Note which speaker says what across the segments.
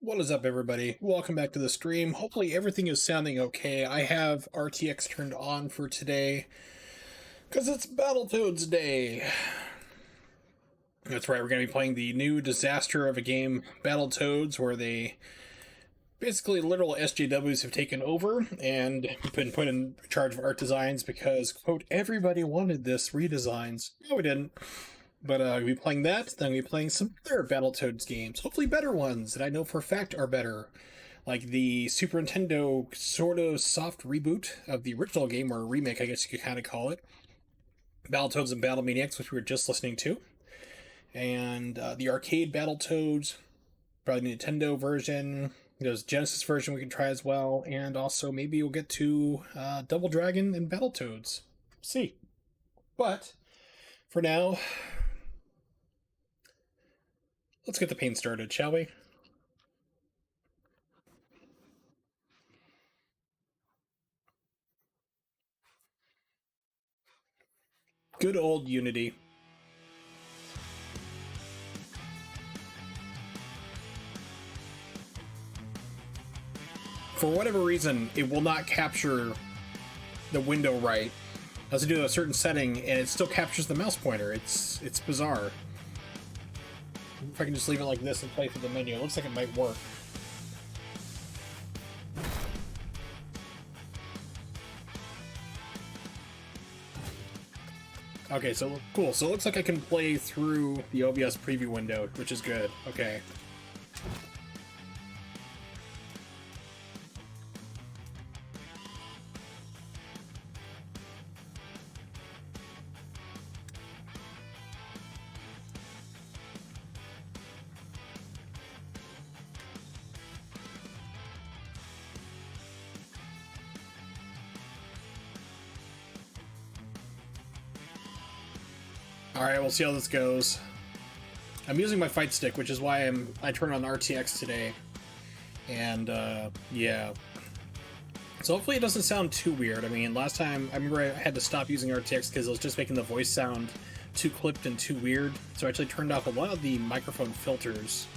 Speaker 1: What is up, everybody? Welcome back to the stream. Hopefully everything is sounding okay. I have RTX turned on for today because it's Battletoads Day. That's right, we're going to be playing the new disaster of a game, Battletoads, where they basically literal SJWs have taken over and been put in charge of art designs because, quote, everybody wanted this redesigns. No, we didn't. But we'll be playing that, then we'll be playing some other Battletoads games, hopefully better ones that I know for a fact are better. Like the Super Nintendo sort of soft reboot of the original game, or remake, I guess you could kind of call it. Battletoads and Battlemaniacs, which we were just listening to. And the arcade Battletoads, probably the Nintendo version. There's Genesis version we can try as well. And also maybe we'll get to Double Dragon and Battletoads. See. But for now, let's get the paint started, shall we? Good old Unity. For whatever reason, it will not capture the window right. I have to do a certain setting, and it still captures the mouse pointer. It's bizarre. If I can just leave it like this and play through the menu, it looks like it might work. Okay, so cool. So it looks like I can play through the OBS preview window, which is good. Okay. Alright, we'll see how this goes. I'm using my fight stick, which is why I turned on RTX today. And yeah. So hopefully it doesn't sound too weird. I mean, last time I remember I had to stop using RTX because it was just making the voice sound too clipped and too weird. So I actually turned off a lot of the microphone filters.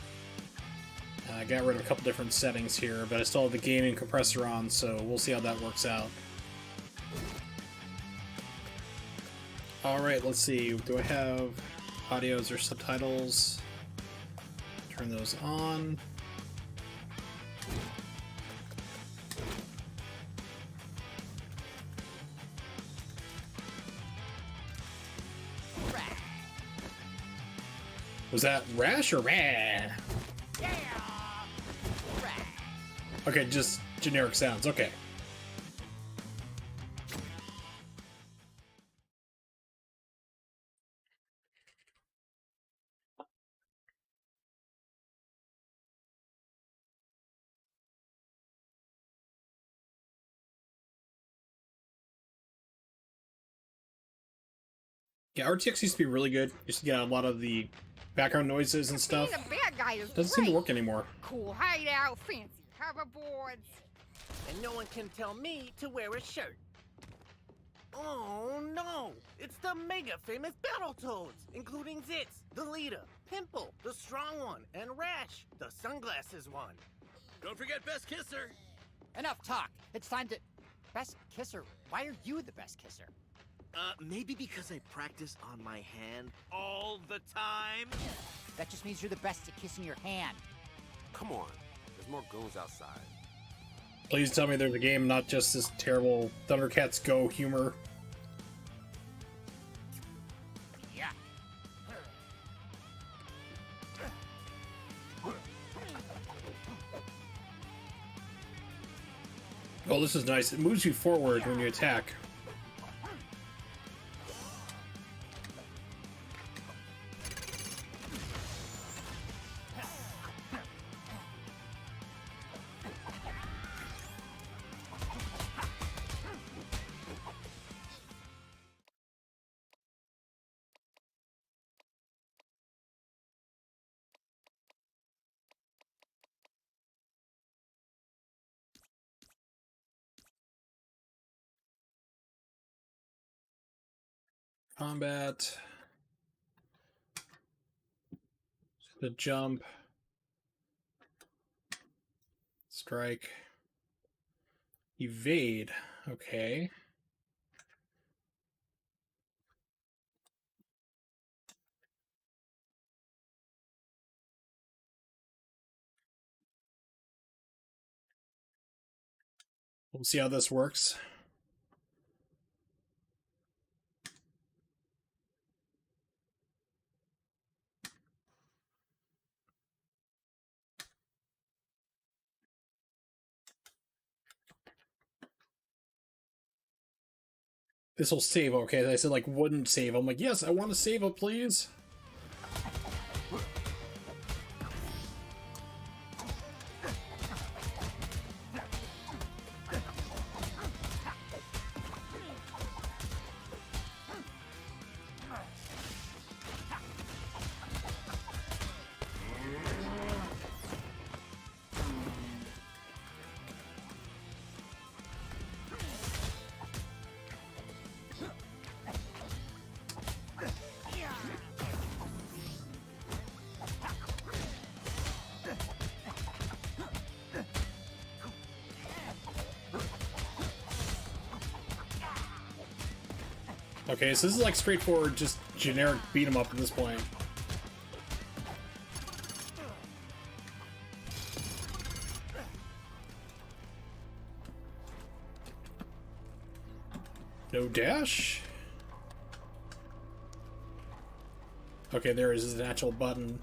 Speaker 1: I got rid of a couple different settings here, but I still have the gaming compressor on, so we'll see how that works out. Alright, let's see. Do I have audios or subtitles? Turn those on. Was that rash or rah? Yeah. Okay, just generic sounds. Okay. Yeah, RTX used to be really good. Used to get a lot of the background noises and stuff.
Speaker 2: Being a bad guy is
Speaker 1: Doesn't seem to work anymore.
Speaker 2: Cool hideout, fancy hoverboards.
Speaker 3: And no one can tell me to wear a shirt. Oh no! It's the mega famous Battletoads, including Zitz, the leader, Pimple, the strong one, and Rash, the sunglasses one. Don't forget Best Kisser!
Speaker 4: Enough talk. It's time to... Best kisser? Why are you the best kisser?
Speaker 3: Maybe because I practice on my hand all the time?
Speaker 4: That just means you're the best at kissing your hand.
Speaker 5: Come on, there's more goons outside.
Speaker 1: Please tell me there's a game, not just this terrible Thundercats Go humor.
Speaker 4: Yeah.
Speaker 1: Oh, this is nice. It moves you forward when you attack. Combat. The jump. Strike. Evade. Okay. We'll see how this works. This will save. Okay, I said like wouldn't save. I'm like, yes, I want to save it, please. Okay, so this is like straightforward, just generic beat 'em up at this point. No dash? Okay, there is an actual button.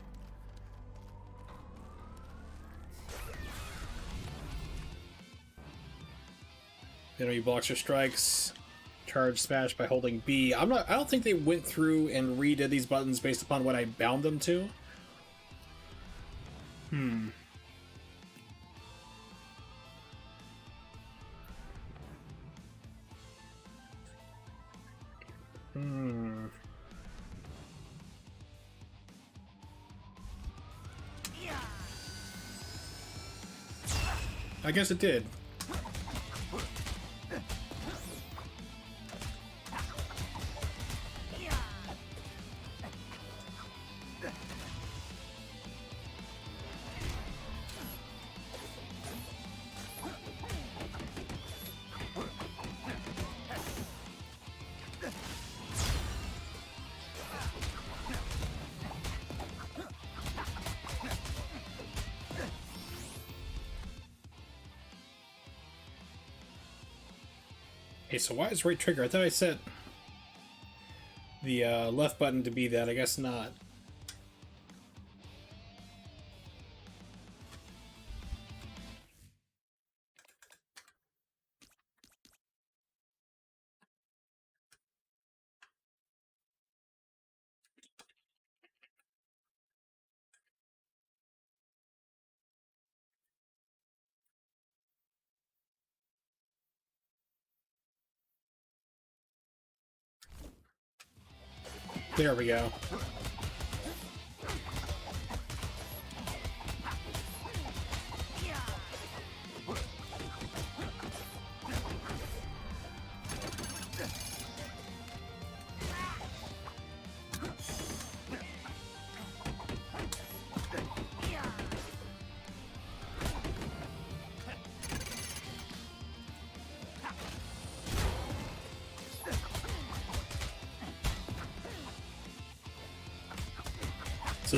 Speaker 1: Enemy blocks or strikes. Charge smash by holding B. I don't think they went through and redid these buttons based upon what I bound them to. Hmm. I guess it did. Hey, so why is right trigger? I thought I set the left button to be that. I guess not. There we go.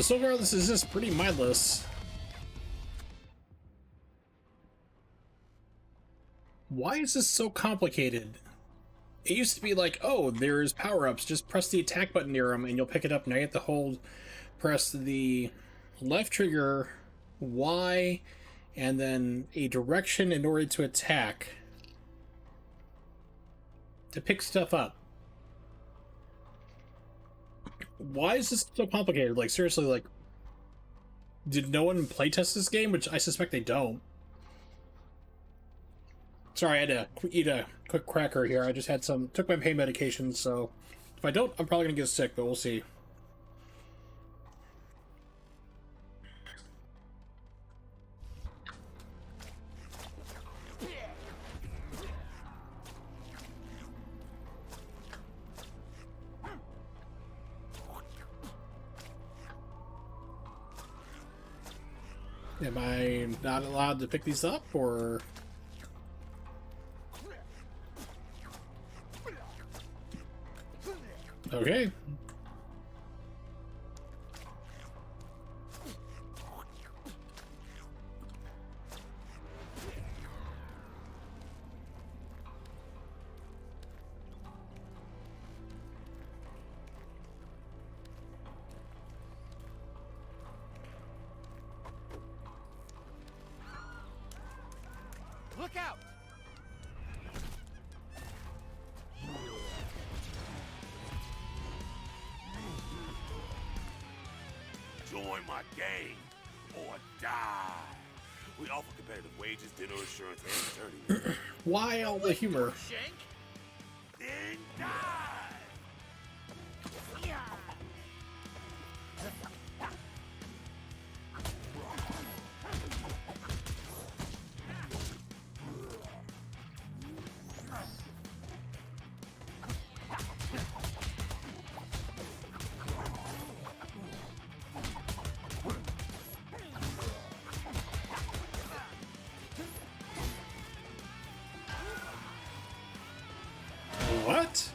Speaker 1: So far this is just pretty mindless. Why is this so complicated? It used to be like, oh, there's power-ups, just press the attack button near them and you'll pick it up. Now you have to hold, press the left trigger, Y, and then a direction in order to attack. To pick stuff up. Why is this so complicated? Like, seriously, like, did no one playtest this game? Which I suspect they don't. Sorry, I had to eat a quick cracker here. I just had took my pain medication, so if I don't, I'm probably gonna get sick, but we'll see. Am I not allowed to pick these up, or... Okay.
Speaker 4: Look out!
Speaker 5: Join my gang or die. We offer competitive wages, dinner insurance, and attorney.
Speaker 1: Why all the humor?
Speaker 3: Shank?
Speaker 5: Then die.
Speaker 1: What?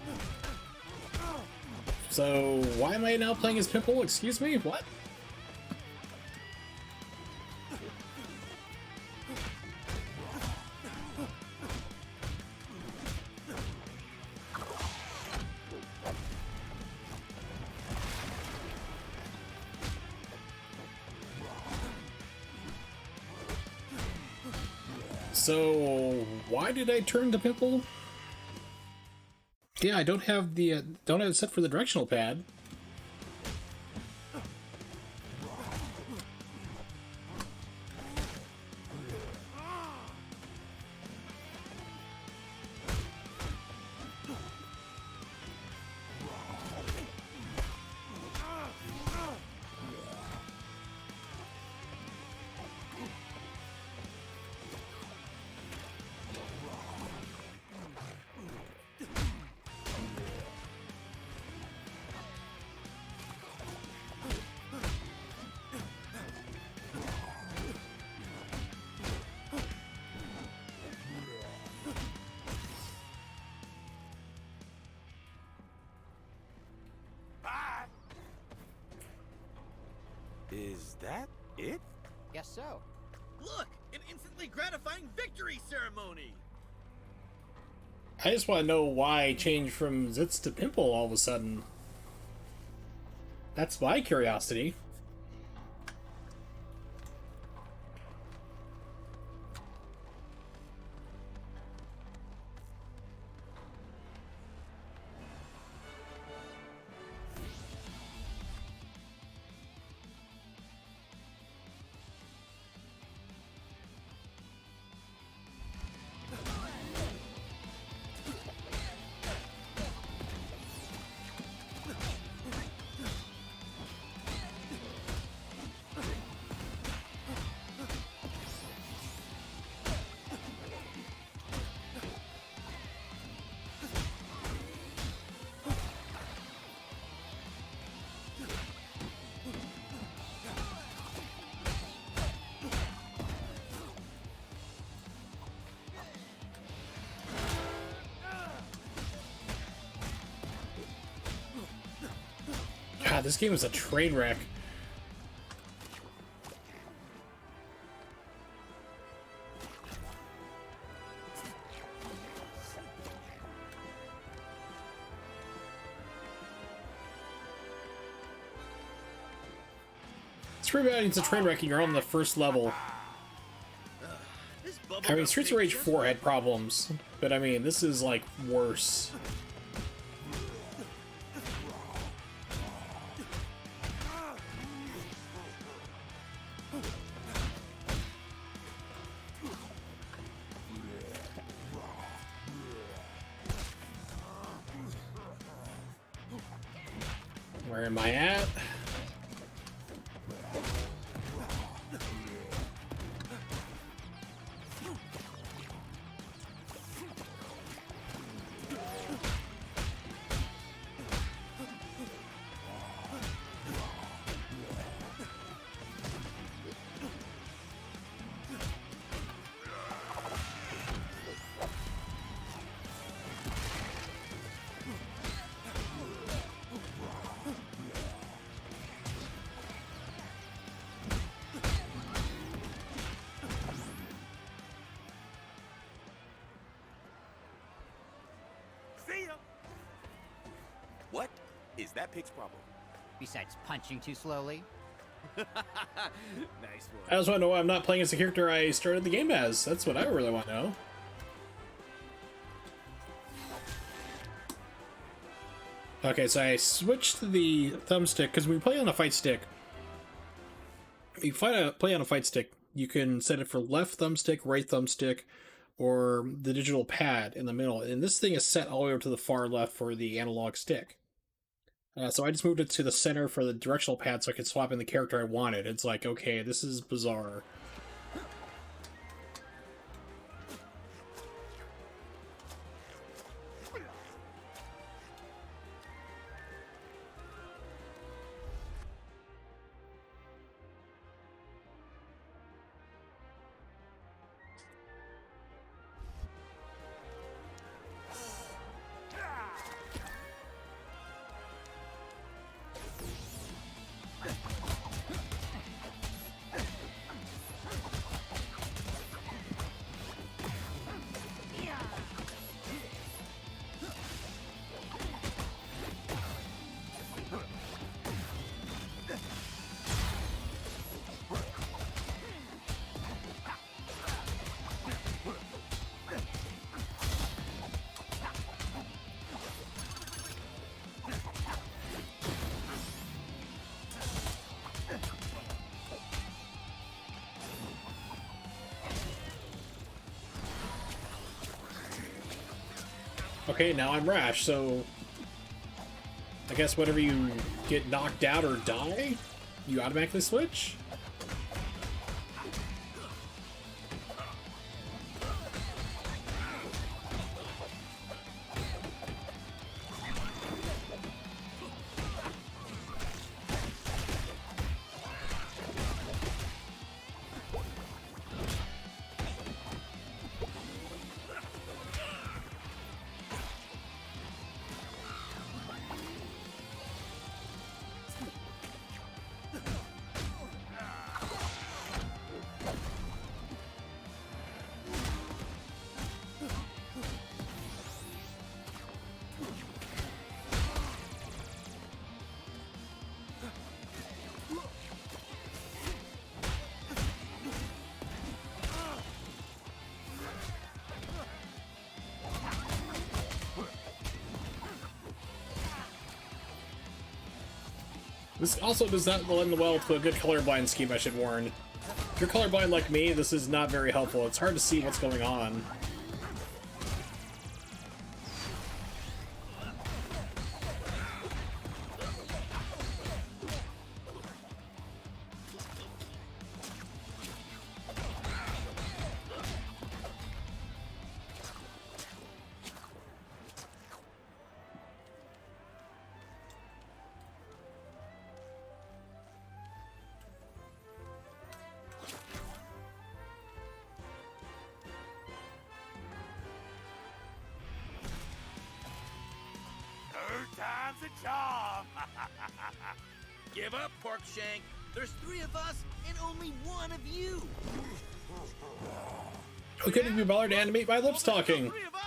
Speaker 1: So, why am I now playing as Pimple? Excuse me? What? So, why did I turn to Pimple? Yeah, I don't have it set for the directional pad.
Speaker 5: Is that it?
Speaker 4: Guess so.
Speaker 3: Look, an instantly gratifying victory ceremony.
Speaker 1: I just want to know why I changed from Zitz to Pimple all of a sudden. That's my curiosity. God, this game is a train wreck. It's pretty bad. It's a train wreck and you're on the first level. I mean, Streets of Rage 4 had problems, but I mean, this is like worse. Where am I at?
Speaker 5: is that Pig's problem.
Speaker 4: Besides punching too slowly.
Speaker 5: Nice
Speaker 1: I
Speaker 5: one.
Speaker 1: just want to know why I'm not playing as the character I started the game as. That's what I really want to know. Okay, so I switched to the thumbstick because when we play on a fight stick, play on a fight stick, you can set it for left thumbstick, right thumbstick, or the digital pad in the middle. And this thing is set all the way up to the far left for the analog stick. So I just moved it to the center for the directional pad so I could swap in the character I wanted. It's like, okay, this is bizarre. Okay, now I'm Rash, so I guess whenever you get knocked out or die, you automatically switch? This also does not lend well to a good colorblind scheme, I should warn. If you're colorblind like me, this is not very helpful. It's hard to see what's going on.
Speaker 5: Third time's a charm.
Speaker 3: Give up, Pork Shank. There's 3 of us and only 1 of you.
Speaker 1: Who couldn't be bothered to animate my lips talking?
Speaker 3: 3 of us.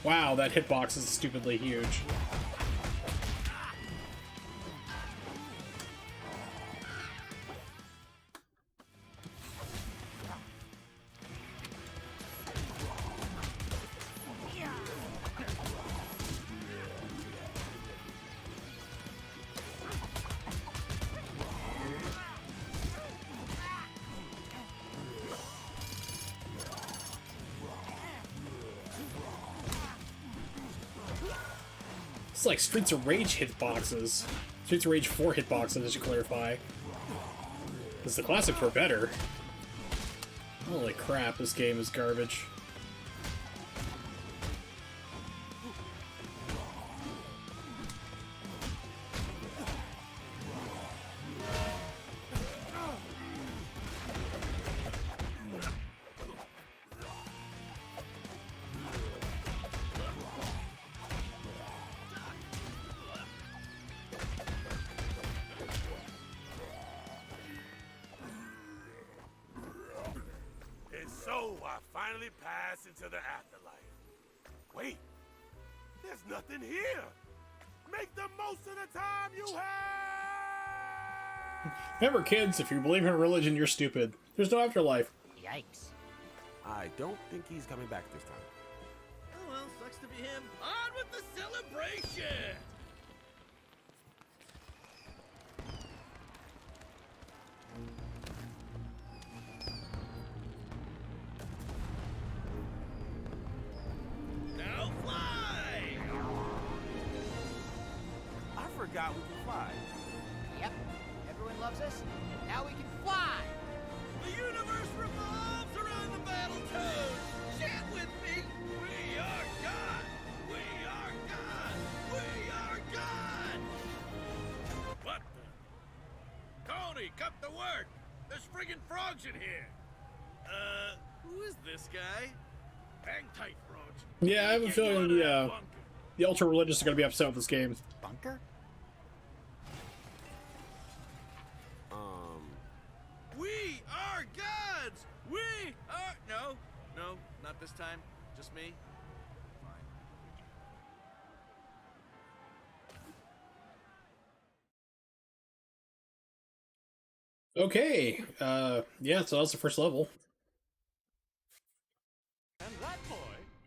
Speaker 1: Wow, that hitbox is stupidly huge. It's like Streets of Rage hitboxes. Streets of Rage 4 hitboxes, I should clarify. Because the classics were better. Holy crap, this game is garbage.
Speaker 5: finally pass into the afterlife. Wait, there's nothing here. Make the most of the time you have.
Speaker 1: Remember, kids, if you believe in religion, you're stupid. There's no afterlife.
Speaker 4: Yikes.
Speaker 5: I don't think he's coming back this time.
Speaker 3: Oh well, sucks to be him. On with the celebration! Now fly!
Speaker 5: I forgot we can fly.
Speaker 4: Yep. Everyone loves us. Now we can fly.
Speaker 3: The universe revolves around the Battletoads! Chant with me! We are God! We are God! We are God! What the? Tony, cut the work! There's friggin' frogs in here! Who is this guy? Hang tight, frogs.
Speaker 1: Yeah, I have a feeling the ultra religious are going to be upset with this game.
Speaker 4: Bunker?
Speaker 3: We are gods! We are... No, not this time. Just me.
Speaker 1: Okay, yeah, so that's the first level.
Speaker 6: And that boy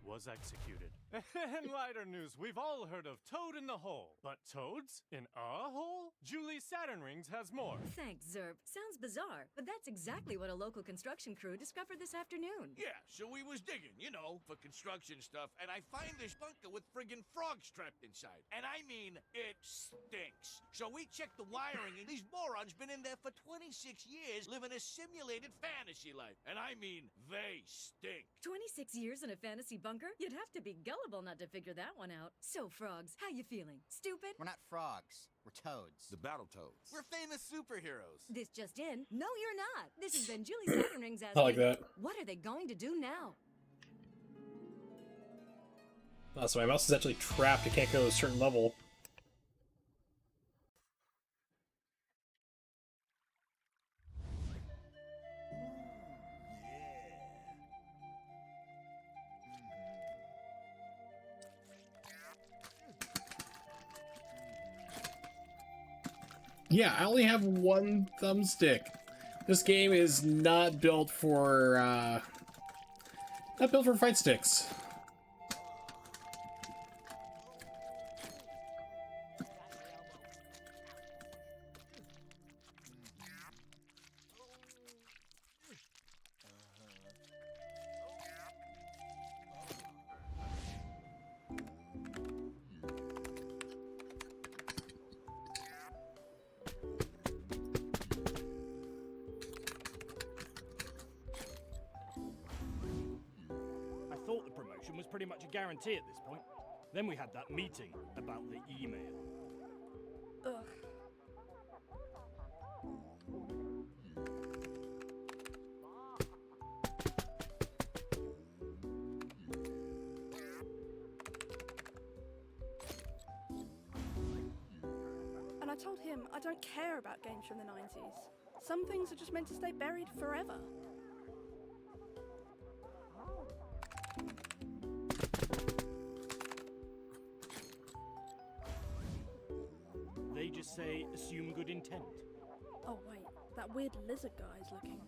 Speaker 6: was executed. In lighter news, we've all heard of Toad in the Hole. But toads in a hole? Julie Saturn Rings has more.
Speaker 7: Thanks, Zerb. Sounds bizarre, but that's exactly what a local construction crew discovered this afternoon.
Speaker 8: Yeah, so we was digging, you know, for construction stuff, and I find this bunker with friggin' frogs trapped inside. And I mean, it stinks. So we checked the wiring, and these morons been in there for 26 years living a simulated fantasy life. And I mean, they stink.
Speaker 7: 26 years in a fantasy bunker? You'd have to be gullible not to figure that one out. So, frogs, how you feeling? Stupid?
Speaker 4: We're not frogs. We're toads.
Speaker 5: The Battletoads.
Speaker 8: We're famous superheroes.
Speaker 7: This just in. No, you're not. This has been Julie Saturn Rings asking.
Speaker 1: I like that.
Speaker 7: What are they going to do now?
Speaker 1: Oh, so my mouse is actually trapped. It can't go to a certain level. Yeah, I only have one thumbstick. This game is not built for fight sticks.
Speaker 6: I thought the promotion was pretty much a guarantee at this point. Then we had that meeting about the email.
Speaker 7: Ugh.
Speaker 9: And I told him I don't care about games from the 90s. Some things are just meant to stay buried forever.
Speaker 6: They just say, assume good intent.
Speaker 9: Oh wait, that weird lizard guy is looking.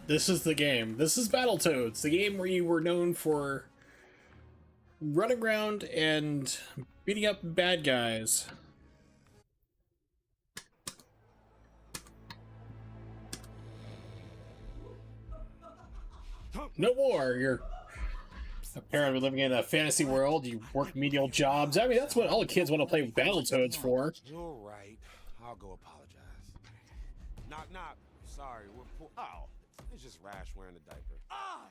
Speaker 1: This is the game. This is Battletoads, the game where you were known for running around and beating up bad guys. No more. You're apparently living in a fantasy world. You work menial jobs. I mean, that's what all the kids want to play Battletoads for.
Speaker 5: You're right. I'll go apologize. Knock, knock. Sorry, we're poor. Oh, it's just Rash wearing a diaper.
Speaker 8: I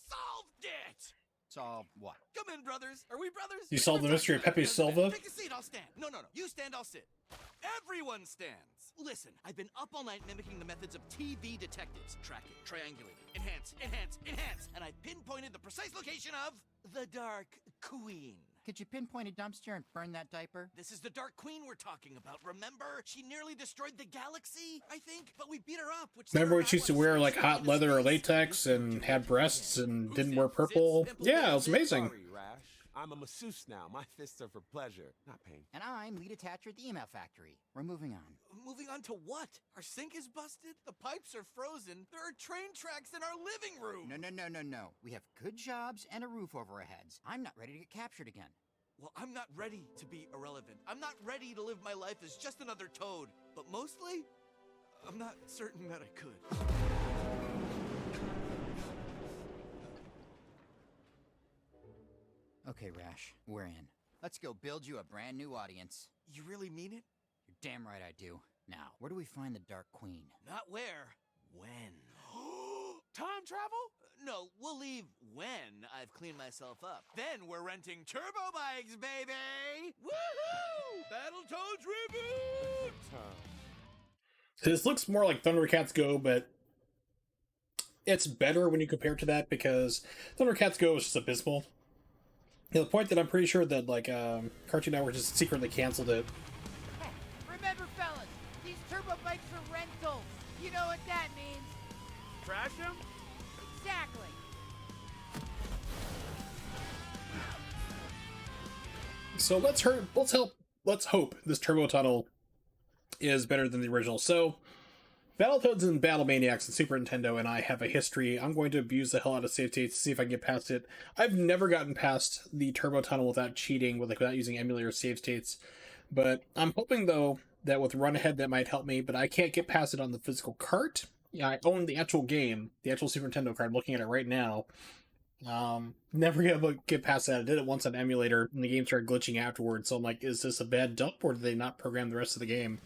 Speaker 8: solved it!
Speaker 4: Solve what?
Speaker 8: Come in, brothers. Are we brothers?
Speaker 1: You solved the mystery of Pepe Silva?
Speaker 8: Take a seat, I'll stand. No. You stand, I'll sit. Everyone stands. Listen, I've been up all night mimicking the methods of TV detectives. Tracking, triangulating, enhance, enhance, enhance. And I've pinpointed the precise location of the Dark Queen.
Speaker 4: Could you pinpoint a dumpster and burn that diaper?
Speaker 8: This is the Dark Queen we're talking about, remember? She nearly destroyed the galaxy, I think, but we beat her up, which...
Speaker 1: Remember when she used to wear like hot leather or latex and had breasts and didn't wear purple? Yeah, it was amazing.
Speaker 10: Sorry, Rash. I'm a masseuse now. My fists are for pleasure, not pain.
Speaker 4: And I'm lead attacher at the email factory. We're moving on.
Speaker 8: Moving on to what? Our sink is busted? The pipes are frozen? There are train tracks in our living room!
Speaker 4: No. We have good jobs and a roof over our heads. I'm not ready to get captured again.
Speaker 8: Well, I'm not ready to be irrelevant. I'm not ready to live my life as just another toad. But mostly, I'm not certain that I could.
Speaker 4: Okay, Rash, we're in. Let's go build you a brand new audience.
Speaker 8: You really mean it?
Speaker 4: You're damn right I do. Now, where do we find the Dark Queen?
Speaker 8: Not where. When?
Speaker 6: Time travel?
Speaker 8: No, we'll leave when I've cleaned myself up. Then we're renting turbo bikes, baby! Woohoo! Battletoads reboot!
Speaker 1: This looks more like Thundercats Go, but it's better when you compare it to that because Thundercats Go is just abysmal. To the point that I'm pretty sure that like Cartoon Network just secretly canceled it.
Speaker 2: Hey, remember, fellas, these turbo bikes are rentals. You know what that means?
Speaker 6: Trash him?
Speaker 2: Exactly.
Speaker 1: So let's hope this turbo tunnel is better than the original. So Battletoads and Battlemaniacs and Super Nintendo and I have a history. I'm going to abuse the hell out of save states to see if I can get past it. I've never gotten past the turbo tunnel without cheating, without using emulator save states. But I'm hoping though that with Run Ahead that might help me, but I can't get past it on the physical cart. Yeah, I own the actual game, the actual Super Nintendo card. I'm looking at it right now. Never able to get past that. I did it once on emulator, and the game started glitching afterwards. So I'm like, is this a bad dump, or did they not program the rest of the game?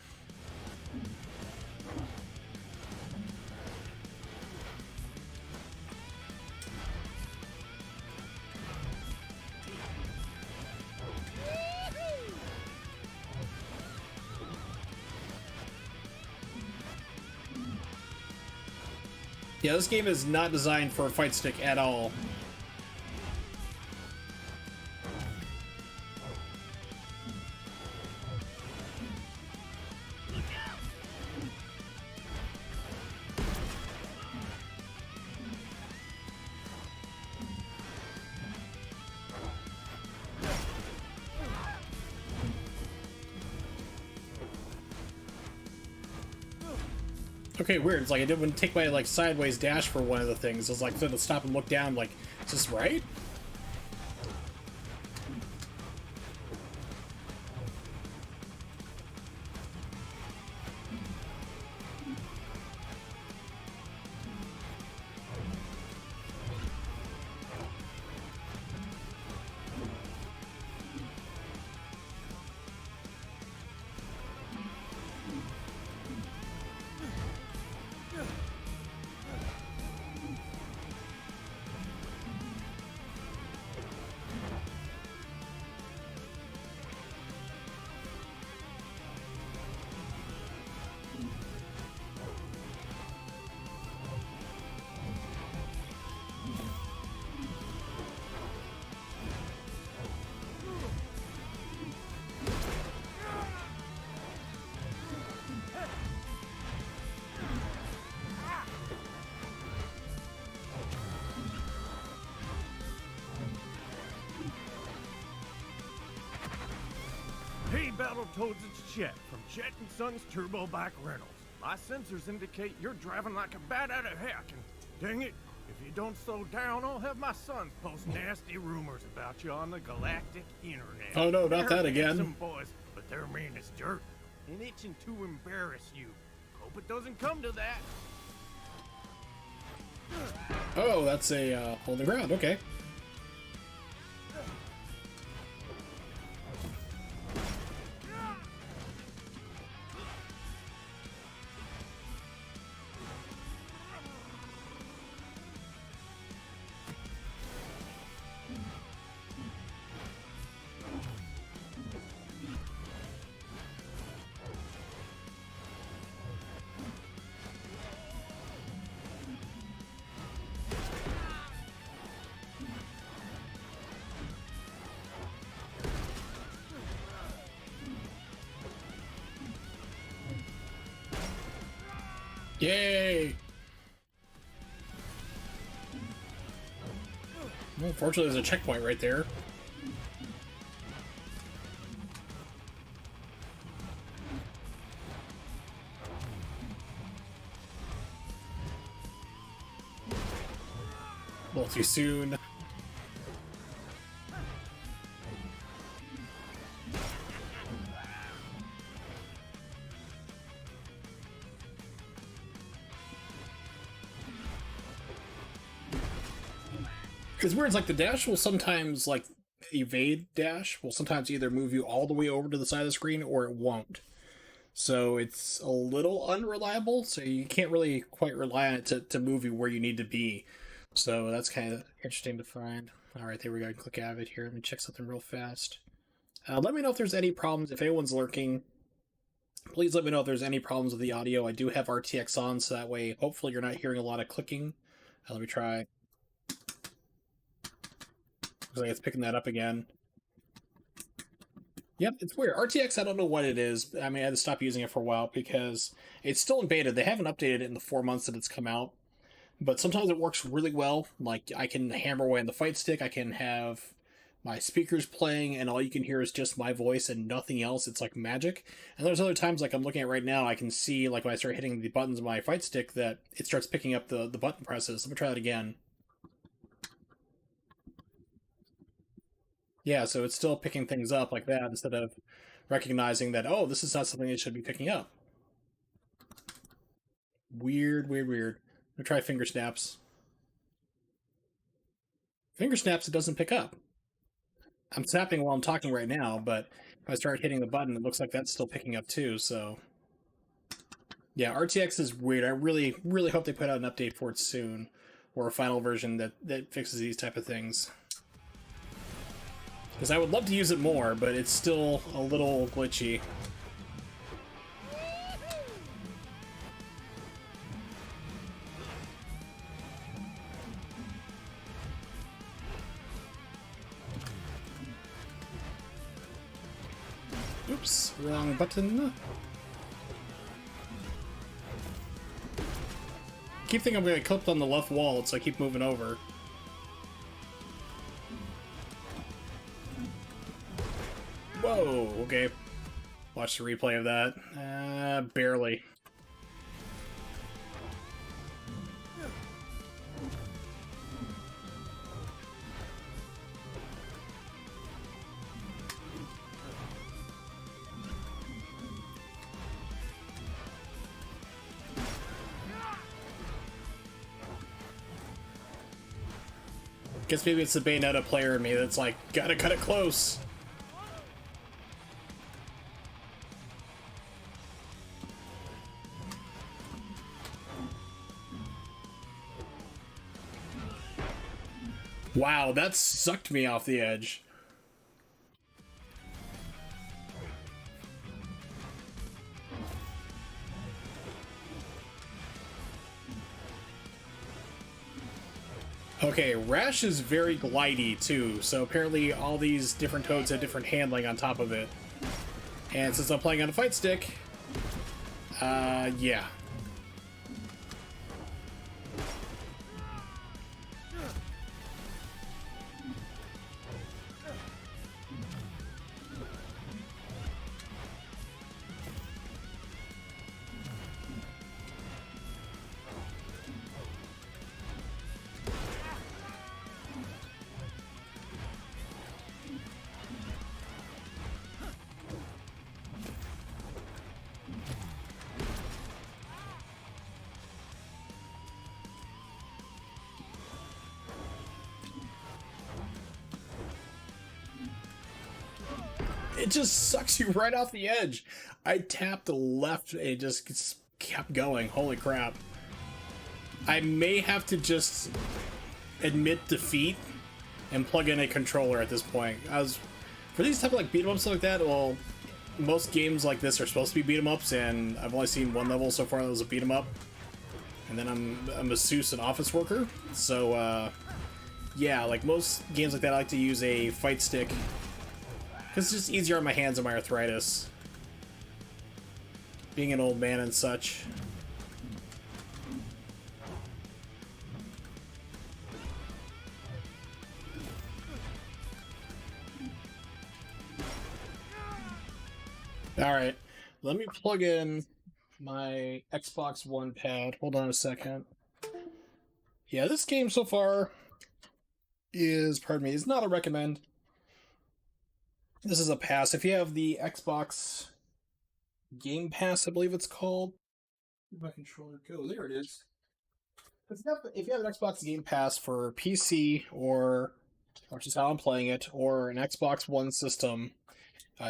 Speaker 1: Yeah, this game is not designed for a fight stick at all. Okay, weird. It's like I didn't take my like sideways dash for one of the things. It was like to stop and look down. Like, is this right?
Speaker 6: Hey, Battletoads, it's Chet from Chet & Son's Turbo Bike Rentals. My sensors indicate you're driving like a bat out of heck, and dang it, if you don't slow down, I'll have my sons post nasty rumors about you on the galactic internet.
Speaker 1: Oh no, not
Speaker 6: They're
Speaker 1: that again.
Speaker 6: handsome boys, but they're mean as dirt and itching to embarrass you. Hope it doesn't come to that.
Speaker 1: Oh, that's a holding ground. Okay. Yay! Well, fortunately, there's a checkpoint right there. A little too soon. Because weird, it's like the dash will sometimes, like, evade dash will sometimes either move you all the way over to the side of the screen or it won't. So it's a little unreliable, so you can't really quite rely on it to move you where you need to be. So that's kind of interesting to find. Alright, there we go. Click out of it here. Let me check something real fast. Let me know if there's any problems. If anyone's lurking, please let me know if there's any problems with the audio. I do have RTX on, so that way hopefully you're not hearing a lot of clicking. Let me try. Looks like it's picking that up again. Yep, it's weird. RTX, I don't know what it is. I mean, I had to stop using it for a while because it's still in beta. They haven't updated it in the 4 months that it's come out. But sometimes it works really well. Like, I can hammer away on the fight stick. I can have my speakers playing, and all you can hear is just my voice and nothing else. It's like magic. And there's other times, like I'm looking at right now, I can see, like, when I start hitting the buttons of my fight stick, that it starts picking up the button presses. Let me try that again. Yeah, so it's still picking things up like that instead of recognizing that, oh, this is not something it should be picking up. Weird, weird, weird. I'm gonna try finger snaps. Finger snaps, it doesn't pick up. I'm snapping while I'm talking right now, but if I start hitting the button, it looks like that's still picking up too, so... Yeah, RTX is weird. I really, really hope they put out an update for it soon, or a final version that fixes these type of things. Because I would love to use it more, but it's still a little glitchy. Oops, wrong button. I keep thinking I'm going to clip on the left wall, so I keep moving over. Whoa, okay. Watch the replay of that. Barely. Guess maybe it's the Bayonetta player in me that's like, gotta cut it close. Wow, that sucked me off the edge. Okay, Rash is very glidey too, so apparently all these different toads have different handling on top of it. And since I'm playing on a fight stick, yeah. It just sucks you right off the edge. I tapped the left and it just kept going. Holy crap. I may have to just admit defeat and plug in a controller at this point. For these type of like beat 'em ups like that, well, most games like this are supposed to be beat 'em ups, and I've only seen one level so far that was a beat 'em up. And then I'm a masseuse and office worker, so yeah, like most games like that, I like to use a fight stick. It's just easier on my hands and my arthritis. Being an old man and such. Alright, let me plug in my Xbox One pad. Hold on a second. Yeah, this game so far is, pardon me, is not a recommend. This is a pass. If you have the Xbox Game Pass, I believe it's called. Where'd my controller go? There it is. If you have an Xbox Game Pass for PC, or which is how I'm playing it, or an Xbox One system,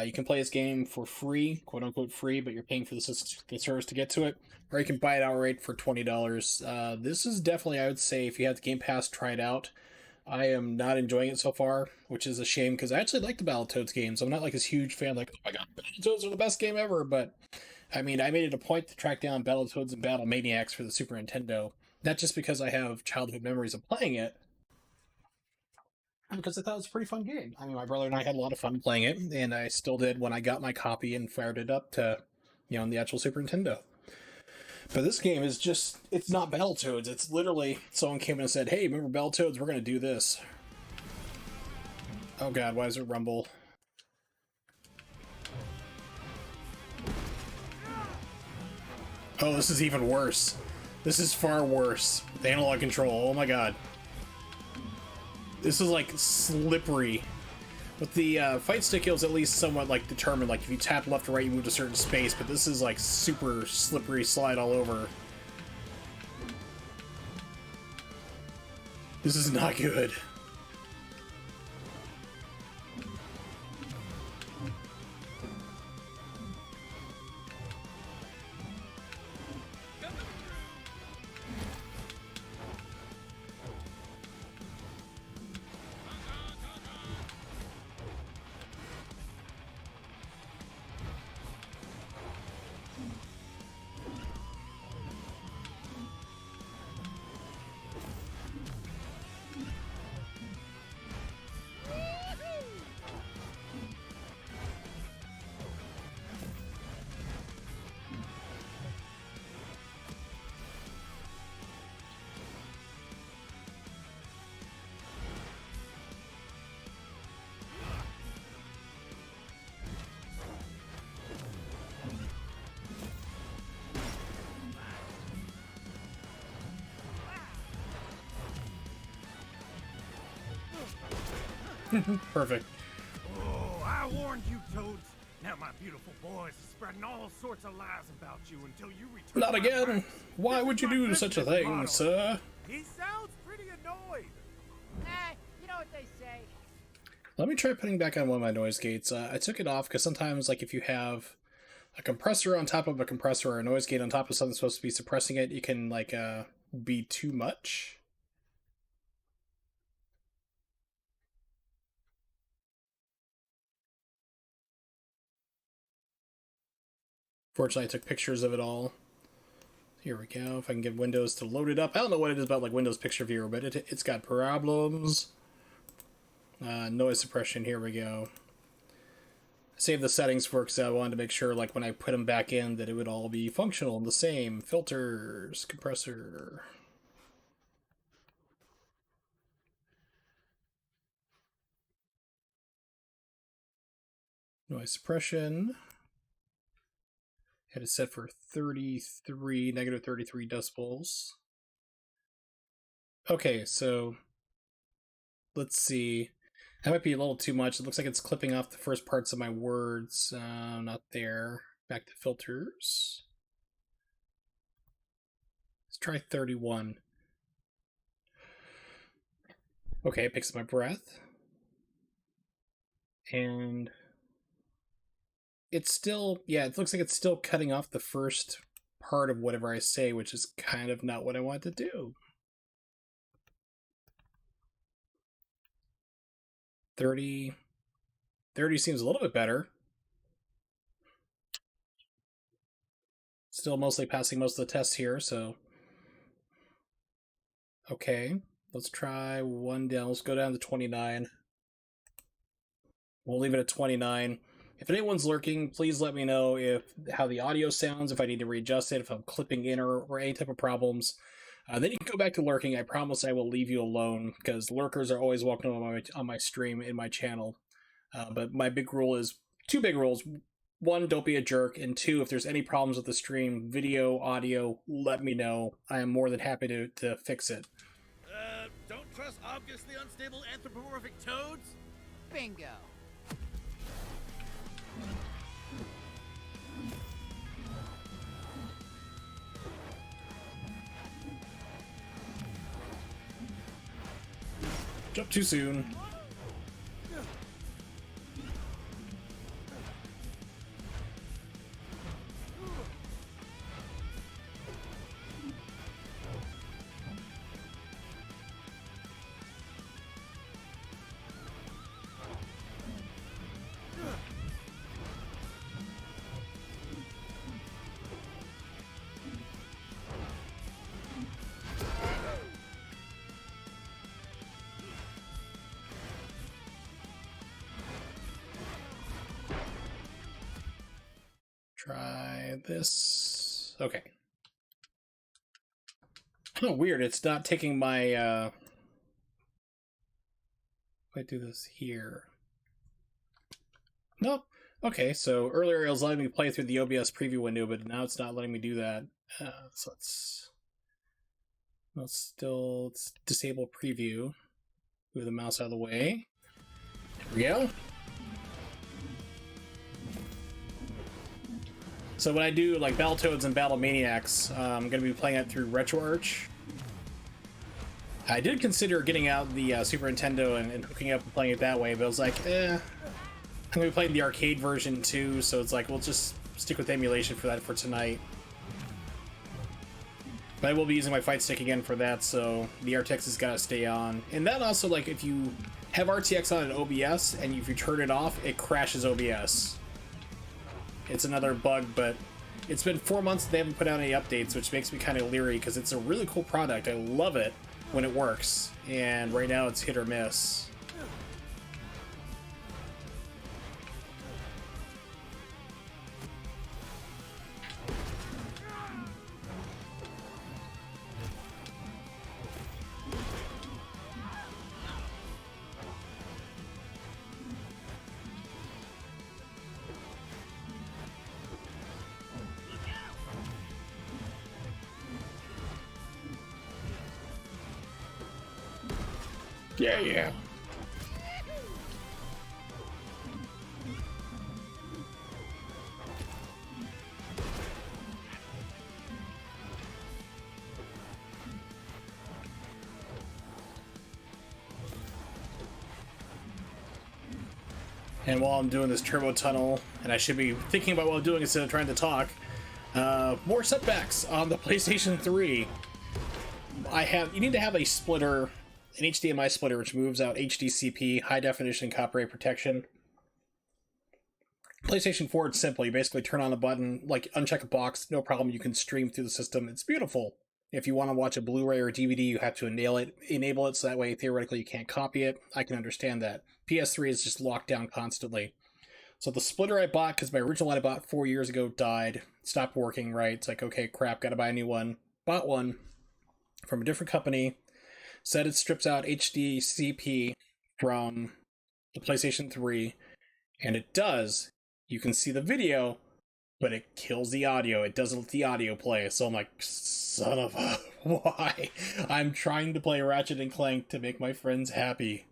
Speaker 1: you can play this game for free, quote unquote free, but you're paying for the service to get to it, or you can buy it outright for $20. This is definitely, I would say, if you have the Game Pass, try it out. I am not enjoying it so far, which is a shame because I actually like the Battletoads games. I'm not like this huge fan, like, oh my god, Battletoads are the best game ever, but I mean, I made it a point to track down Battletoads and Battlemaniacs for the Super Nintendo. Not just because I have childhood memories of playing it, because I thought it was a pretty fun game. I mean, my brother and I had a lot of fun playing it, and I still did when I got my copy and fired it up to, on the actual Super Nintendo. But this game is just, it's not Battletoads. It's literally, someone came in and said, hey, remember Battletoads? We're going to do this. Oh god, why is it rumble? Oh, this is even worse. This is far worse. The analog control, oh my god. This is like slippery. With the fight stick, it was at least somewhat like determined. Like if you tap left or right, you move to a certain space. But this is like super slippery slide all over. This is not good. Perfect.
Speaker 6: Oh, I warned you, Toads. Now my beautiful boys are spreading all sorts of lies about you until you return.
Speaker 1: Not again. Why would you do such a thing, sir?
Speaker 6: He sounds pretty annoyed.
Speaker 2: You know what they say.
Speaker 1: Let me try putting back on one of my noise gates. I took it off because sometimes, like, if you have a compressor on top of a compressor or a noise gate on top of something supposed to be suppressing it, it can, like, be too much. Fortunately, I took pictures of it all. Here we go. If I can get Windows to load it up. I don't know what it is about like Windows Picture Viewer, but it's got problems. Noise suppression. Here we go. I saved the settings for because I wanted to make sure, like, when I put them back in, that it would all be functional and the same. Filters, compressor. Noise suppression. Had it set for 33, negative 33 decibels. Okay, so let's see. That might be a little too much. It looks like it's clipping off the first parts of my words. Not there. Back to filters. Let's try 31. Okay, it picks up my breath. And it's still, yeah, it looks like it's still cutting off the first part of whatever I say, which is kind of not what I want to do. 30 seems a little bit better. Still mostly passing most of the tests here, so. Okay, let's try one down. Let's go down to 29. We'll leave it at 29. If anyone's lurking, please let me know how the audio sounds, if I need to readjust it, if I'm clipping in or any type of problems. Then you can go back to lurking. I promise I will leave you alone, because lurkers are always welcome on my stream, in my channel. But my big rule is, two big rules. one, don't be a jerk, and two, if there's any problems with the stream, video, audio, let me know. I am more than happy to fix it.
Speaker 8: Don't trust obviously unstable anthropomorphic toads?
Speaker 2: Bingo.
Speaker 1: Jump too soon. Try this. Okay. Oh, weird. It's not taking my, if I do this here. Nope. Okay, so earlier it was letting me play through the OBS preview window, but now it's not letting me do that. So let's disable preview. Move the mouse out of the way. There we go. So when I do like Battletoads and Battlemaniacs, I'm going to be playing it through RetroArch. I did consider getting out the Super Nintendo and hooking up and playing it that way, but I was like, I'm going to be playing the arcade version too, so it's like, we'll just stick with emulation for that for tonight. But I will be using my fight stick again for that, so the RTX has got to stay on. And that also, like, if you have RTX on in OBS and if you turn it off, it crashes OBS. It's another bug, but it's been 4 months they haven't put out any updates, which makes me kind of leery because it's a really cool product. I love it when it works, and right now it's hit or miss. Yeah. And while I'm doing this turbo tunnel, and I should be thinking about what I'm doing instead of trying to talk, more setbacks on the PlayStation 3. You need to have a splitter, an HDMI splitter, which moves out HDCP, high definition copyright protection. PlayStation 4, it's simple. You basically turn on a button, like uncheck a box, no problem. You can stream through the system. It's beautiful. If you want to watch a Blu-ray or DVD, you have to enable it so that way theoretically you can't copy it. I can understand that. PS3 is just locked down constantly. So the splitter I bought, because my original one I bought 4 years ago died, stopped working right. It's like, okay, crap, gotta buy a new one. Bought one from a different company. Said it strips out HDCP from the PlayStation 3, and it does. You can see the video, but it kills the audio. It doesn't let the audio play. So I'm like, son of a... Why? I'm trying to play Ratchet and Clank to make my friends happy.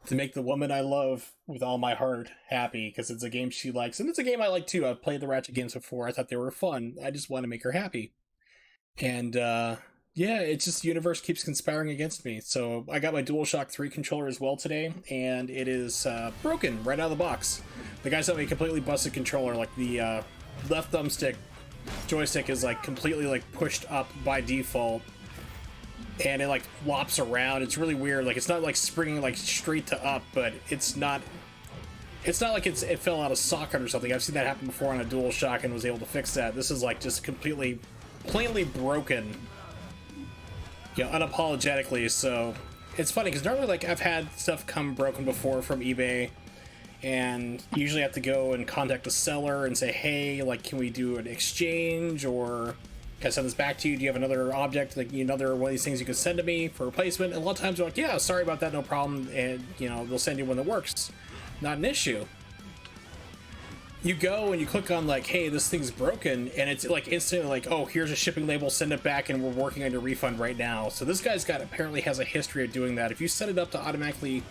Speaker 1: To make the woman I love with all my heart happy, because it's a game she likes. And it's a game I like too. I've played the Ratchet games before. I thought they were fun. I just want to make her happy. And, yeah, it's just the universe keeps conspiring against me. So I got my DualShock 3 controller as well today, and it is broken right out of the box. The guy sent me a completely busted controller. Like the left thumbstick joystick is like completely like pushed up by default, and it like flops around. It's really weird. Like it's not like springing like straight to up, but it's not like it fell out of socket or something. I've seen that happen before on a DualShock and was able to fix that. This is like just completely, plainly broken. You know, unapologetically. So it's funny because normally like I've had stuff come broken before from eBay, and usually I have to go and contact the seller and say, hey, like, can we do an exchange, or can I send this back to you? Do you have another object, like another one of these things you can send to me for replacement? And a lot of times they're like, yeah, sorry about that, no problem, and you know, they'll send you one that works. Not an issue. you go and you click on like, hey, this thing's broken, and it's like instantly like, oh, here's a shipping label, send it back, and we're working on your refund right now. So this guy's apparently has a history of doing that. If you set it up to automatically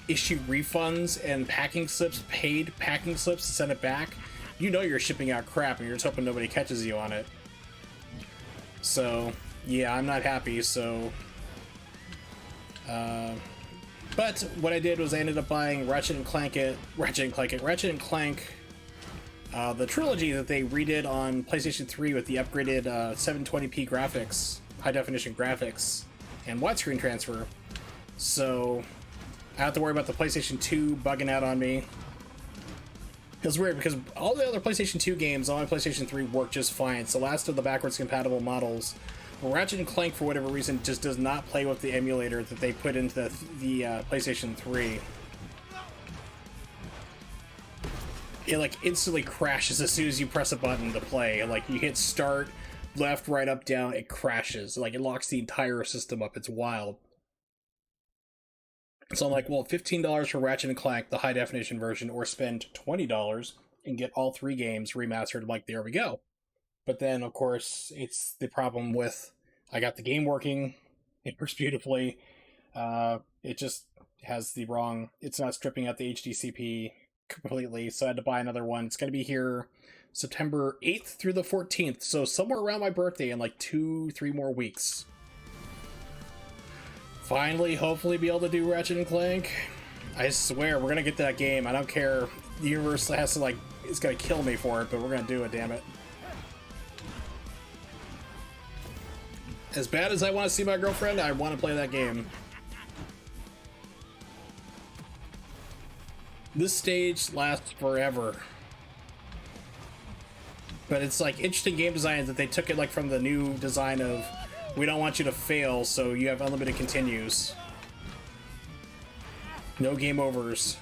Speaker 1: issue refunds and packing slips, paid packing slips to send it back, you know you're shipping out crap and you're just hoping nobody catches you on it. So yeah, I'm not happy. So but what I did was I ended up buying Ratchet and Clank, the trilogy that they redid on PlayStation 3 with the upgraded 720p graphics, high definition graphics, and widescreen transfer. So I have to worry about the PlayStation 2 bugging out on me. It's weird because all the other PlayStation 2 games on my PlayStation 3 work just fine. It's the last of the backwards compatible models. But Ratchet and Clank, for whatever reason, just does not play with the emulator that they put into the PlayStation 3. It like instantly crashes as soon as you press a button to play. Like you hit start, left, right, up, down, it crashes. Like it locks the entire system up. It's wild. So I'm like, well, $15 for Ratchet and Clank, the high definition version, or spend $20 and get all 3 games remastered. I'm like, there we go. But then, of course, it's the problem with I got the game working. It works beautifully. It just has the wrong... It's not stripping out the HDCP completely, so I had to buy another one. It's going to be here September 8th through the 14th, so somewhere around my birthday in like 2-3 more weeks. Finally, hopefully be able to do Ratchet and Clank. I swear, we're going to get that game. I don't care. The universe has to, like... It's going to kill me for it, but we're going to do it, damn it. As bad as I want to see my girlfriend, I want to play that game. This stage lasts forever. But it's like interesting game design that they took it like from the new design of we don't want you to fail, so you have unlimited continues. No game overs.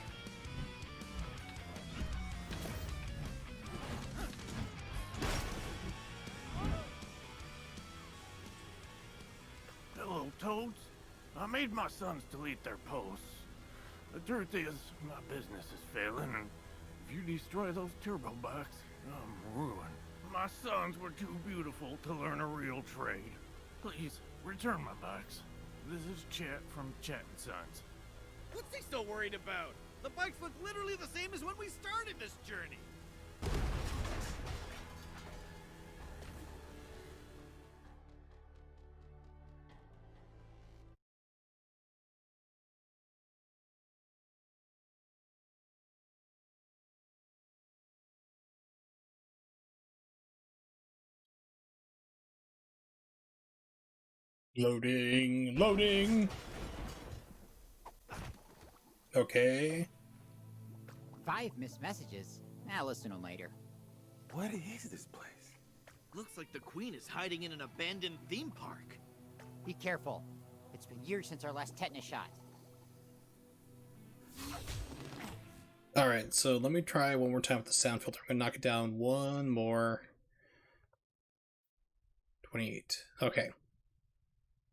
Speaker 6: Hello, Toads. I made my sons delete their posts. The truth is, my business is failing, and if you destroy those turbo bikes, I'm ruined. My sons were too beautiful to learn a real trade. Please, return my bikes. This is Chet from Chet & Sons.
Speaker 8: What's he so worried about? The bikes look literally the same as when we started this journey.
Speaker 1: Loading, loading. Okay.
Speaker 4: 5 missed messages. I'll listen to them later.
Speaker 10: What is this place?
Speaker 8: Looks like the Queen is hiding in an abandoned theme park.
Speaker 4: Be careful. It's been years since our last tetanus shot.
Speaker 1: Alright, so let me try one more time with the sound filter. I'm going to knock it down one more. 28. Okay.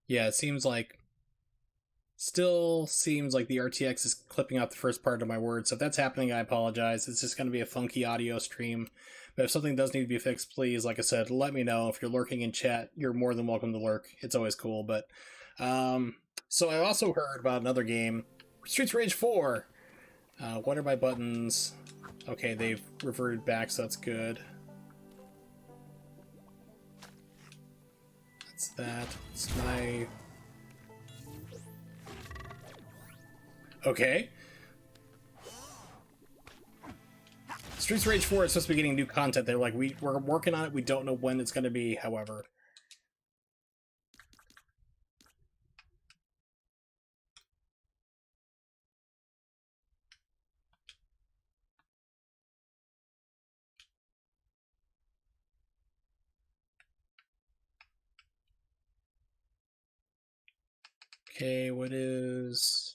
Speaker 1: Yeah, it seems like... Still seems like the RTX is clipping out the first part of my words. So if that's happening, I apologize. It's just going to be a funky audio stream. But if something does need to be fixed, please, like I said, let me know. If you're lurking in chat, you're more than welcome to lurk. It's always cool. But so I also heard about another game, Streets of Rage 4. What are my buttons? Okay, they've reverted back, so that's good. That's that. It's my... Okay. Streets of Rage 4 is supposed to be getting new content. They're like, we're working on it. We don't know when it's going to be, however. Okay, what is...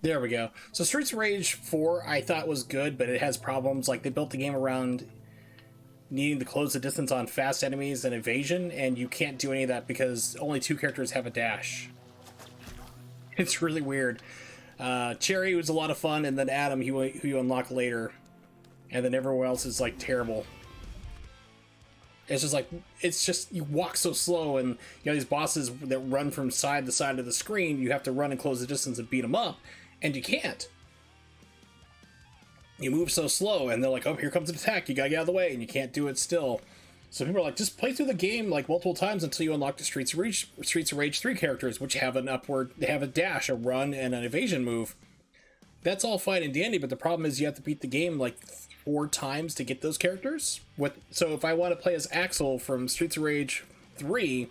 Speaker 1: There we go. So Streets of Rage 4 I thought was good, but it has problems. Like, they built the game around needing to close the distance on fast enemies and evasion, and you can't do any of that because only 2 characters have a dash. It's really weird. Cherry was a lot of fun, and then Adam, who you unlock later, and then everyone else is like terrible. It's just you walk so slow, and you know these bosses that run from side to side of the screen. You have to run and close the distance and beat them up, and you can't. You move so slow, and they're like, "Oh, here comes an attack! You gotta get out of the way," and you can't do it still. So people are like, just play through the game like multiple times until you unlock the Streets of Rage 3 characters, which have an upward, they have a dash, a run, and an evasion move. That's all fine and dandy, but the problem is you have to beat the game like 4 times to get those characters. So if I want to play as Axel from Streets of Rage 3,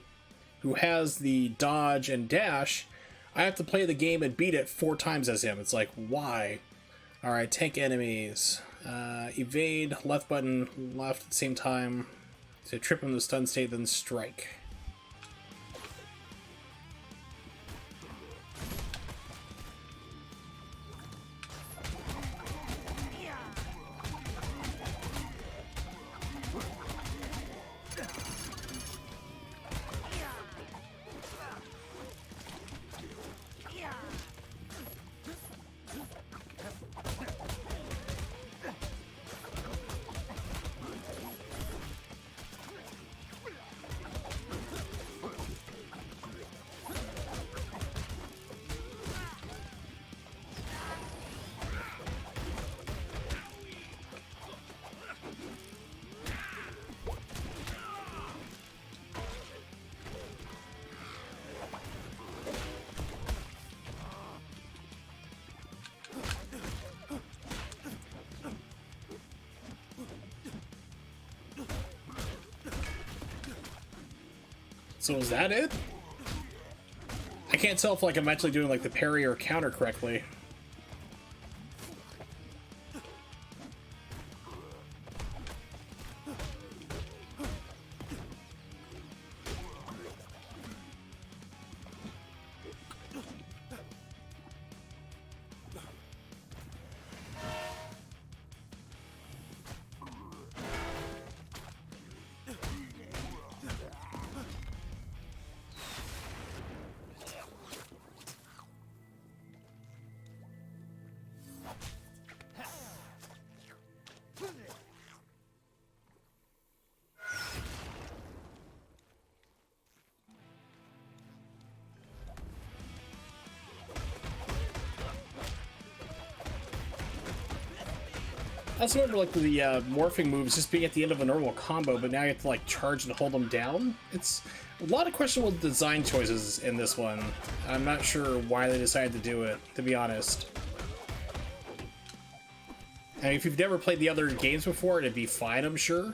Speaker 1: who has the dodge and dash, I have to play the game and beat it 4 times as him. It's like, why? Alright, tank enemies. Evade, left button, left at the same time. To trip him to stun state, then strike. So is that it? I can't tell if like I'm actually doing like the parry or counter correctly. I also remember like the morphing moves just being at the end of a normal combo, but now you have to like charge and hold them down. It's a lot of questionable design choices in this one. I'm not sure why they decided to do it, to be honest. I mean, if you've never played the other games before, it'd be fine, I'm sure.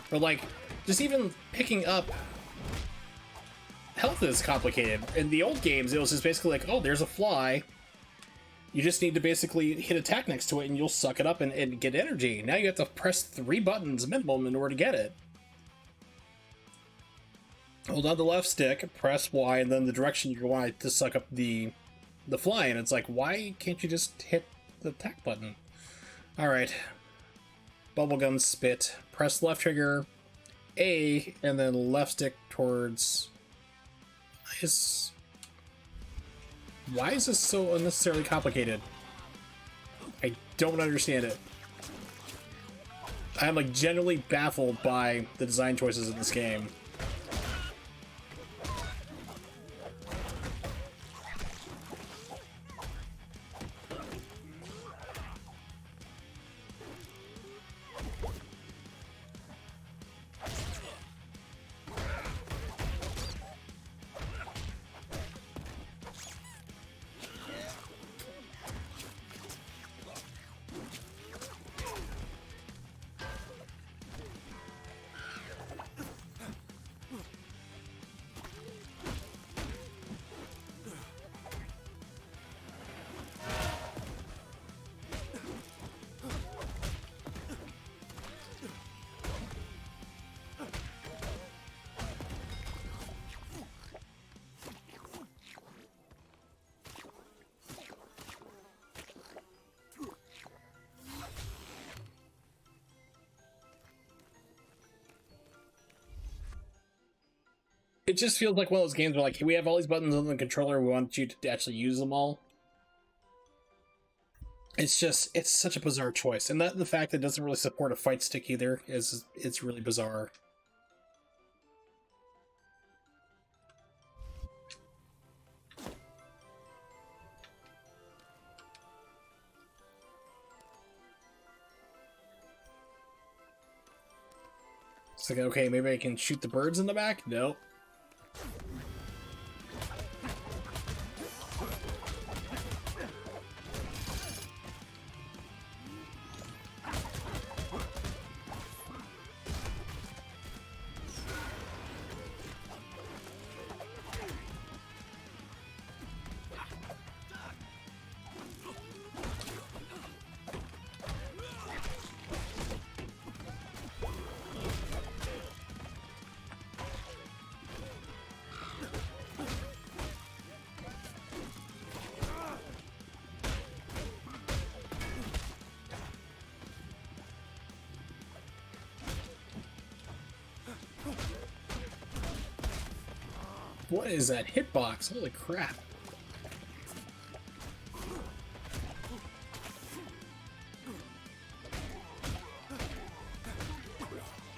Speaker 1: But like, just even picking up health is complicated. In the old games, it was just basically like, oh, there's a fly. You just need to basically hit attack next to it and you'll suck it up and get energy. Now you have to press 3 buttons minimum in order to get it. Hold on the left stick, press Y, and then the direction you want to suck up the fly. And it's like, why can't you just hit the attack button? Alright. Bubblegum spit. Press left trigger, A, and then left stick towards... Why is this so unnecessarily complicated? I don't understand it. I'm like genuinely baffled by the design choices in this game. It just feels like one of those games where, like, we have all these buttons on the controller, we want you to actually use them all. It's just, it's such a bizarre choice. And the fact that it doesn't really support a fight stick either it's really bizarre. It's like, okay, maybe I can shoot the birds in the back? Nope. What is that hitbox? Holy crap.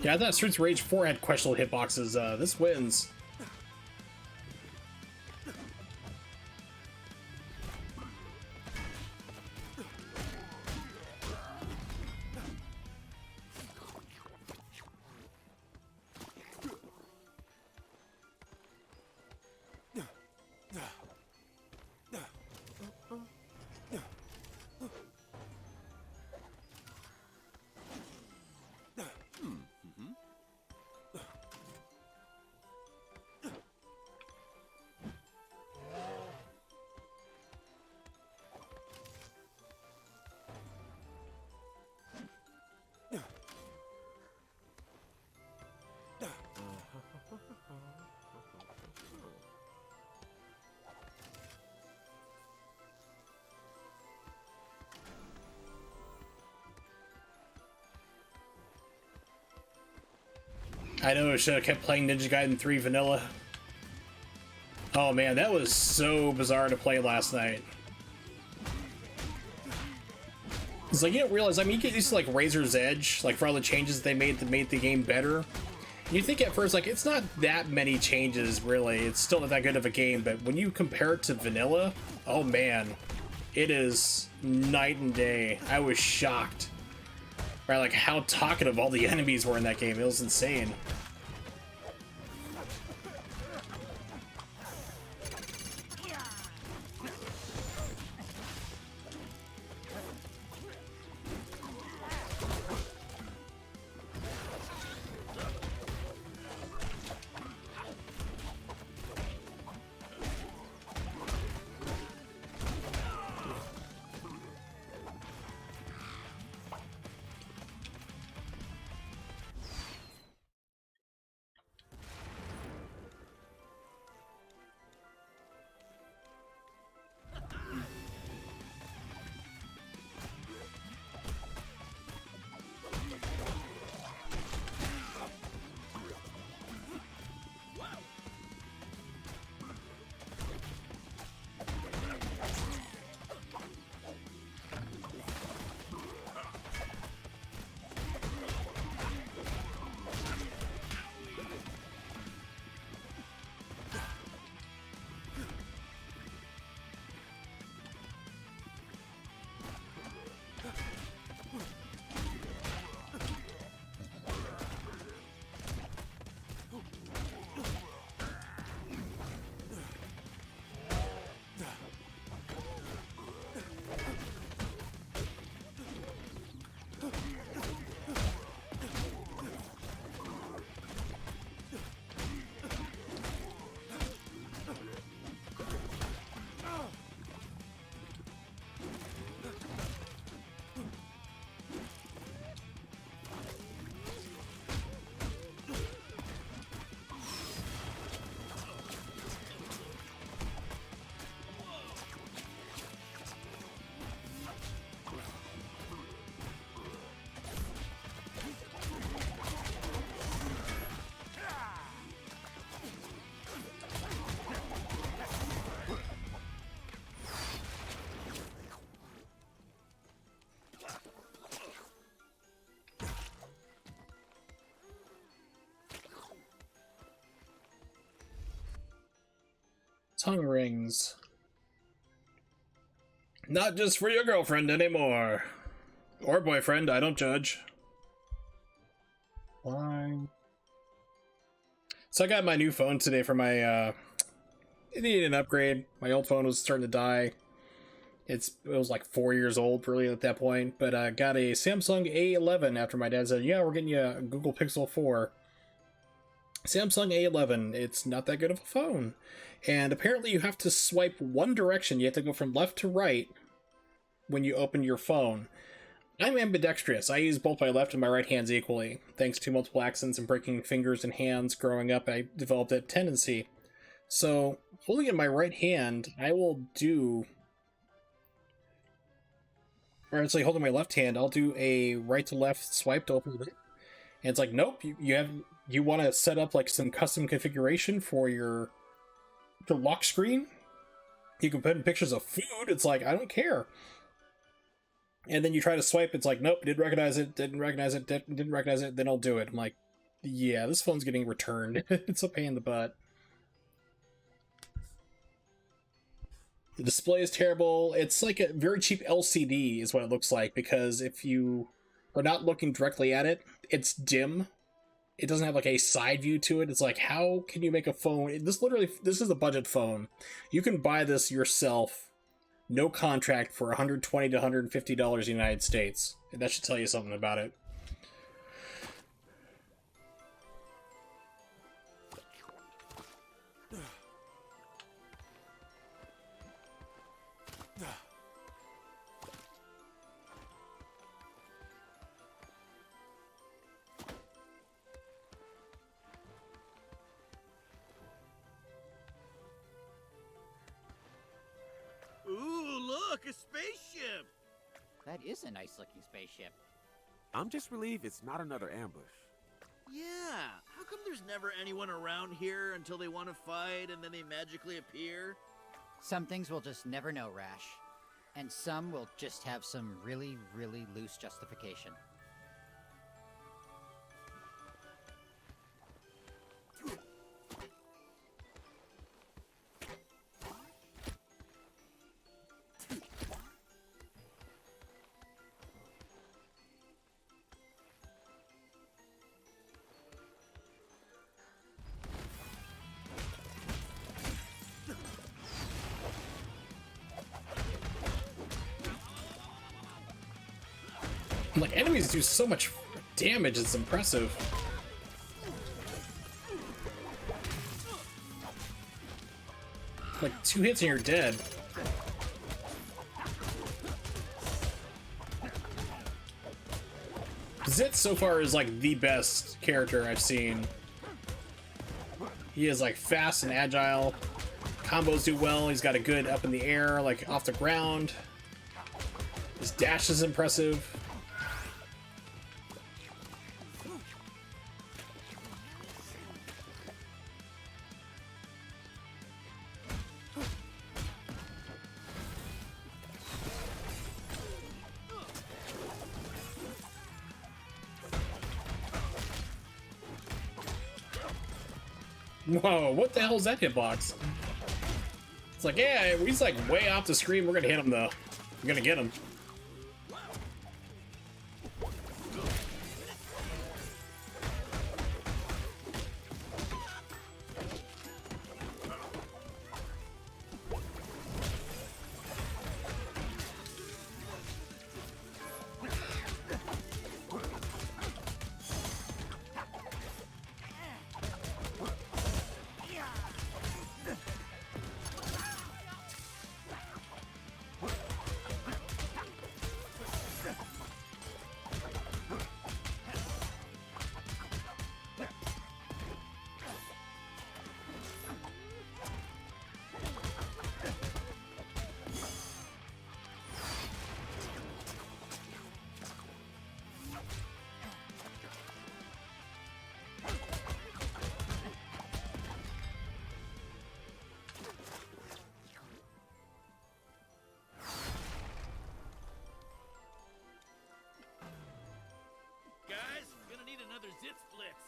Speaker 1: Yeah, I thought Streets of Rage 4 had questionable hitboxes. This wins. I know I should have kept playing Ninja Gaiden 3 Vanilla. Oh man, that was so bizarre to play last night. It's like, you don't realize, I mean, you get used to like Razor's Edge, like for all the changes they made that made the game better. You think at first, like, it's not that many changes, really. It's still not that good of a game, but when you compare it to Vanilla, oh man, it is night and day. I was shocked. Right, like how talkative all the enemies were in that game. It was insane. tongue rings. Not just for your girlfriend anymore. Or boyfriend, I don't judge. Why? So I got my new phone today for my, it needed an upgrade. My old phone was starting to die. It was like 4 years old really at that point, but I got a Samsung A11 after my dad said, yeah, we're getting you a Google Pixel 4. Samsung A11, it's not that good of a phone. And apparently you have to swipe one direction. You have to go from left to right when you open your phone. I'm ambidextrous. I use both my left and my right hands equally. Thanks to multiple accidents and breaking fingers and hands growing up, I developed that tendency. So, holding in my right hand, I will do... Or actually, holding my left hand, I'll do a right to left swipe to open it. And it's like, nope, you want to set up like some custom configuration for your lock screen? You can put in pictures of food. It's like, I don't care. And then you try to swipe, it's like, nope, didn't recognize it, didn't recognize it, didn't recognize it, then I'll do it. I'm like, yeah, this phone's getting returned. It's a pain in the butt. The display is terrible. It's like a very cheap LCD is what it looks like, because if you are not looking directly at it, it's dim. It doesn't have like a side view to it. It's like, how can you make a phone? This is a budget phone. You can buy this yourself, no contract, for $120 to $150 in the United States. And that should tell you something about it.
Speaker 8: Ooh, look, a spaceship!
Speaker 4: That is a nice-looking spaceship.
Speaker 10: I'm just relieved it's not another ambush.
Speaker 11: Yeah, how come there's never anyone around here until they want to fight and then they magically appear?
Speaker 4: Some things we'll just never know, Rash. And some will just have some really, really loose justification.
Speaker 1: Like, enemies do so much damage, it's impressive. Like, 2 hits and you're dead. Zit so far is like the best character I've seen. He is like fast and agile. Combos do well. He's got a good up in the air, like off the ground. His dash is impressive. Whoa, what the hell is that hitbox? It's like, yeah, he's like way off the screen. We're gonna hit him though. We're gonna get him.
Speaker 11: Guys, gonna need another Zitz Blitz.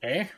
Speaker 1: Okay.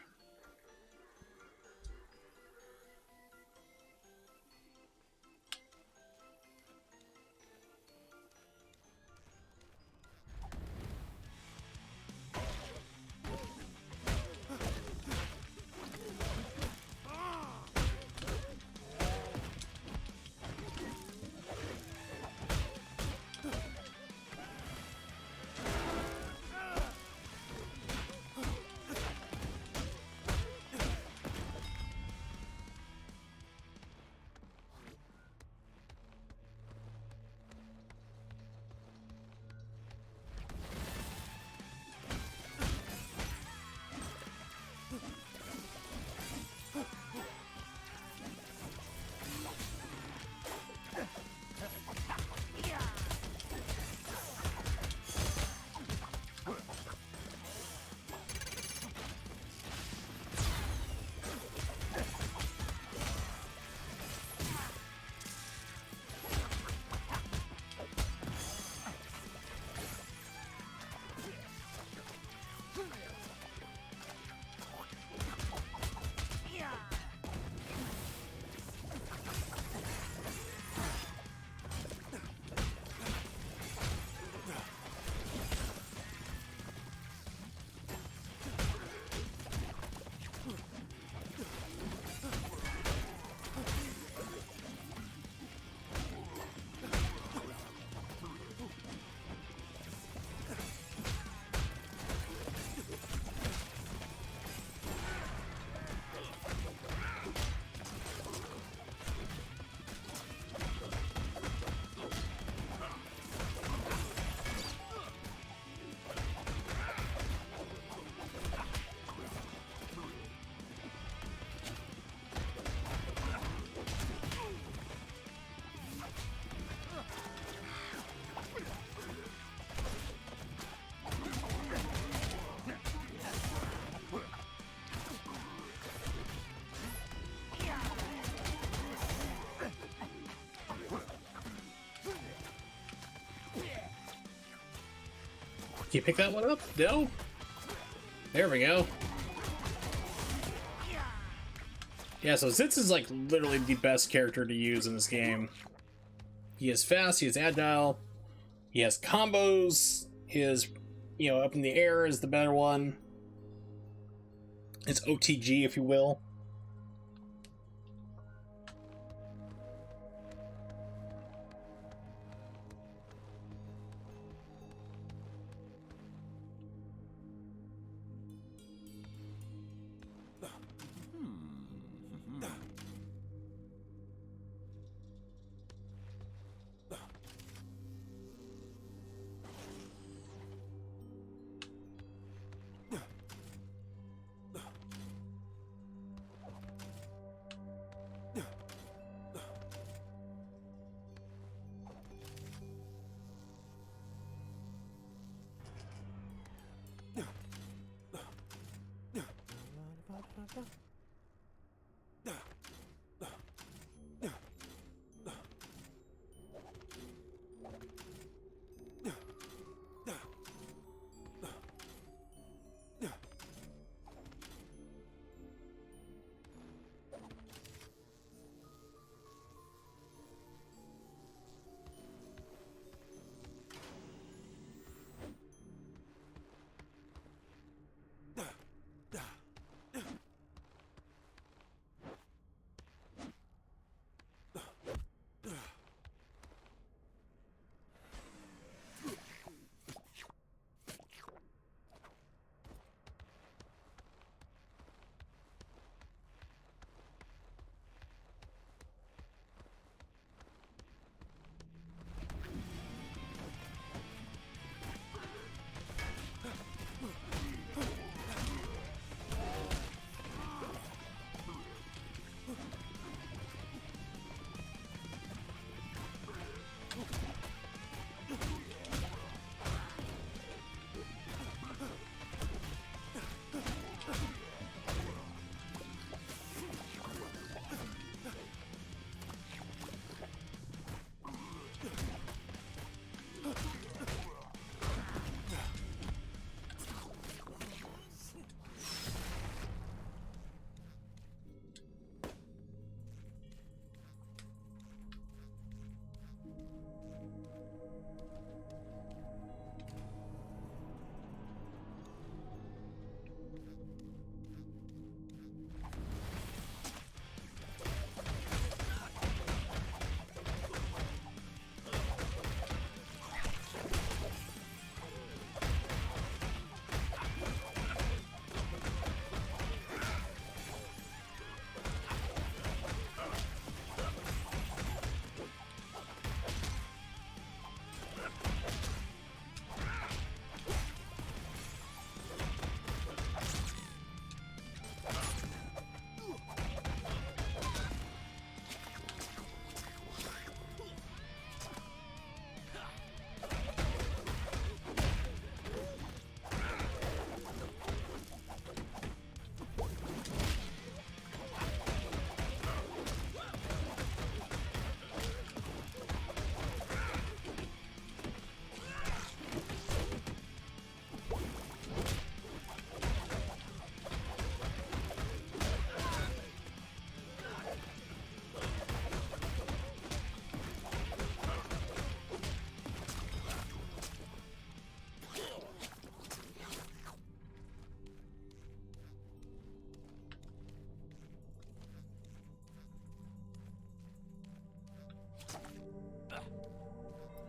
Speaker 1: Can you pick that one up? No? There we go. Yeah, so Zitz is like literally the best character to use in this game. He is fast, he is agile, he has combos, his, you know, up in the air is the better one. It's OTG, if you will.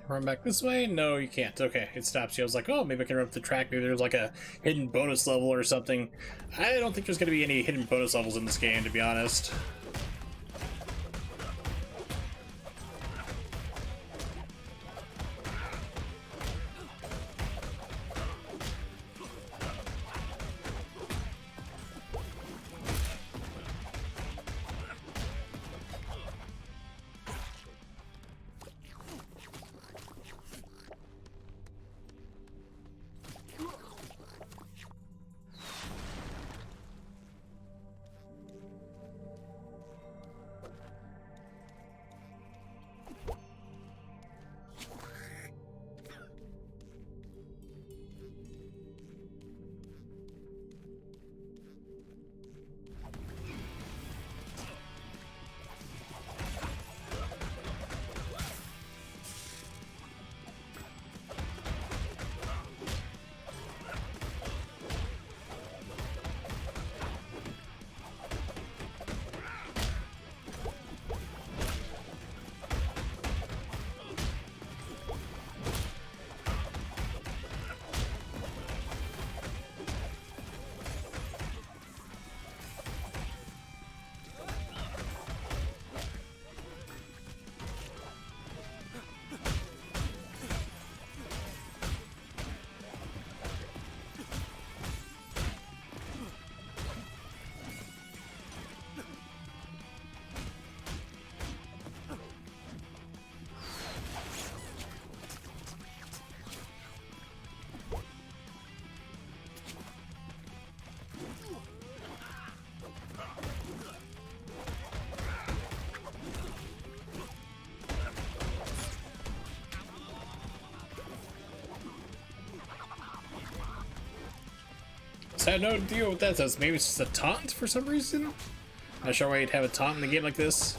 Speaker 1: Run back this way? No, you can't. Okay, it stops you. I was like, oh, maybe I can run up the track. Maybe there's like a hidden bonus level or something. I don't think there's going to be any hidden bonus levels in this game, to be honest. So I have no idea what that does. Maybe it's just a taunt for some reason? Not sure why you'd have a taunt in a game like this.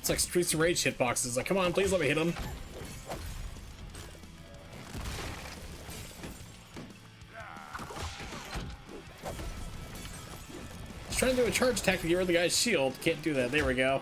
Speaker 1: It's like Streets of Rage hitboxes. Like, come on, please let me hit him. He's trying to do a charge attack to get rid of the guy's shield. Can't do that. There we go.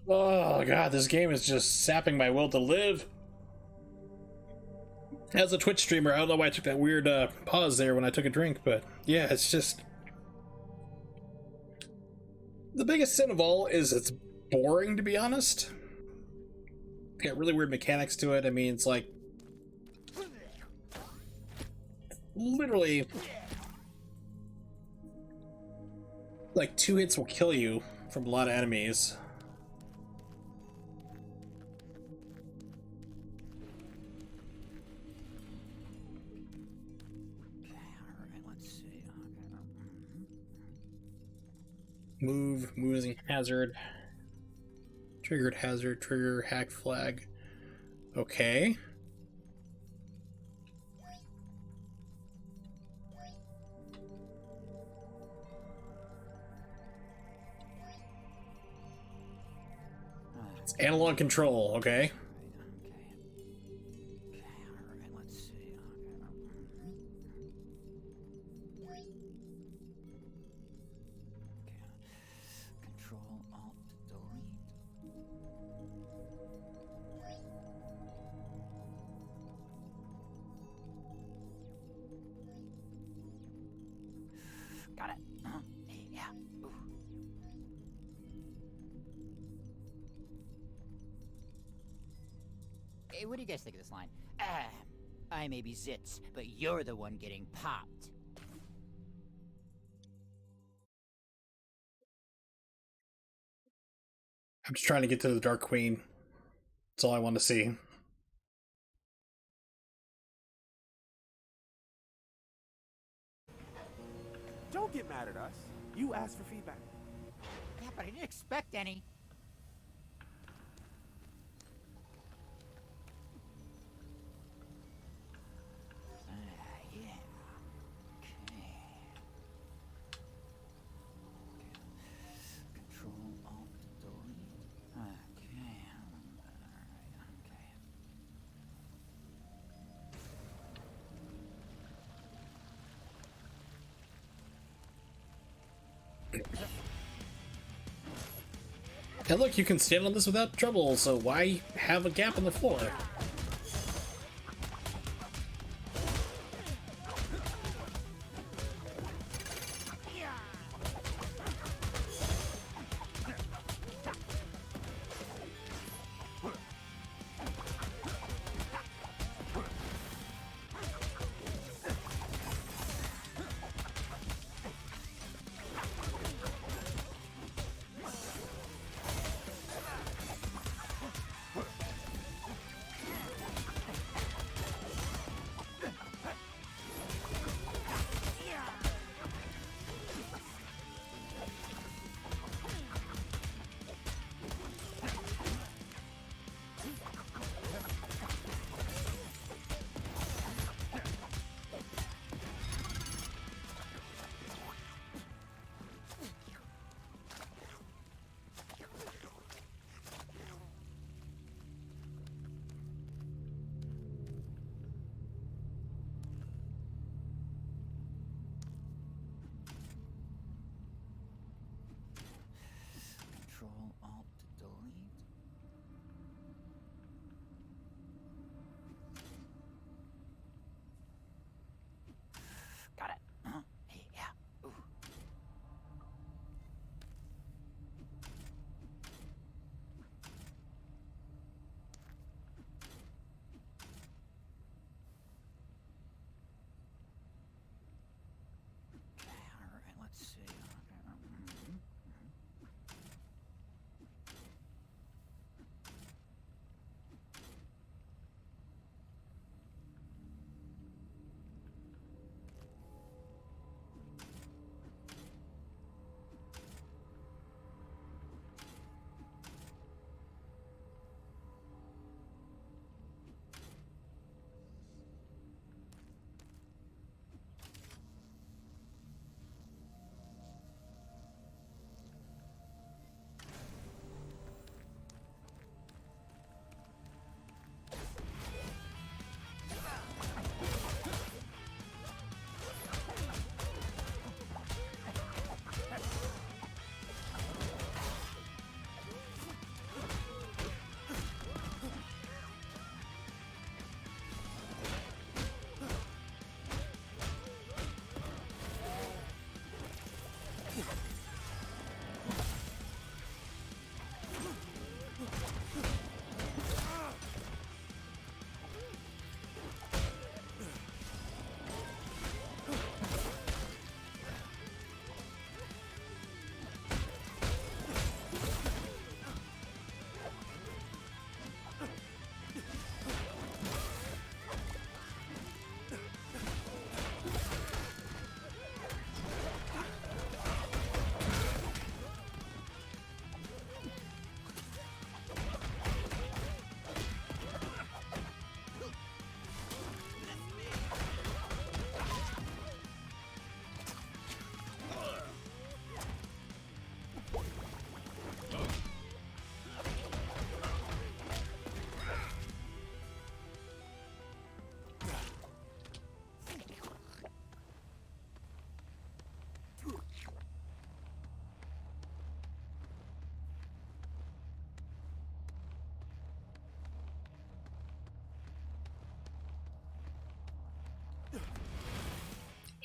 Speaker 1: Oh god, this game is just sapping my will to live. As a Twitch streamer, I don't know why I took that weird pause there when I took a drink, but yeah, it's just... The biggest sin of all is it's boring, to be honest. Got really weird mechanics to it. I mean, it's like... literally... like 2 hits will kill you from a lot of enemies. Move, moving hazard, triggered hazard, trigger, hack flag. Okay. Analog control, okay.
Speaker 4: Alright, let's see. Control Alt Delete. Got it. Yeah. Ooh. Hey, what do you guys think of this line? I may be zits, but you're the one getting popped.
Speaker 1: I'm just trying to get to the Dark Queen. That's all I want to see.
Speaker 10: Don't get mad at us. You asked for feedback.
Speaker 4: Yeah, but I didn't expect any. Yeah. Okay. Control Alt Delete. Okay. Alright, okay.
Speaker 1: And look, you can stand on this without trouble, so why have a gap in the floor?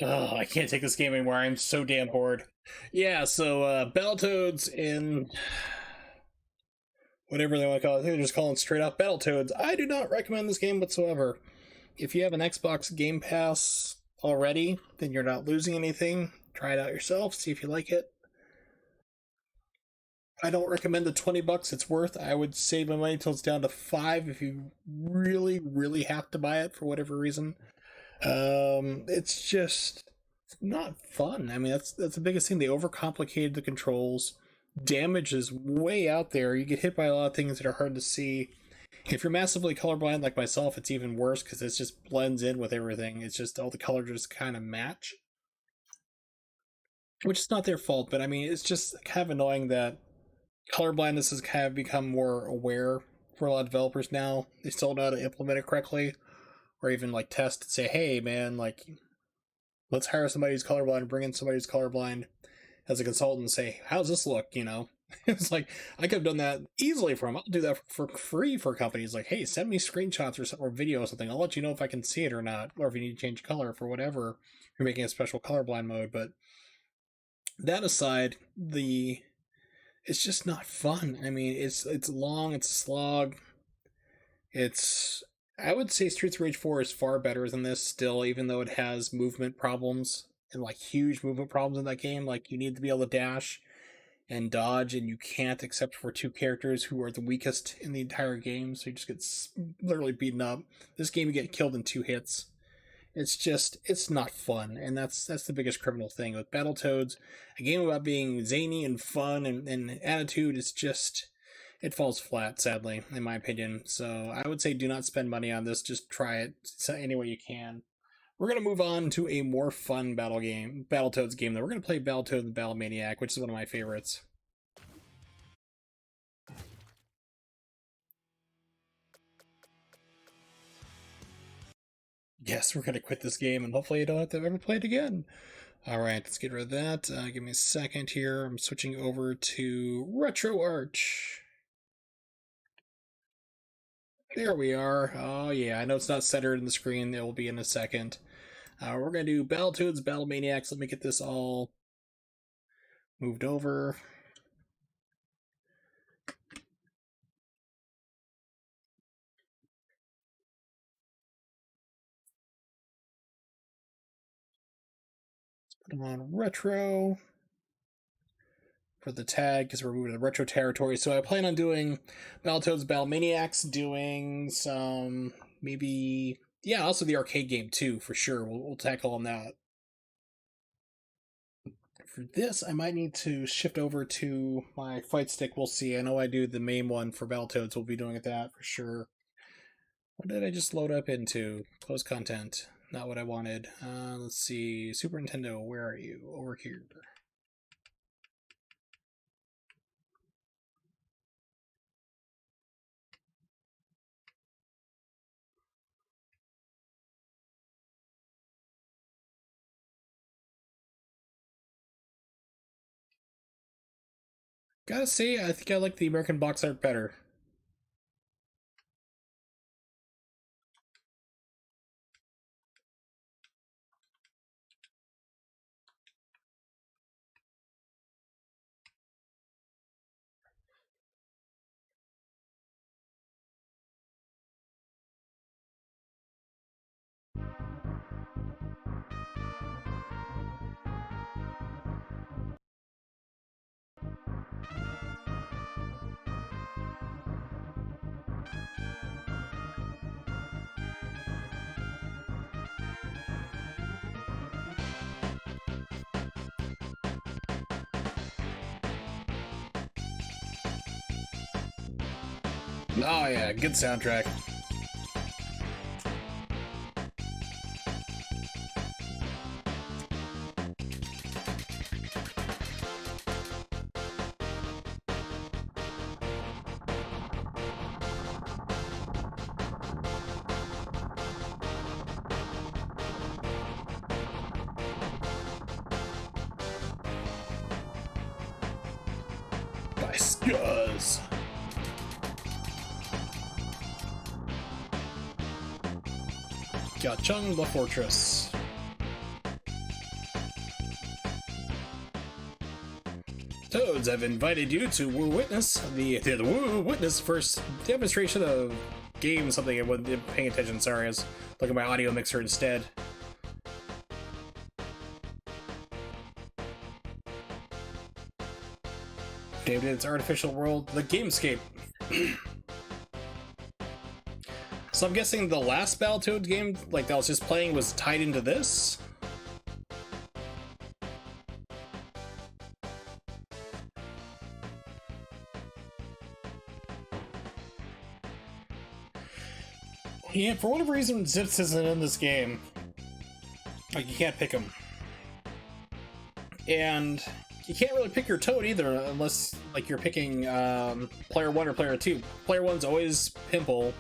Speaker 1: Oh, I can't take this game anymore. I'm so damn bored. Yeah, so Battletoads in whatever they want to call it. I think they're just calling it straight up Battletoads. I do not recommend this game whatsoever. If you have an Xbox Game Pass already, then you're not losing anything. Try it out yourself, see if you like it. I don't recommend the $20 it's worth. I would save my money till it's down to $5 if you really, really have to buy it for whatever reason. It's just not fun. I mean, that's the biggest thing. They overcomplicated the controls. Damage is way out there. You get hit by a lot of things that are hard to see. If you're massively colorblind like myself, it's even worse because it just blends in with everything. It's just all the colors just kind of match. Which is not their fault, but I mean, it's just kind of annoying that colorblindness has kind of become more aware for a lot of developers now. They still know how to implement it correctly, or even like test and say, hey man, like, let's hire somebody who's colorblind and bring in somebody who's colorblind as a consultant and say, how's this look, you know? It's like, I could have done that easily for them. I'll do that for free for companies. Like, hey, send me screenshots or video or something. I'll let you know if I can see it or not, or if you need to change color for whatever. You're making a special colorblind mode. But that aside, it's just not fun. I mean, it's long, it's a slog. I would say Streets of Rage 4 is far better than this still, even though it has movement problems and like huge movement problems in that game. Like, you need to be able to dash and dodge, and you can't except for two characters who are the weakest in the entire game, so you just get literally beaten up. This game you get killed in 2 hits. It's not fun, and that's the biggest criminal thing with Battletoads. A game about being zany and fun and attitude is just, it falls flat, sadly, in my opinion. So I would say do not spend money on this. Just try it any way you can. We're going to move on to a more fun Battletoads game, though. We're going to play Battletoads and Battlemaniac, which is one of my favorites. Yes, we're going to quit this game, and hopefully I don't have to ever play it again. Alright, let's get rid of that. Give me a second here. I'm switching over to RetroArch. There we are. Oh yeah, I know it's not centered in the screen. It will be in a second. We're going to do Battletoads, Battlemaniacs. Let me get this all moved over. Let's put them on retro for the tag because we're moving to the retro territory. So I plan on doing Battletoads, Battlemaniacs, doing some maybe, yeah, also the arcade game too, for sure. We'll tackle on that. For this, I might need to shift over to my fight stick. We'll see. I know I do the main one for Battletoads. We'll be doing it that for sure. What did I just load up into? Closed content. Not what I wanted. Let's see. Super Nintendo, where are you? Over here. Gotta say, I think I like the American box art better. Oh yeah, good soundtrack. By Scuzz. Gachung the Fortress. Toads, I've invited you to witness the witness first demonstration of game something. I wasn't paying attention. Sorry, I was looking at my audio mixer instead. David's artificial world, the Gamescape. So I'm guessing the last Battletoads game, like that I was just playing, was tied into this. Yeah, for whatever reason, Zips isn't in this game. Like, you can't pick him. And you can't really pick your Toad either, unless, like, you're picking Player 1 or Player 2. Player 1's always Pimple,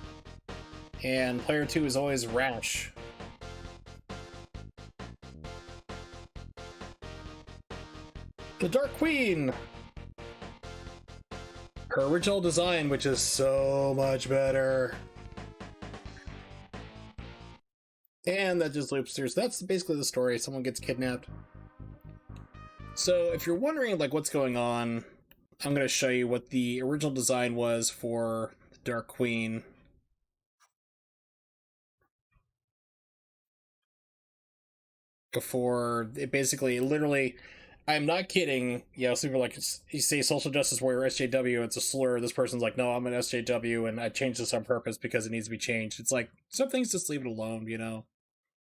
Speaker 1: and Player 2 is always Rash. The Dark Queen! Her original design, which is so much better. And that just loops through. So that's basically the story. Someone gets kidnapped. So if you're wondering like what's going on, I'm going to show you what the original design was for the Dark Queen. Before it basically, literally, I'm not kidding. You know, super like you say social justice warrior SJW, it's a slur. This person's like, no, I'm an SJW, and I changed this on purpose because it needs to be changed. It's like some things just leave it alone, you know.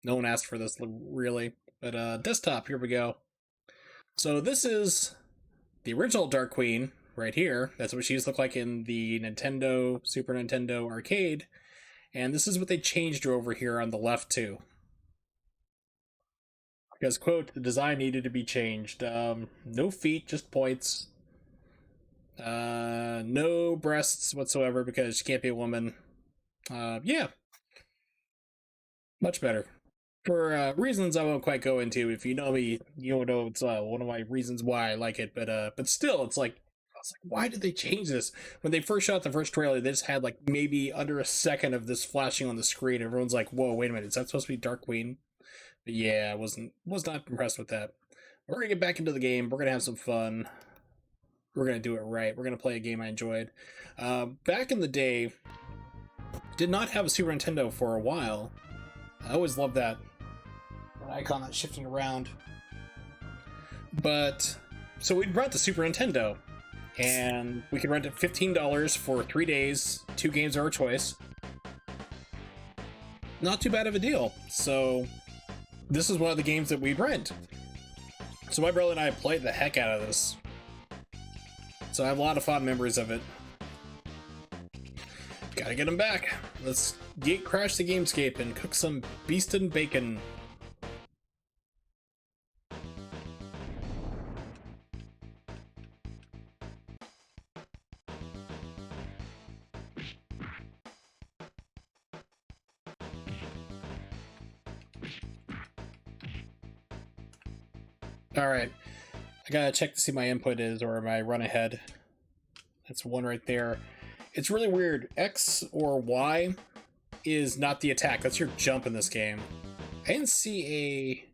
Speaker 1: No one asked for this, really. But desktop, here we go. So this is the original Dark Queen right here. That's what she used to look like in the Nintendo, Super Nintendo arcade. And this is what they changed her over here on the left too. Because, quote, the design needed to be changed. No feet, just points. No breasts whatsoever because she can't be a woman. Yeah. Much better. For reasons I won't quite go into. If you know me, you know it's one of my reasons why I like it. But still, it's like, I was like, why did they change this? When they first shot the first trailer, they just had like maybe under a second of this flashing on the screen. Everyone's like, whoa, wait a minute, is that supposed to be Dark Queen? But yeah, I was not impressed with that. We're gonna get back into the game. We're gonna have some fun. We're gonna do it right. We're gonna play a game I enjoyed. Back in the day, did not have a Super Nintendo for a while. I always loved that icon that's shifting around. But so we brought the Super Nintendo, and we could rent it $15 for 3 days, 2 games of our choice. Not too bad of a deal. So this is one of the games that we'd rent. So my brother and I played the heck out of this. So I have a lot of fond memories of it. Gotta get them back. Let's crash the Gamescape and cook some beastin' bacon. Alright, I gotta check to see my input is, or my run ahead. That's one right there. It's really weird. X or Y is not the attack. That's your jump in this game. I didn't see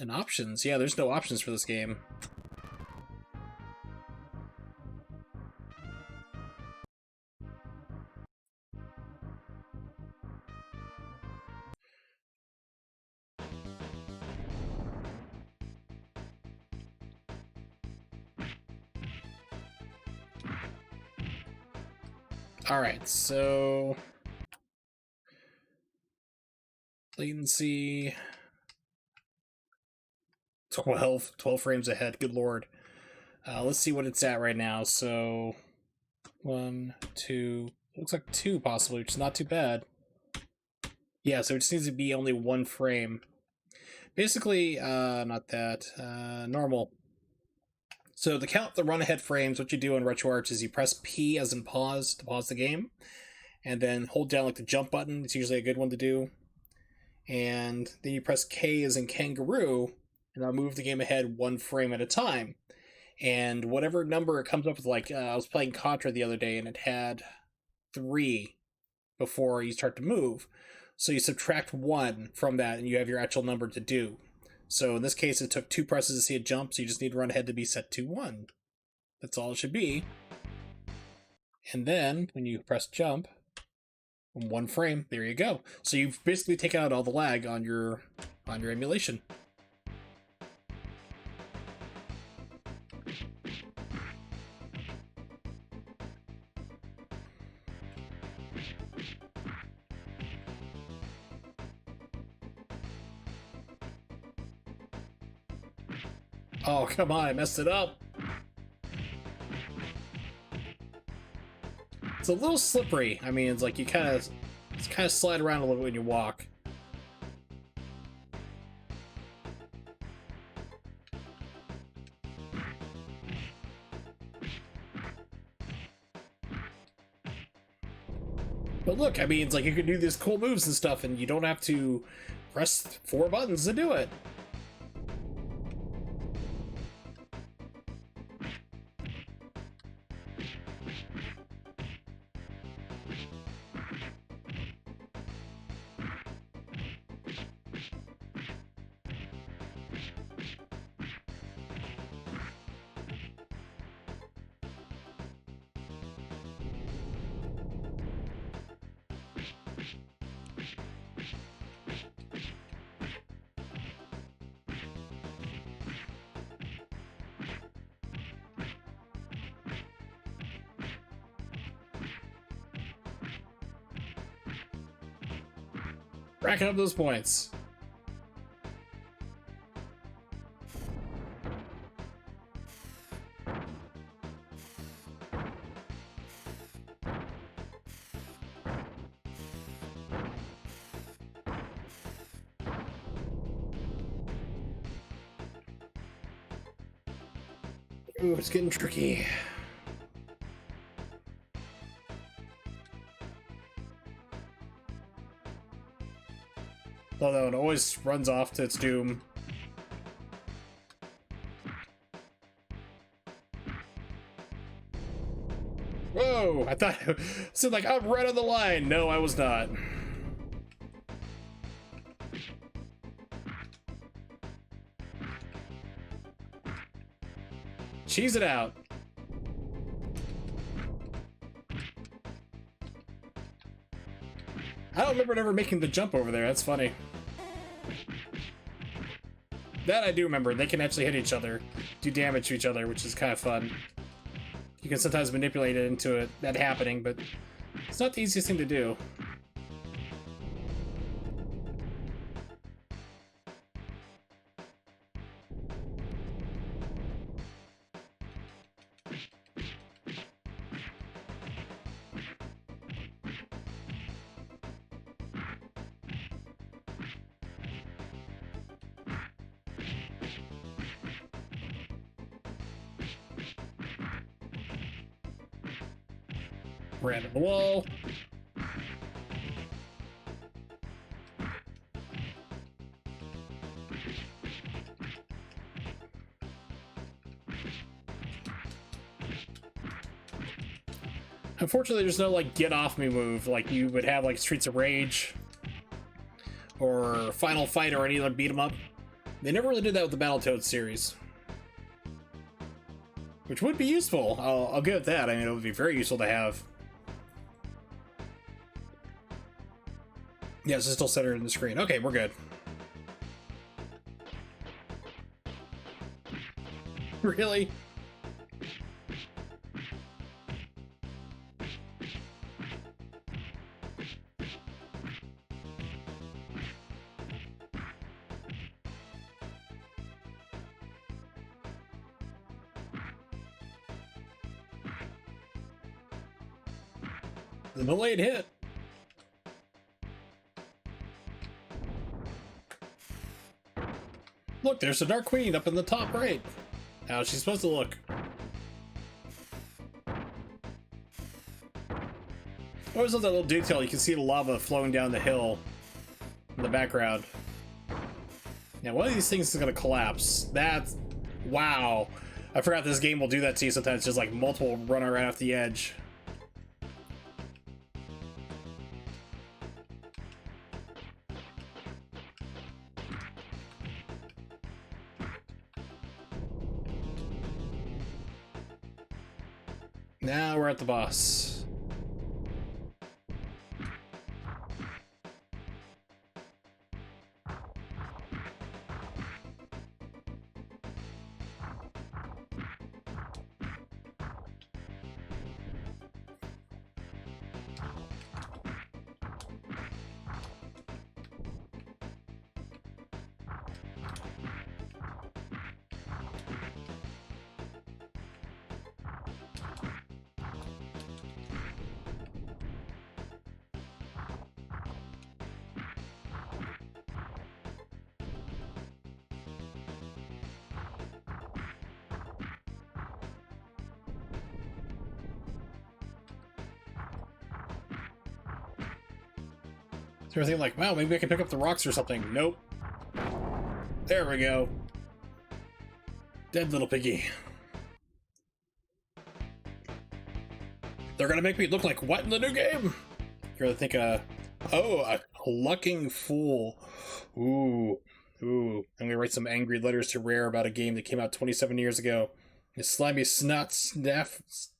Speaker 1: an options. Yeah, there's no options for this game. Alright, so latency 12 frames ahead, good lord. Let's see what it's at right now. So 1, 2, looks like 2 possibly, which is not too bad. Yeah, so it just needs to be only 1 frame. Basically, not that, normal. So to count the run ahead frames, what you do in RetroArch is you press P as in pause to pause the game, and then hold down like the jump button. It's usually a good one to do. And then you press K as in kangaroo, and I'll move the game ahead 1 frame at a time. And whatever number it comes up with, like I was playing Contra the other day, and it had 3 before you start to move. So you subtract 1 from that, and you have your actual number to do. So in this case, it took 2 presses to see it jump, so you just need run ahead to be set to 1. That's all it should be. And then, when you press jump, 1 frame, there you go. So you've basically taken out all the lag on your emulation. Oh, come on, I messed it up. It's a little slippery. I mean, it's like you kind of slide around a little bit when you walk. But look, I mean, it's like you can do these cool moves and stuff, and you don't have to press 4 buttons to do it. Racking up those points. Ooh, it's getting tricky. Although it always runs off to its doom. Whoa! I thought it said like I'm right on the line. No, I was not. Cheese it out. I don't remember ever making the jump over there. That's funny. That I do remember. They can actually hit each other, do damage to each other, which is kind of fun. You can sometimes manipulate it into that happening, but it's not the easiest thing to do. Ran to the wall. Unfortunately, there's no like get off me move like you would have like Streets of Rage or Final Fight or any other beat 'em up. They never really did that with the Battletoads series, which would be useful. I'll give it that. I mean, it would be very useful to have. Yeah, it's still centered in the screen. Okay, we're good. Really? The delayed hit. Look, there's the Dark Queen up in the top right. How's she supposed to look? Always love that little detail. You can see the lava flowing down the hill in the background. Now, one of these things is going to collapse. That's... wow. I forgot this game will do that to you sometimes. Just like multiple running right off the edge. Now we're at the boss. So you're thinking like, wow, maybe I can pick up the rocks or something. Nope. There we go. Dead little piggy. They're gonna make me look like what in the new game? You're gonna think, oh, a clucking fool. Ooh. I'm gonna write some angry letters to Rare about a game that came out 27 years ago. The slimy snot snafflers?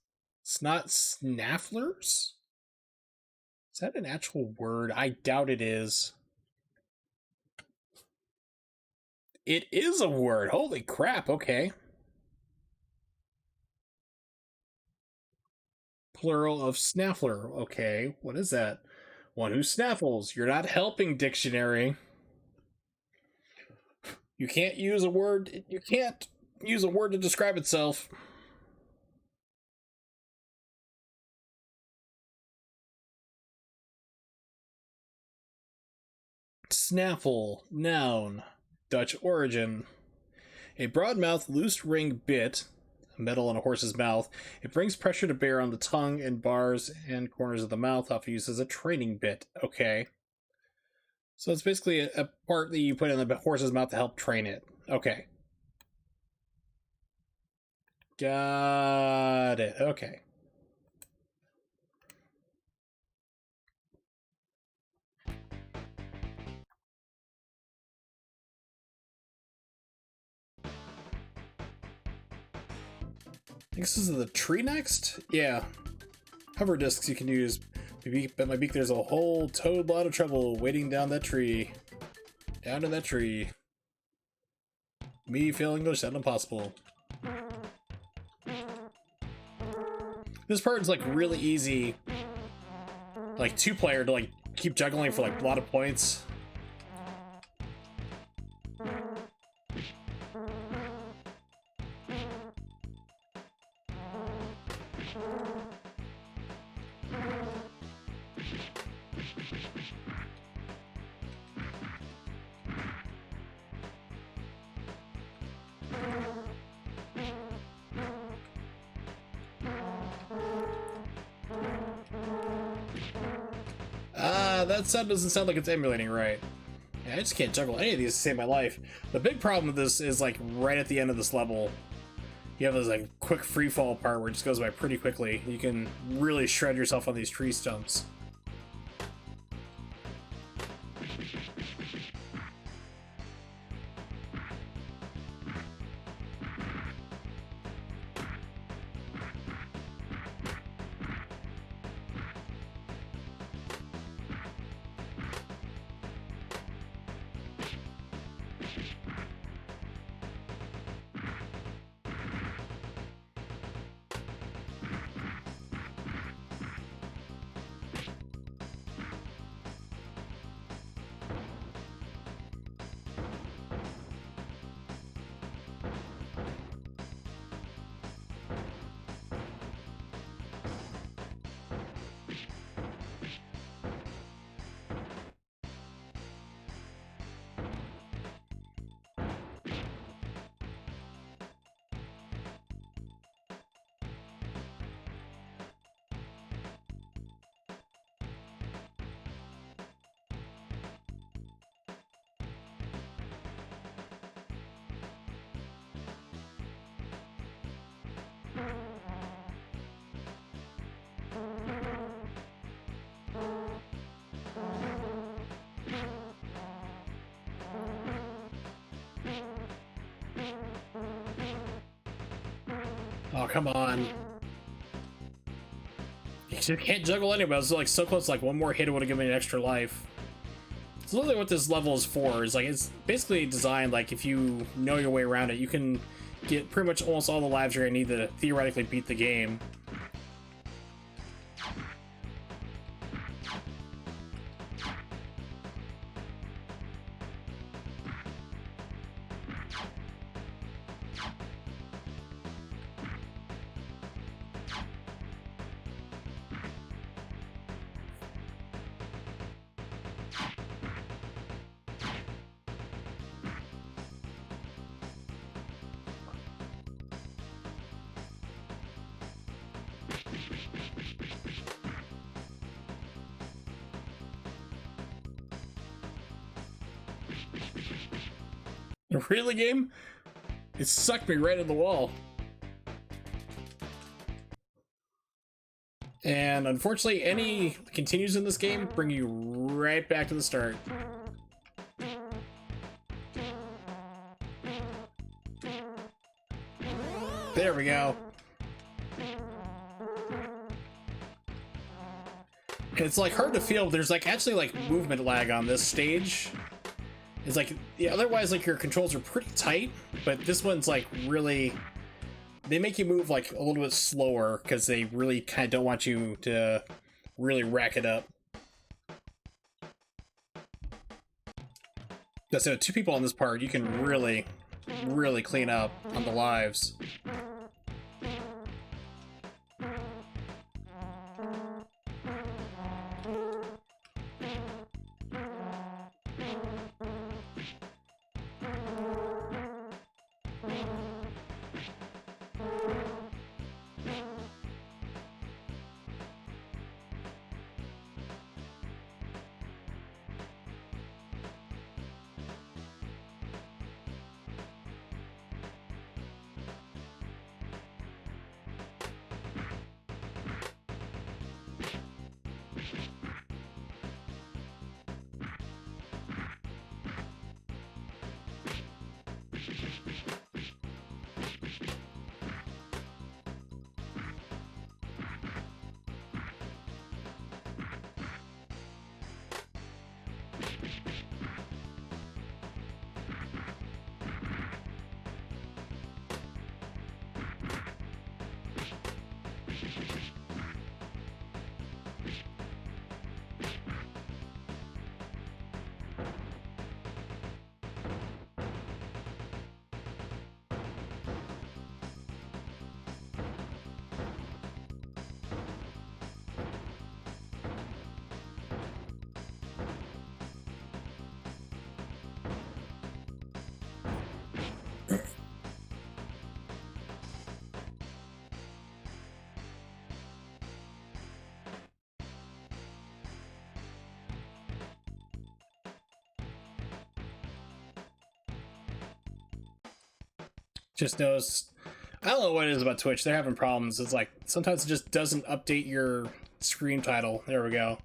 Speaker 1: Is that an actual word? I doubt it is. It is a word. Holy crap, okay. Plural of snaffler. Okay, what is that? One who snaffles. You're not helping, dictionary. You can't use a word. You can't use a word to describe itself. Snaffle, noun, Dutch origin. A broad-mouthed, loose-ring bit, metal in a horse's mouth. It brings pressure to bear on the tongue and bars and corners of the mouth, often used as a training bit. Okay. So it's basically a part that you put in the horse's mouth to help train it. Okay. Got it. Okay. I think this is the tree next? Yeah. Hover discs you can use. But my beak, there's a whole toad lot of trouble waiting down that tree. Down in that tree. Me failing to sound impossible. This part is like really easy. Like 2-player to like keep juggling for like a lot of points. That sound doesn't sound like it's emulating right. Yeah, I just can't juggle any of these to save my life. The big problem with this is like right at the end of this level. You have this like quick free fall part where it just goes by pretty quickly. You can really shred yourself on these tree stumps. Oh, come on. She can't juggle anybody. I was like so close, like one more hit would have given me an extra life. It's literally what this level is for. Is like it's basically designed like if you know your way around it, you can get pretty much almost all the lives you're gonna need to theoretically beat the game. Really, game? It sucked me right in the wall. And unfortunately, any continues in this game bring you right back to the start. There we go. It's like hard to feel, but there's like actually like movement lag on this stage. It's like, yeah, otherwise like your controls are pretty tight, but this one's like really, they make you move like a little bit slower because they really kind of don't want you to really rack it up. So 2 people on this part, you can really, really clean up on the lives. Just noticed, I don't know what it is about Twitch, they're having problems. It's like sometimes it just doesn't update your screen title. There we go.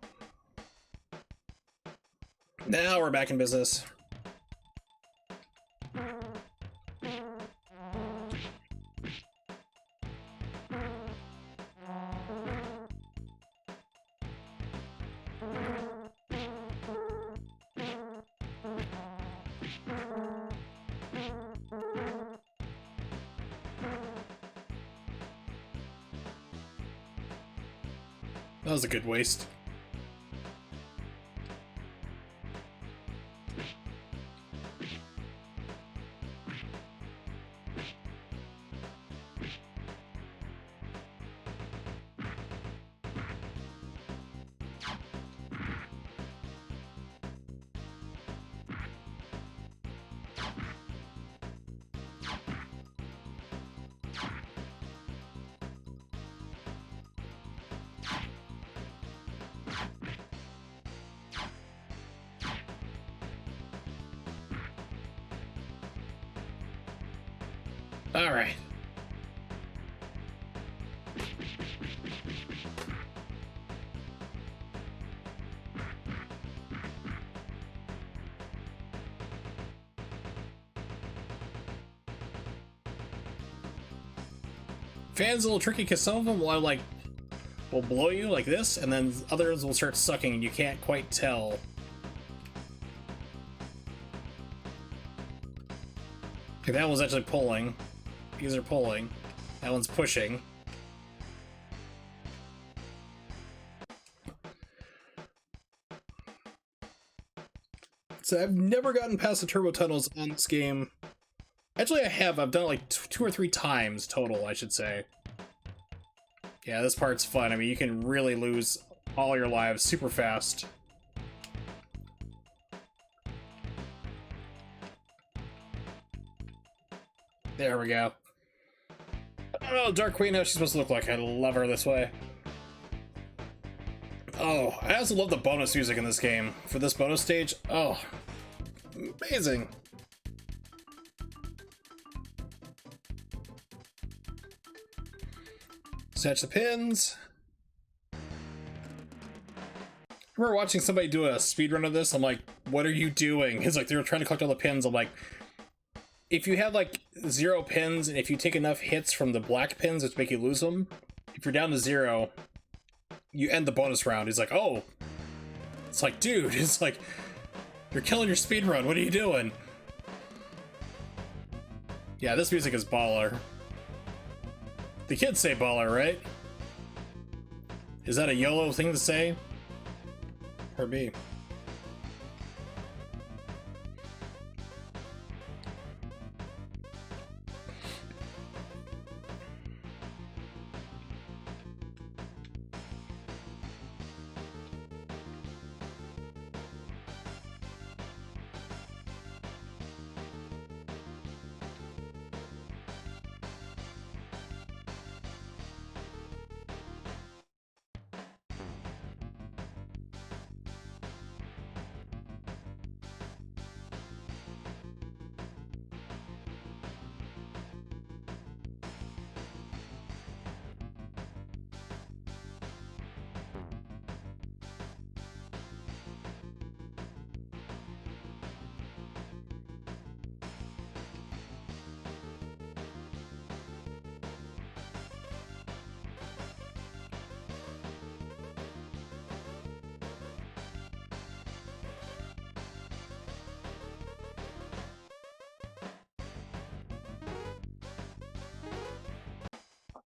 Speaker 1: Now we're back in business. That was a good waste. All right. Fan's a little tricky because some of them are like will blow you like this, and then others will start sucking, and you can't quite tell. Okay, that one's actually pulling. These are pulling. That one's pushing. So I've never gotten past the turbo tunnels on this game. Actually, I have. I've done it like 2 or 3 times total, I should say. Yeah, this part's fun. I mean, you can really lose all your lives super fast. There we go. Oh, Dark Queen, how's she supposed to look like? I love her this way. Oh, I also love the bonus music in this game. For this bonus stage, oh, amazing. Snatch the pins. I remember watching somebody do a speedrun of this. I'm like, what are you doing? It's like they were trying to collect all the pins. I'm like, if you have like 0 pins, and if you take enough hits from the black pins, which make you lose them, if you're down to 0, you end the bonus round. He's like, oh. It's like, dude, it's like, you're killing your speedrun. What are you doing? Yeah, this music is baller. The kids say baller, right? Is that a YOLO thing to say? Or me?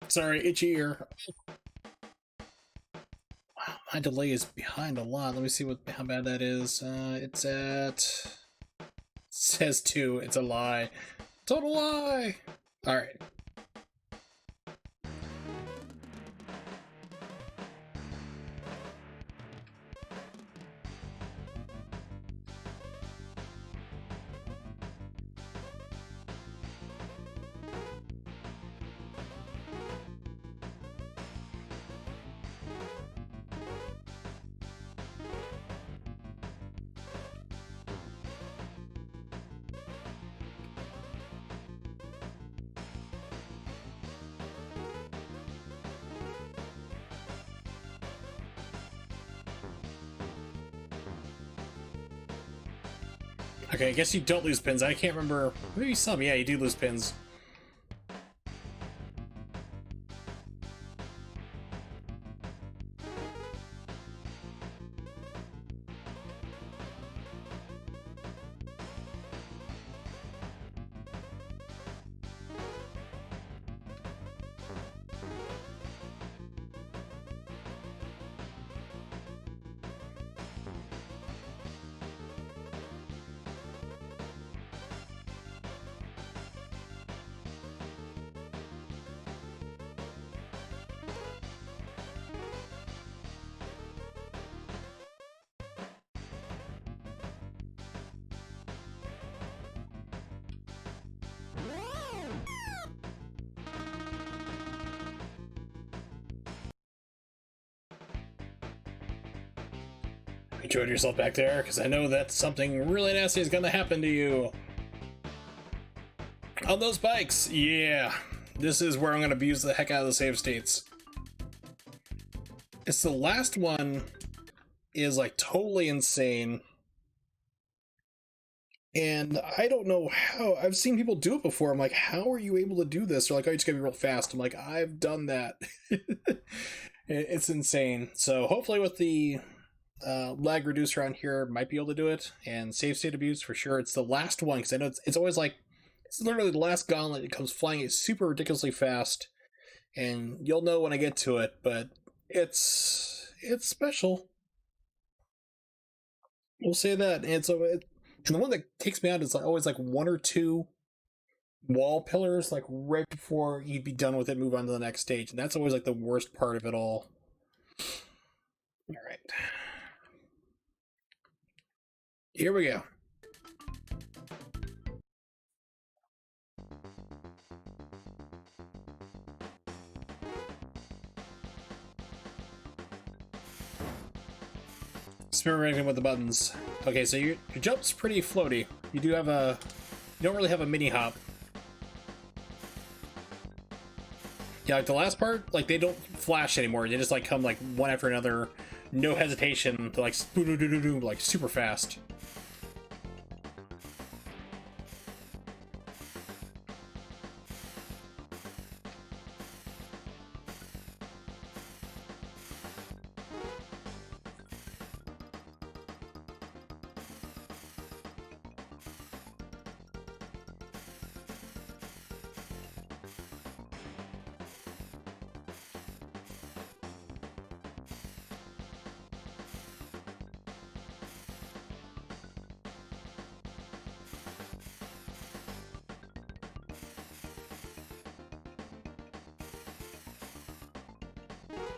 Speaker 1: Sorry, itchy ear. Wow, my delay is behind a lot. Let me see how bad that is. It's at... It says 2. It's a lie. Total lie! Alright. Okay, I guess you don't lose pins. I can't remember. Maybe some. Yeah, you do lose pins. Enjoyed yourself back there, because I know that something really nasty is gonna happen to you. On those bikes, yeah. This is where I'm gonna abuse the heck out of the save states. It's the last one is like totally insane. And I don't know how. I've seen people do it before. I'm like, how are you able to do this? They're like, oh, you just gotta be real fast. I'm like, I've done that. It's insane. So hopefully with the lag reducer on here, might be able to do it. And save state abuse for sure. It's the last one, because I know it's always like, it's literally the last gauntlet. It comes flying. It's super ridiculously fast. And you'll know when I get to it, but it's special. We'll say that. And the one that takes me out is like always like one or two wall pillars, like right before you'd be done with it, move on to the next stage, and that's always like the worst part of it all. All right, here we go. Experimenting with the buttons. Okay, so your jump's pretty floaty. You don't really have a mini hop. Yeah, like the last part, like they don't flash anymore. They just like come like one after another, no hesitation, to like like super fast.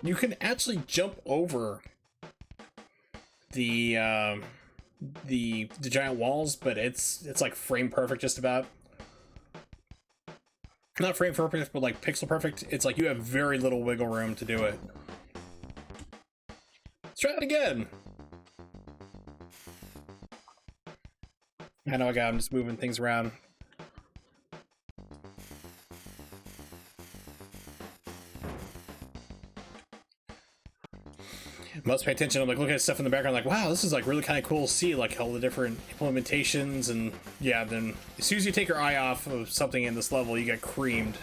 Speaker 1: You can actually jump over the giant walls, but it's like frame perfect just about. Not frame perfect, but like pixel perfect. It's like you have very little wiggle room to do it. Let's try it again. I know I'm just moving things around. Must pay attention. I'm like looking at stuff in the background, like, wow, this is like really kind of cool to see, like all the different implementations, and yeah, then as soon as you take your eye off of something in this level, you get creamed.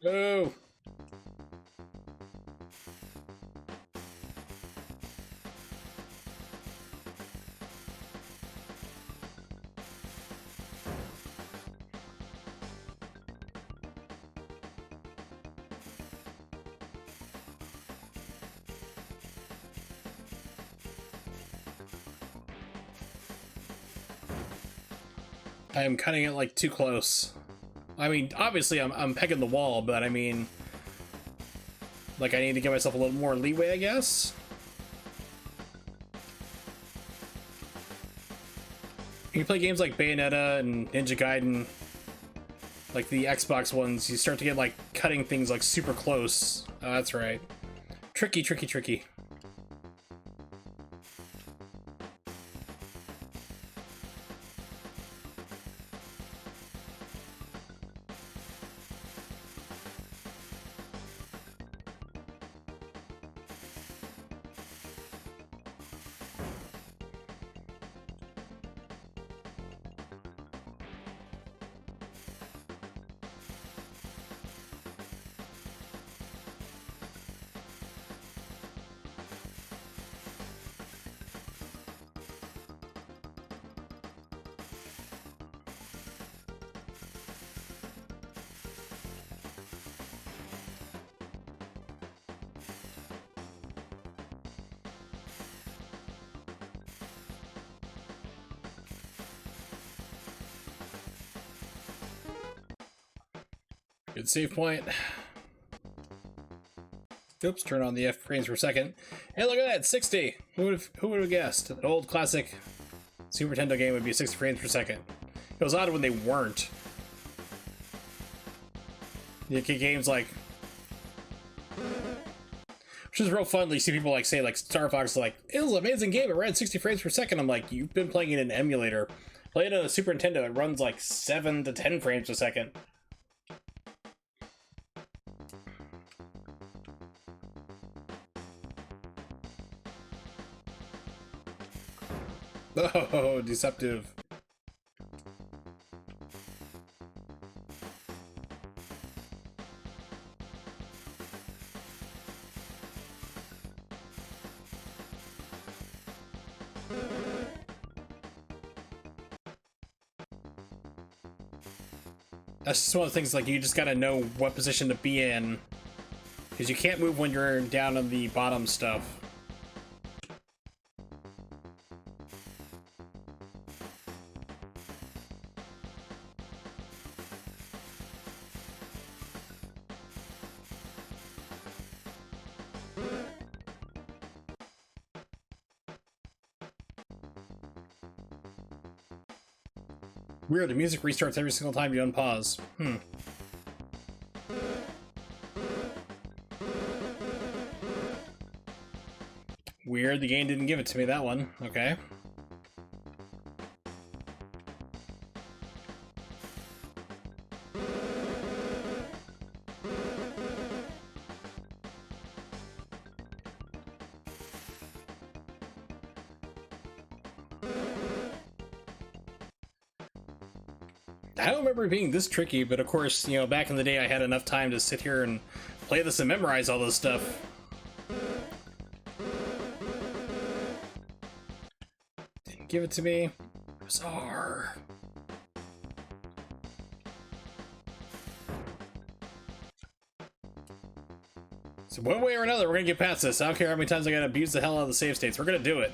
Speaker 1: Oh. I am cutting it like too close. I mean, obviously I'm pegging the wall, but I mean, like I need to give myself a little more leeway, I guess. You play games like Bayonetta and Ninja Gaiden, like the Xbox ones, you start to get like cutting things like super close. Oh, that's right. Tricky, tricky, tricky. Good save point. Oops, turn on the F frames per second. Hey, look at that, 60! Who would have guessed? An old classic Super Nintendo game would be 60 frames per second. It was odd when they weren't. You get games like... Which is real fun, you see people like say, like, Star Fox, like, it was an amazing game, it ran 60 frames per second. I'm like, you've been playing it in an emulator. Play it on a Super Nintendo, it runs like 7 to 10 frames a second. Oh, deceptive. That's just one of the things, like, you just gotta know what position to be in. Because you can't move when you're down on the bottom stuff. Weird, the music restarts every single time you unpause. Weird, the game didn't give it to me, that one. Okay. I don't remember it being this tricky, but of course, you know, back in the day I had enough time to sit here and play this and memorize all this stuff. Didn't give it to me. Bizarre. So one way or another, we're gonna get past this. I don't care how many times I gotta abuse the hell out of the save states. We're gonna do it.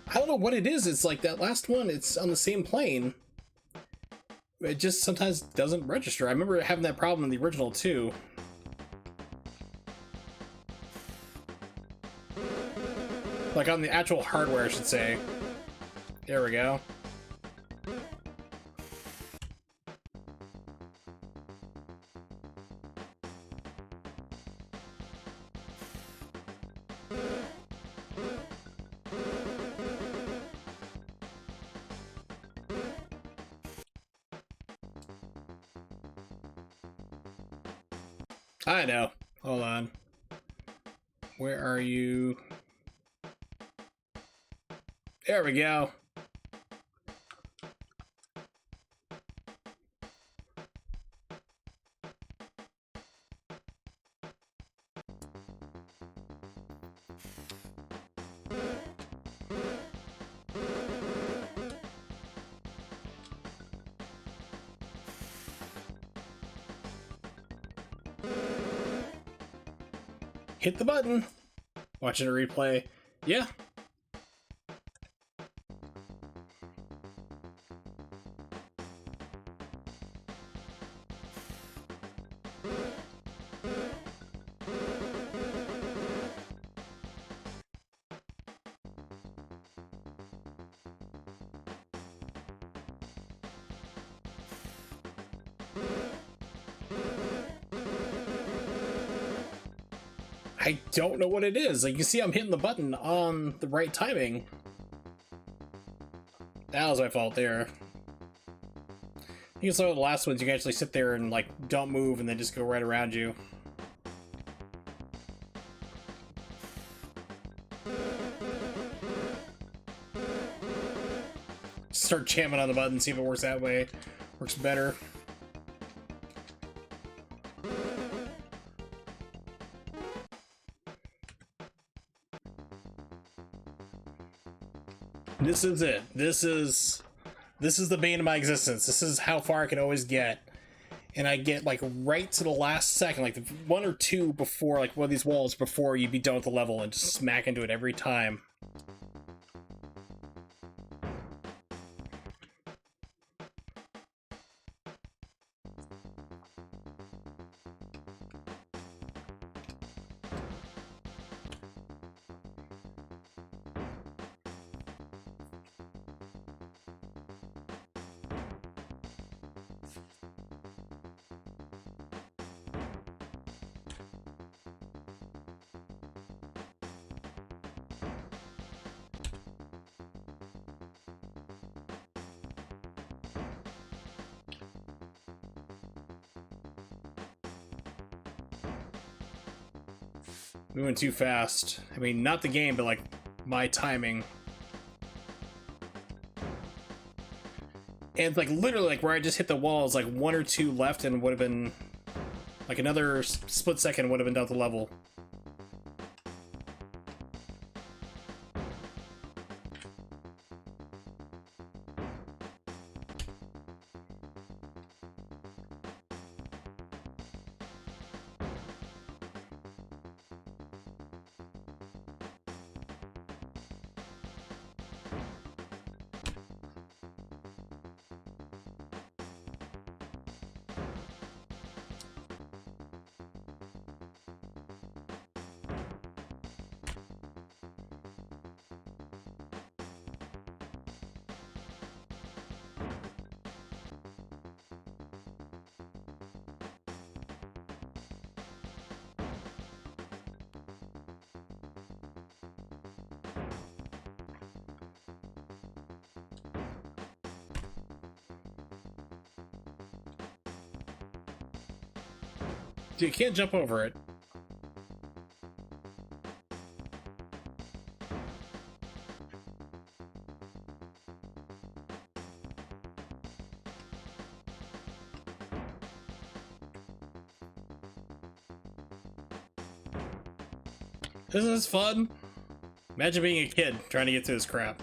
Speaker 1: I don't know what it is. It's like that last one, it's on the same plane. It just sometimes doesn't register. I remember having that problem in the original too. Like on the actual hardware, I should say. There we go. I know. Hold on. Where are you? There we go. Hit the button. Watching a replay. Yeah. I don't know what it is. Like, you see I'm hitting the button on the right timing. That was my fault there. I think it's one of the last ones you can actually sit there and, like, don't move and then just go right around you. Start jamming on the button, see if it works that way. Works better. This is it. This is the bane of my existence. This is how far I can always get. And I get, like, right to the last second, like, one or two before, like, one of these walls before you'd be done with the level and just smack into it every time. We went too fast. I mean, not the game, but, like, my timing. And, like, literally, like, where I just hit the wall is, like, one or two left and would have been... Like, another split second would have been done with the level. You can't jump over it. Isn't this fun? Imagine being a kid trying to get through this crap.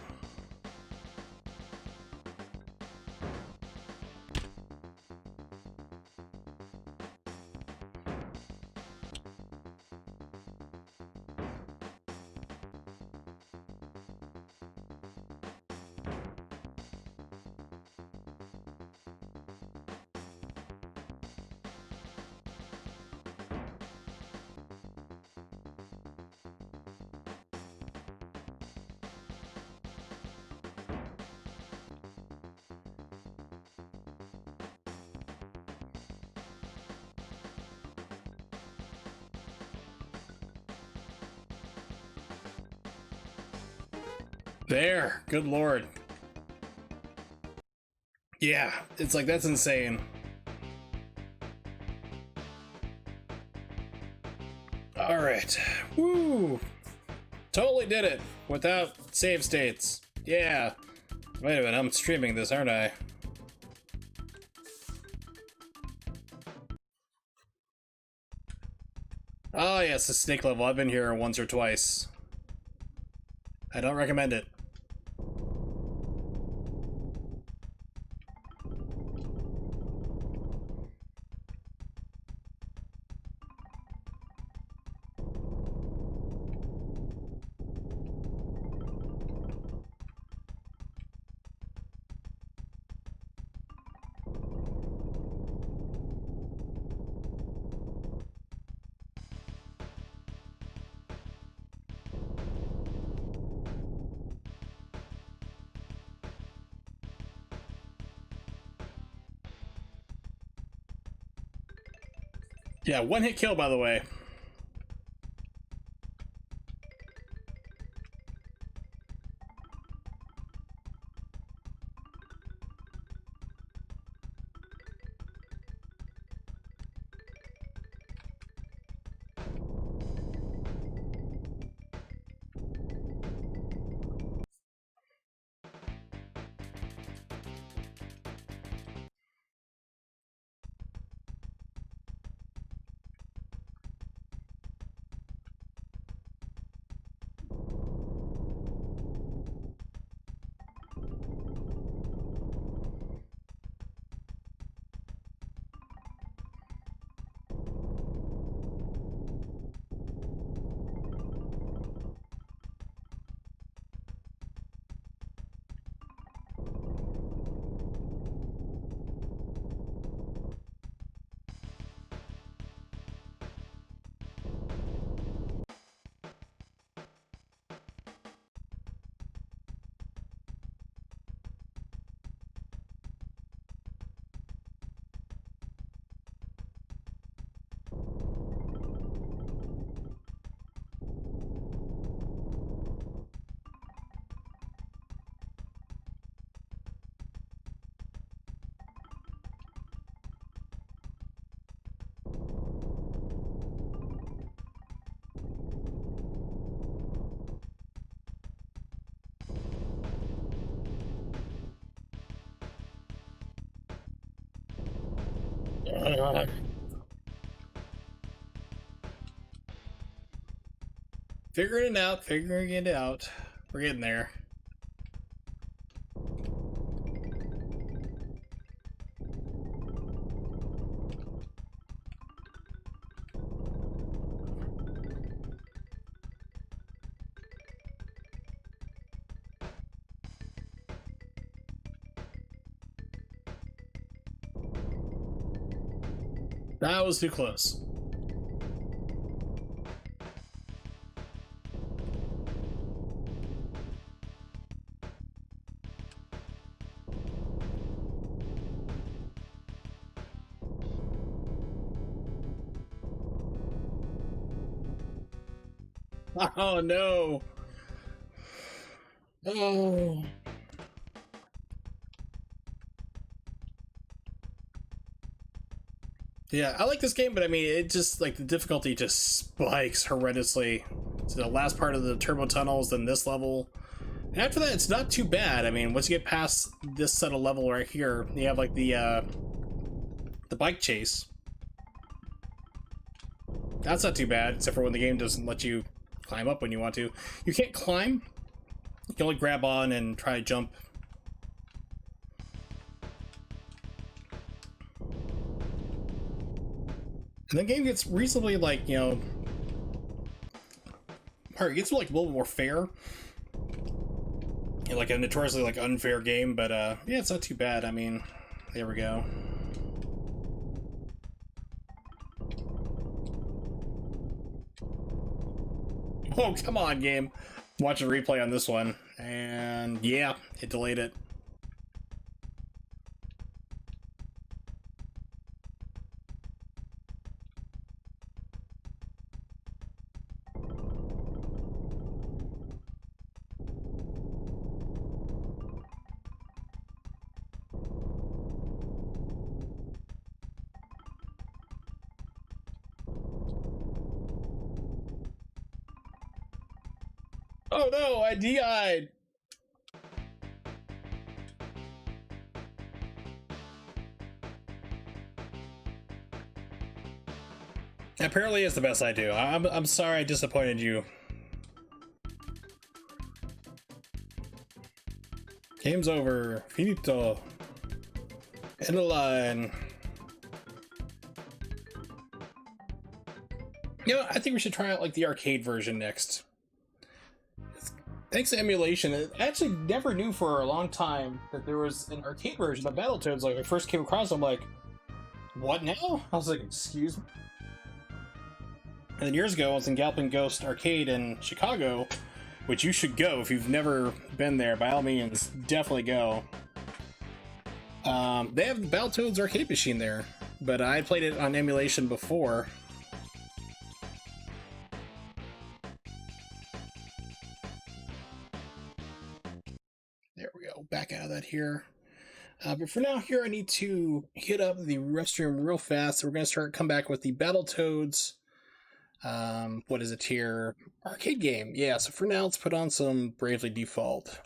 Speaker 1: There, good lord. Yeah, it's like, that's insane. Alright, woo! Totally did it, without save states. Yeah. Wait a minute, I'm streaming this, aren't I? Oh yes, the snake level, I've been here once or twice. I don't recommend it. Yeah, one hit kill, by the way. Figuring it out, figuring it out. We're getting there. That was too close. Oh no. Oh. Yeah, I like this game, but I mean, it just, like, the difficulty just spikes horrendously. So the last part of the turbo tunnels, then this level. And after that, it's not too bad. I mean, once you get past this set of level right here, you have, like, the bike chase. That's not too bad, except for when the game doesn't let you climb up when you want to. You can't climb. You can only grab on and try to jump. And the game gets reasonably, like, you know, it gets, like, a little more fair. Like a notoriously, like, unfair game, but, yeah, it's not too bad. I mean, there we go. Oh, come on, game. Watch a replay on this one. And, yeah, it delayed it. Oh no, I DI'd! Apparently it's the best I do. I'm sorry I disappointed you. Game's over. Finito. End of line. You know, I think we should try out, like, the arcade version next. Thanks to emulation, I actually never knew for a long time that there was an arcade version of Battletoads. Like, I first came across it, I'm like, what now? I was like, excuse me? And then years ago, I was in Galloping Ghost Arcade in Chicago, which you should go if you've never been there. By all means, definitely go. They have the Battletoads arcade machine there, but I played it on emulation before. There we go, back out of that here. But for now, here I need to hit up the restroom real fast. So we're going to come back with the Battletoads. What is it here? Arcade game. Yeah, so for now, let's put on some Bravely Default.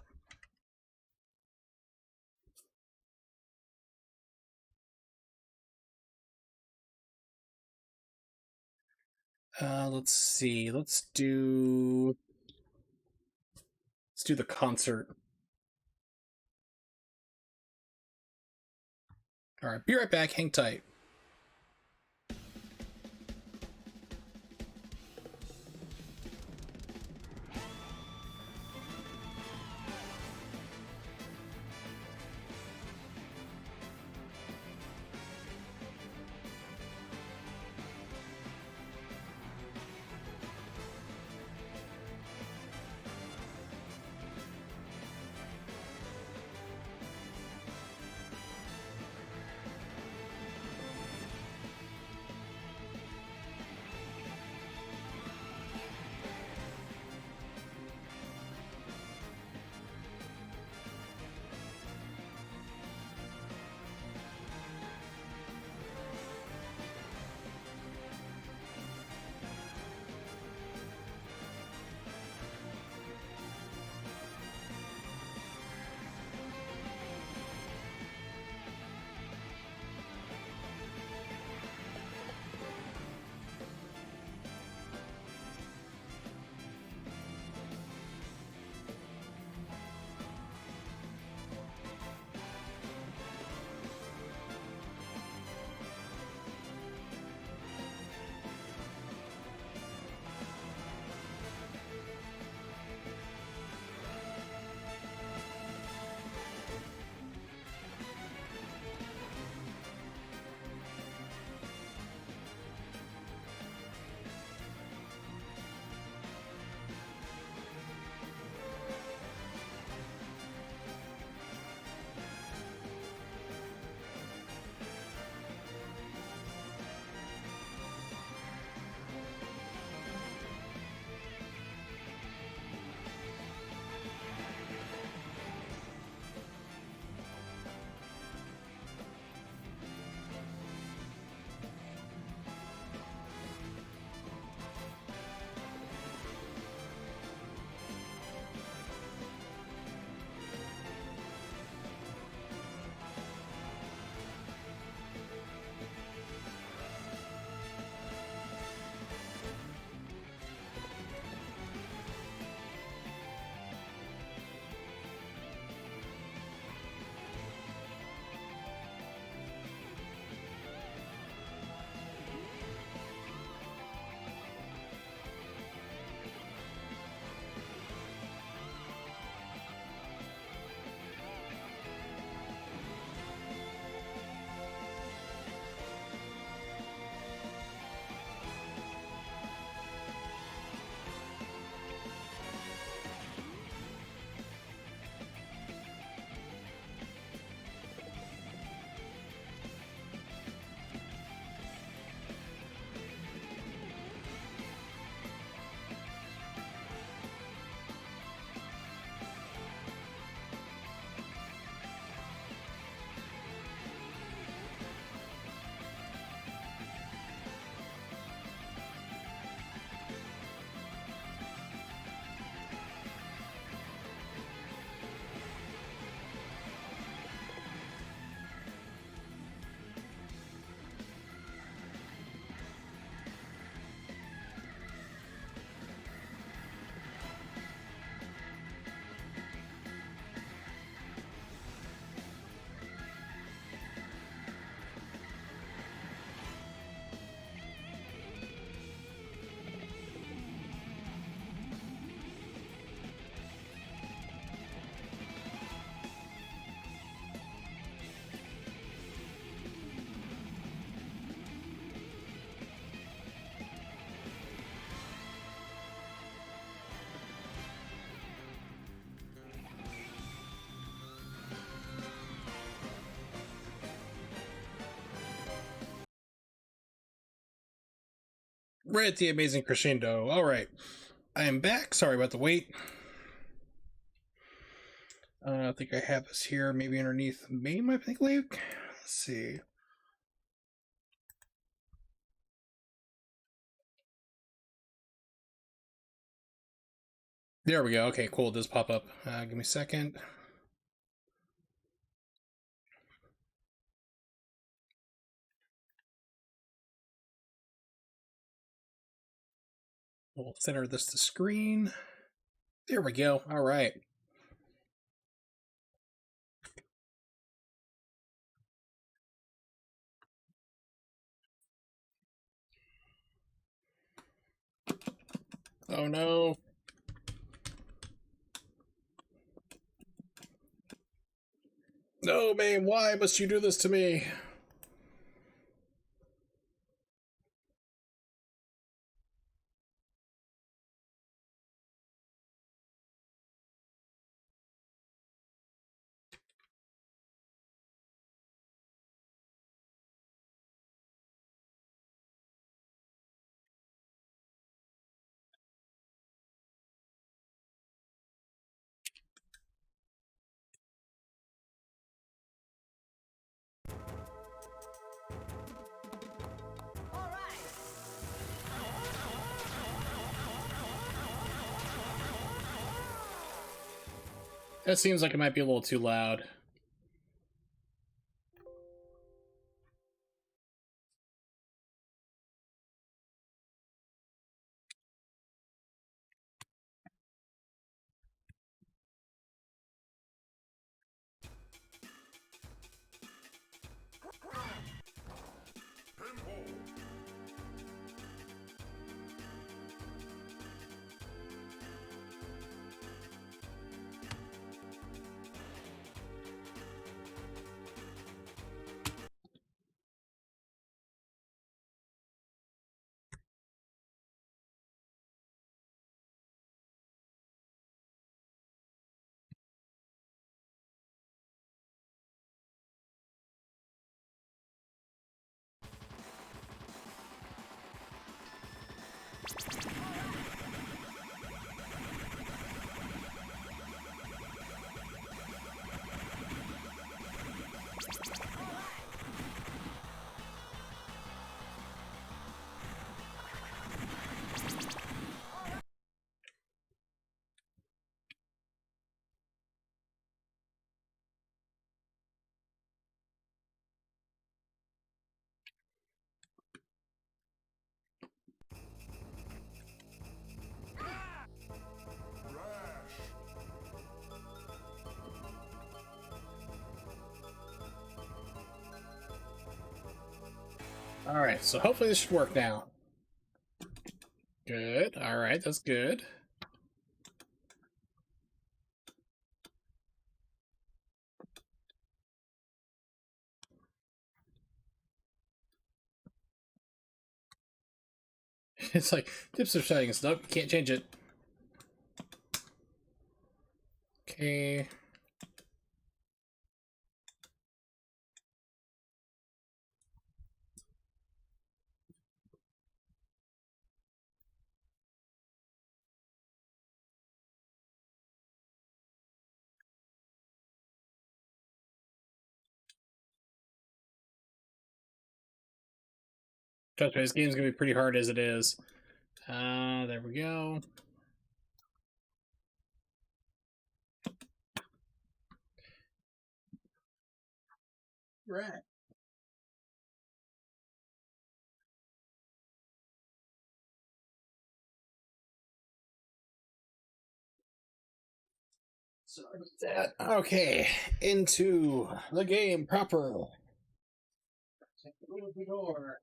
Speaker 1: Let's see. Let's do the concert. All right, be right back. Hang tight. Right at the amazing crescendo. All right, I am back. Sorry about the wait. I think I have this here, maybe underneath MAME, I think, Luke. Let's see. There we go. Okay, cool. It does pop up. Give me a second. We'll center this to screen. There we go. All right. Oh no. No, MAME, why must you do this to me? That seems like it might be a little too loud. Alright, so hopefully this should work now. Good. Alright, that's good. It's like, tips are settings. Nope, you can't change it. Okay. Trust me, this game's gonna be pretty hard as it is. There we go. Right. Sorry about that. Okay, into the game proper. Open the door.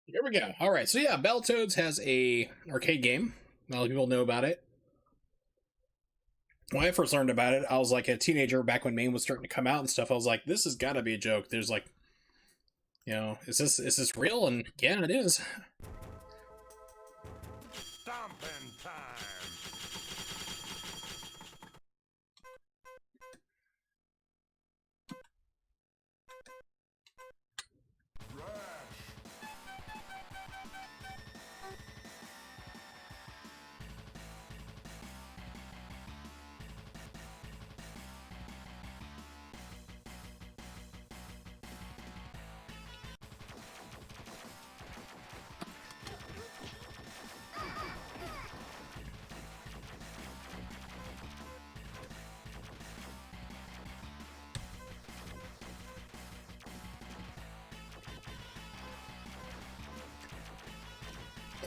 Speaker 1: Here we go. All right, so yeah, Battletoads has a arcade game. A lot of people know about it. When I first learned about it, I was like a teenager back when MAME was starting to come out and stuff. I was like, this has got to be a joke. There's like, you know, is this real? And yeah, it is.
Speaker 6: Stomping time.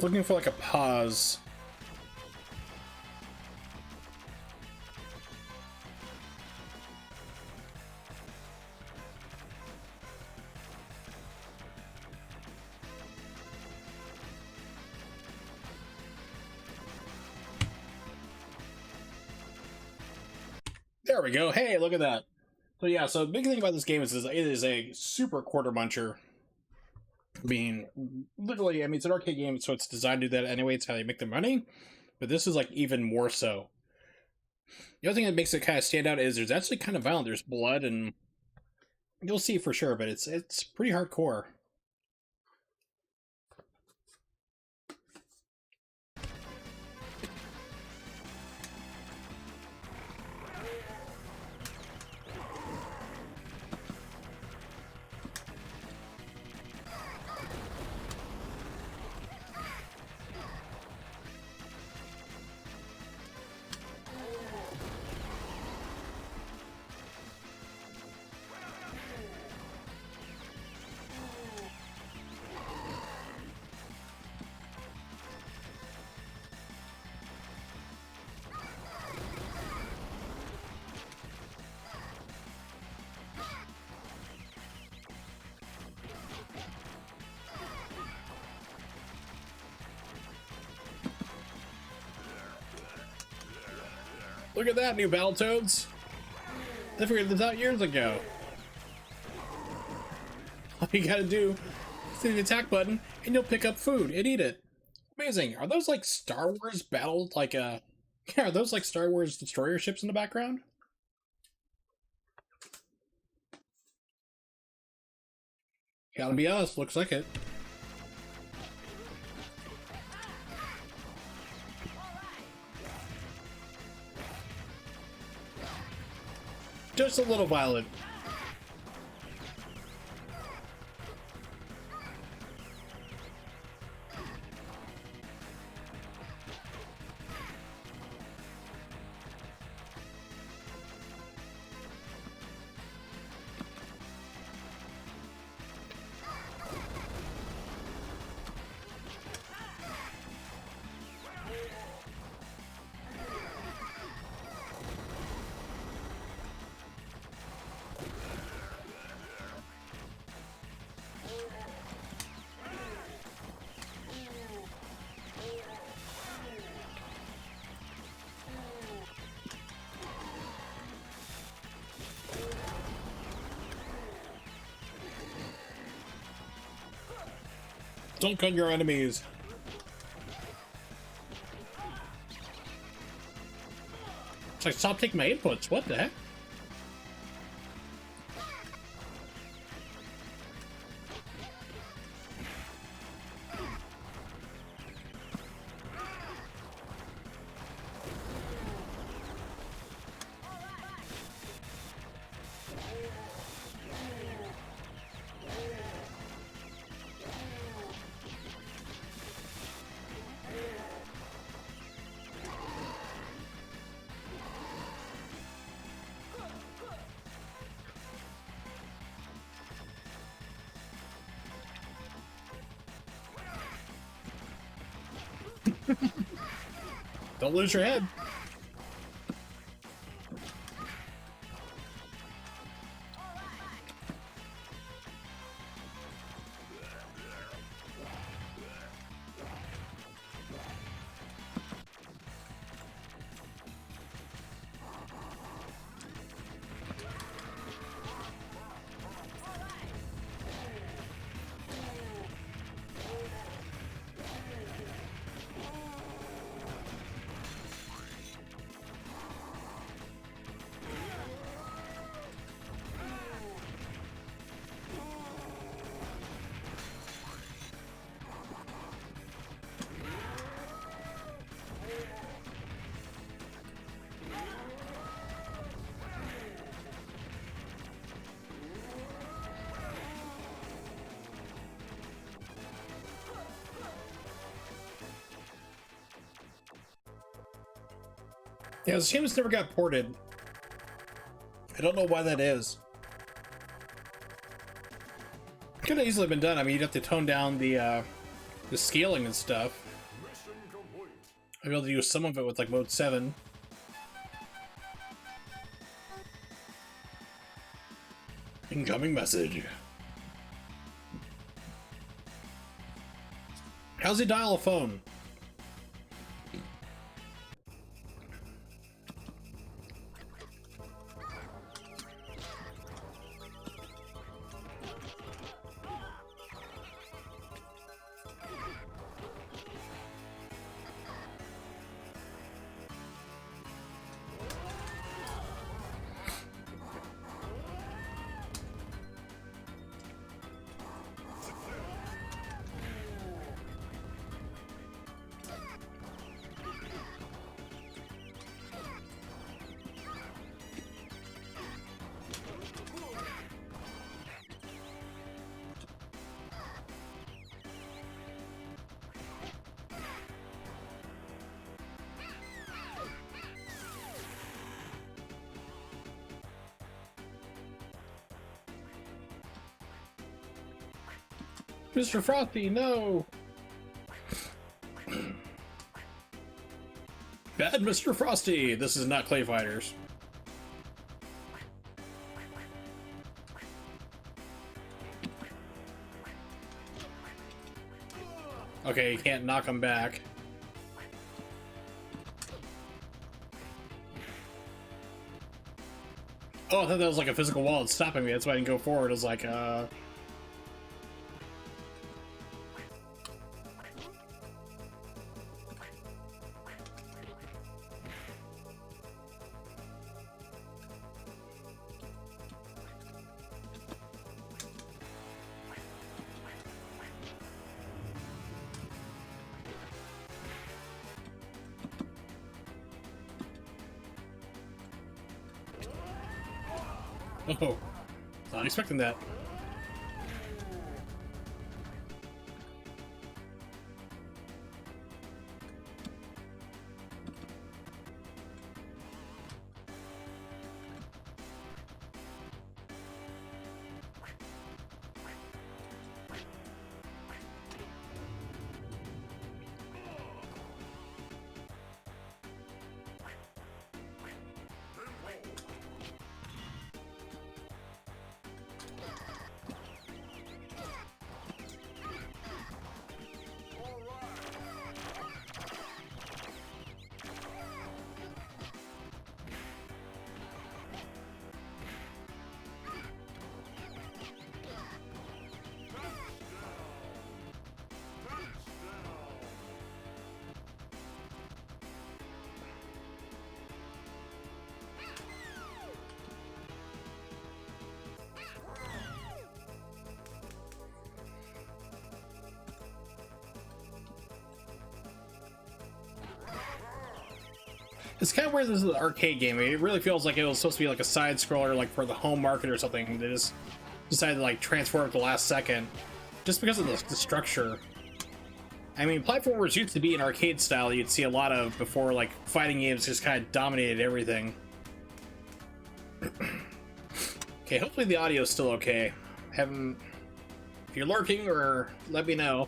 Speaker 1: Looking for like a pause. There we go. Hey, look at that. So yeah, so the big thing about this game is it is a super quarter muncher. I mean, literally, I mean, it's an arcade game, so it's designed to do that anyway. It's how they make their money. But this is like even more so. The other thing that makes it kind of stand out is there's actually kind of violent. There's blood, and you'll see for sure, but it's pretty hardcore. Look at that, new Battletoads! They figured this out years ago. All you gotta do is hit the attack button, and you'll pick up food and eat it. Amazing. Are those like Star Wars battle, like yeah, are those like Star Wars destroyer ships in the background? Gotta be us, looks like it. Just a little violent. Don't cut your enemies. It's like, stop taking my inputs. What the heck? Don't lose your head. Yeah, this game has never got ported. I don't know why that is. Could have easily been done. I mean, you'd have to tone down the scaling and stuff. I'll be able to use some of it with like mode 7. Incoming message. How's he dial a phone? Mr. Frothy, no! Bad Mr. Frosty! This is not Clay Fighters. Okay, you can't knock him back. Oh, I thought that was like a physical wall that's stopping me. That's why I didn't go forward. It was like, oh, not expecting that. It's kind of weird this is an arcade game. It really feels like it was supposed to be like a side scroller, like for the home market or something. They just decided to like transform it at the last second, just because of the structure. I mean, platformers used to be an arcade style you'd see a lot of before like fighting games just kind of dominated everything. Okay, hopefully the audio is still okay. If you're lurking, or let me know.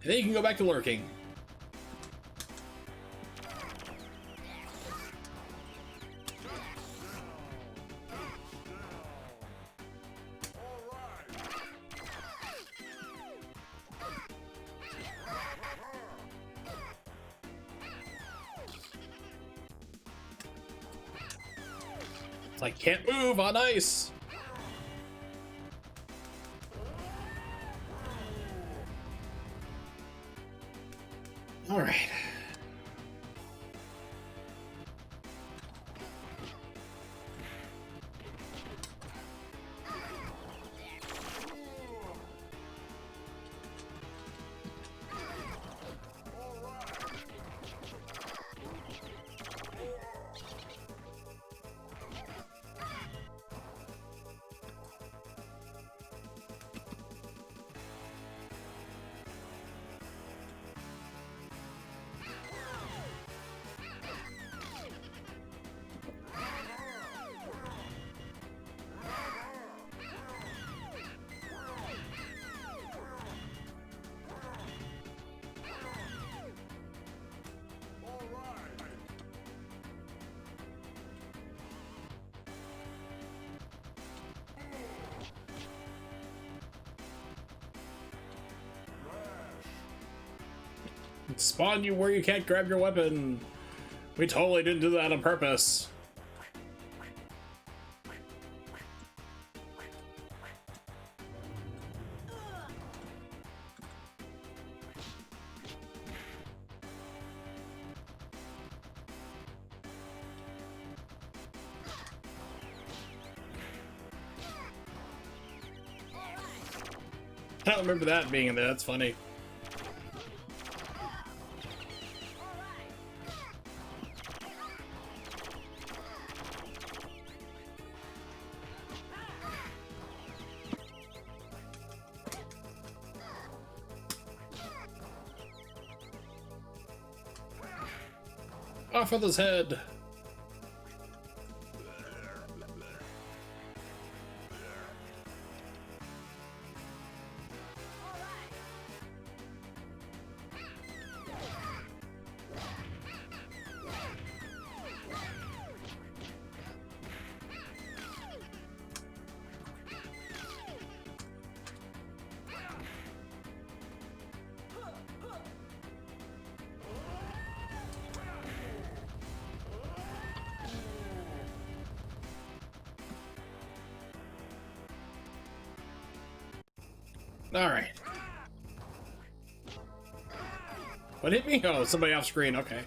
Speaker 1: And then you can go back to lurking. It's like, can't move on ice! All right. Spawn you where you can't grab your weapon. We totally didn't do that on purpose. I don't remember that being in there. That's funny. Off with his head. All right. What hit me? Oh, somebody off screen. Okay.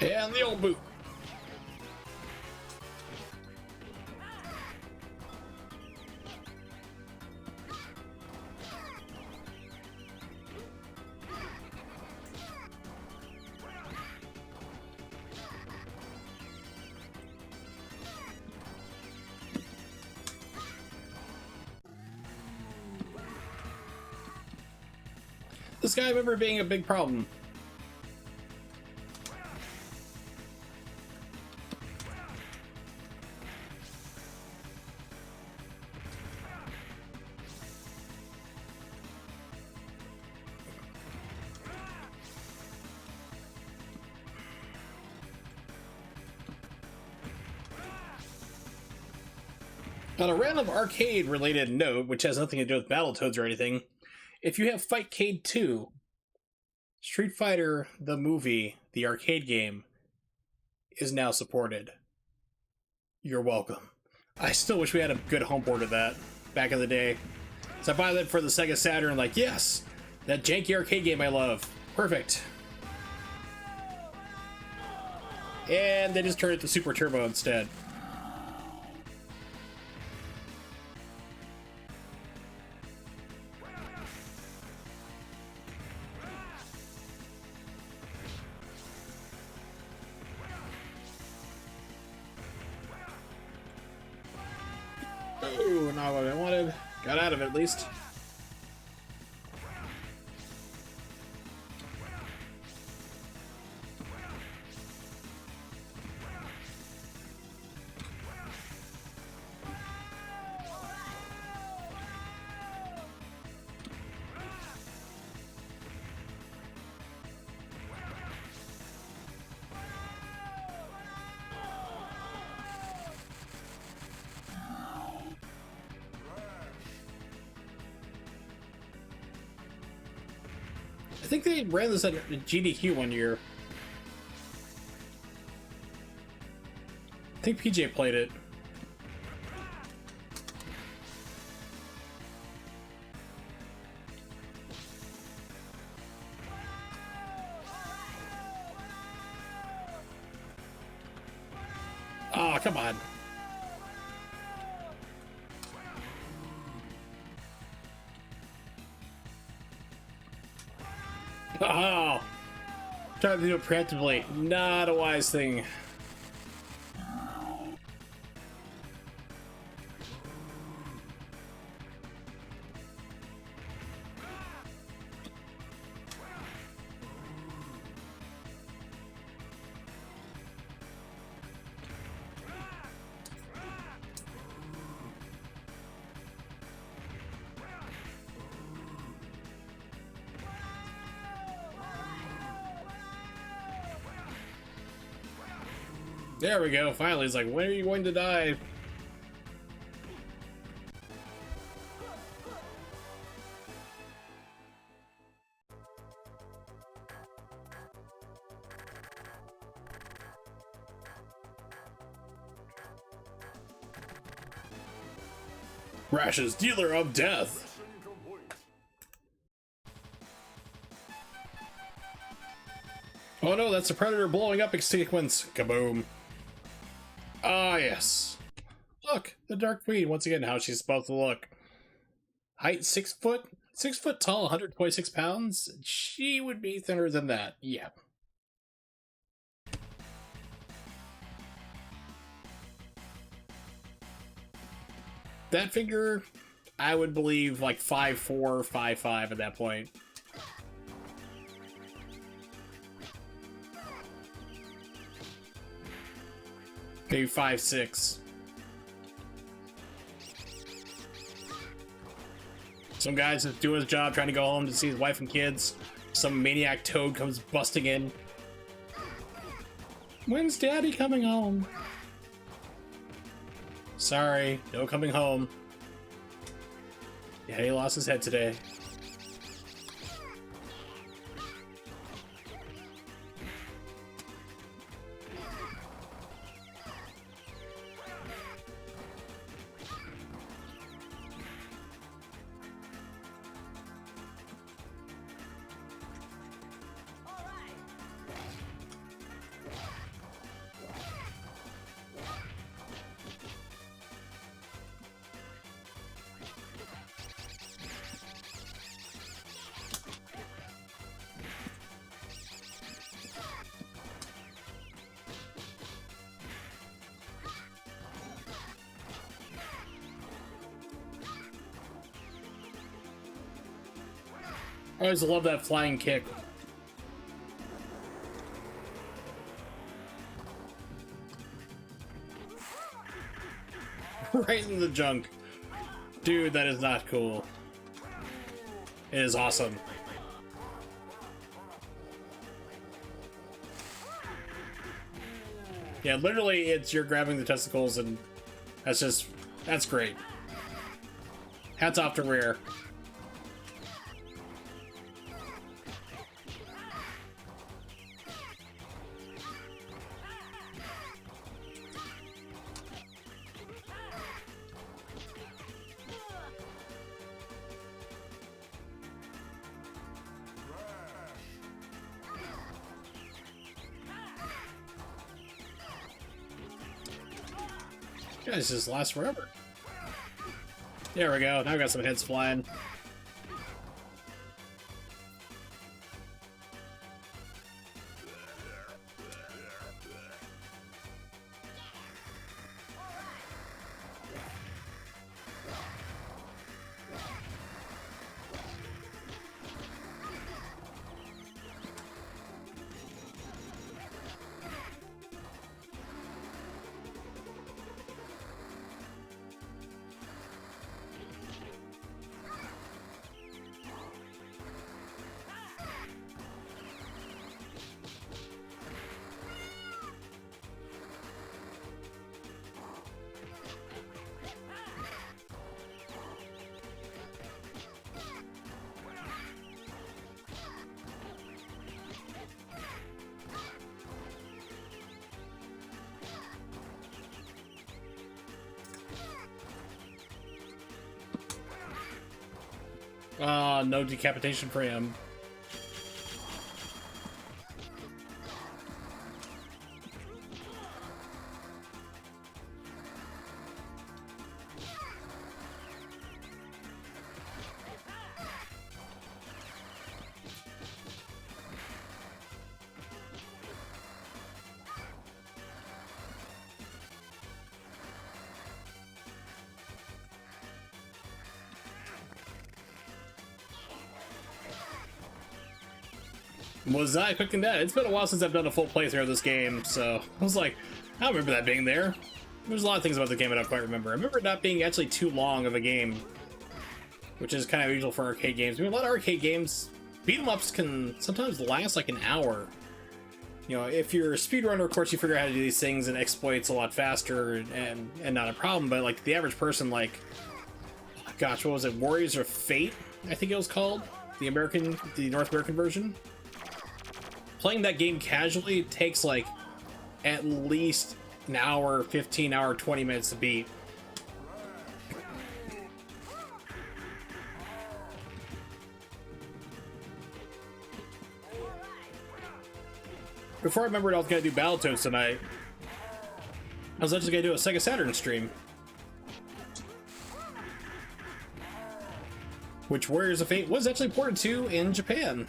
Speaker 1: And the old boot. This guy I remember being a big problem. On a random arcade-related note, which has nothing to do with Battletoads or anything, if you have Fightcade 2, Street Fighter, the movie, the arcade game, is now supported. You're welcome. I still wish we had a good home port of that back in the day. So I buy that for the Sega Saturn, like, yes, that janky arcade game I love. Perfect. And they just turned it to Super Turbo instead. Ooh, not what I wanted. Got out of it at least. I think they ran this at GDQ one year. I think PJ played it. Oh, come on. Oh, trying to do it preemptively. Not a wise thing. There we go. Finally, it's like, when are you going to die? Rash's dealer of death. Oh no, that's a predator blowing up in sequence. Kaboom. Ah, yes. Look, the Dark Queen, once again, how she's supposed to look. Height 6 foot? 6 foot tall, 126 pounds? She would be thinner than that, yeah. That figure, I would believe like 5'4", 5'5" at that point. Maybe 5'6". Some guy's just doing his job, trying to go home to see his wife and kids. Some maniac toad comes busting in. When's Daddy coming home? Sorry, no coming home. Yeah, he lost his head today. I always love that flying kick. Right in the junk. Dude, that is not cool. It is awesome. Yeah, literally, it's you're grabbing the testicles, and that's great. Hats off to Rare. Guys, just last forever. There we go. Now we got some heads flying. No decapitation for him. Was not expecting that. It's been a while since I've done a full playthrough of this game, so I was like, I don't remember that being there. There's a lot of things about the game I don't quite remember. I remember it not being actually too long of a game, which is kind of usual for arcade games. I mean, a lot of arcade games, beat-em-ups can sometimes last like an hour. You know, if you're a speedrunner, of course, you figure out how to do these things and exploits a lot faster and not a problem, but like the average person, like, gosh, what was it? Warriors of Fate, I think it was called? The North American version? Playing that game casually takes like at least an hour, 15 hour, 20 minutes to beat. Before I remembered I was gonna do Battletoads tonight, I was actually gonna do a Sega Saturn stream. Which Warriors of Fate was actually ported to in Japan.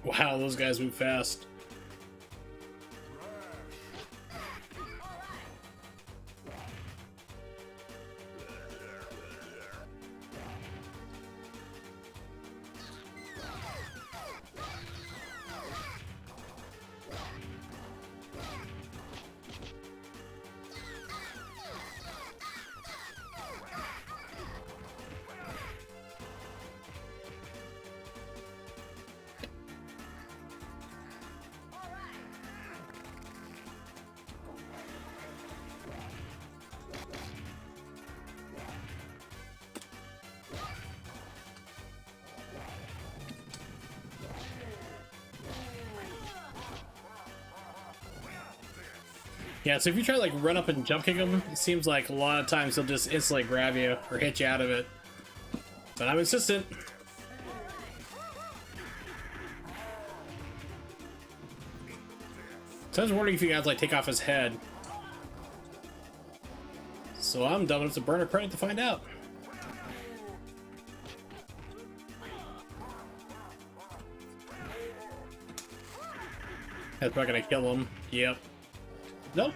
Speaker 1: Wow, those guys move fast. Yeah, so if you try to like run up and jump kick him, it seems like a lot of times he'll just instantly grab you or hit you out of it. But I'm insistent. So I was wondering if you guys like take off his head. So I'm dumb enough to burn a credit to find out. That's not gonna kill him. Yep. Nope.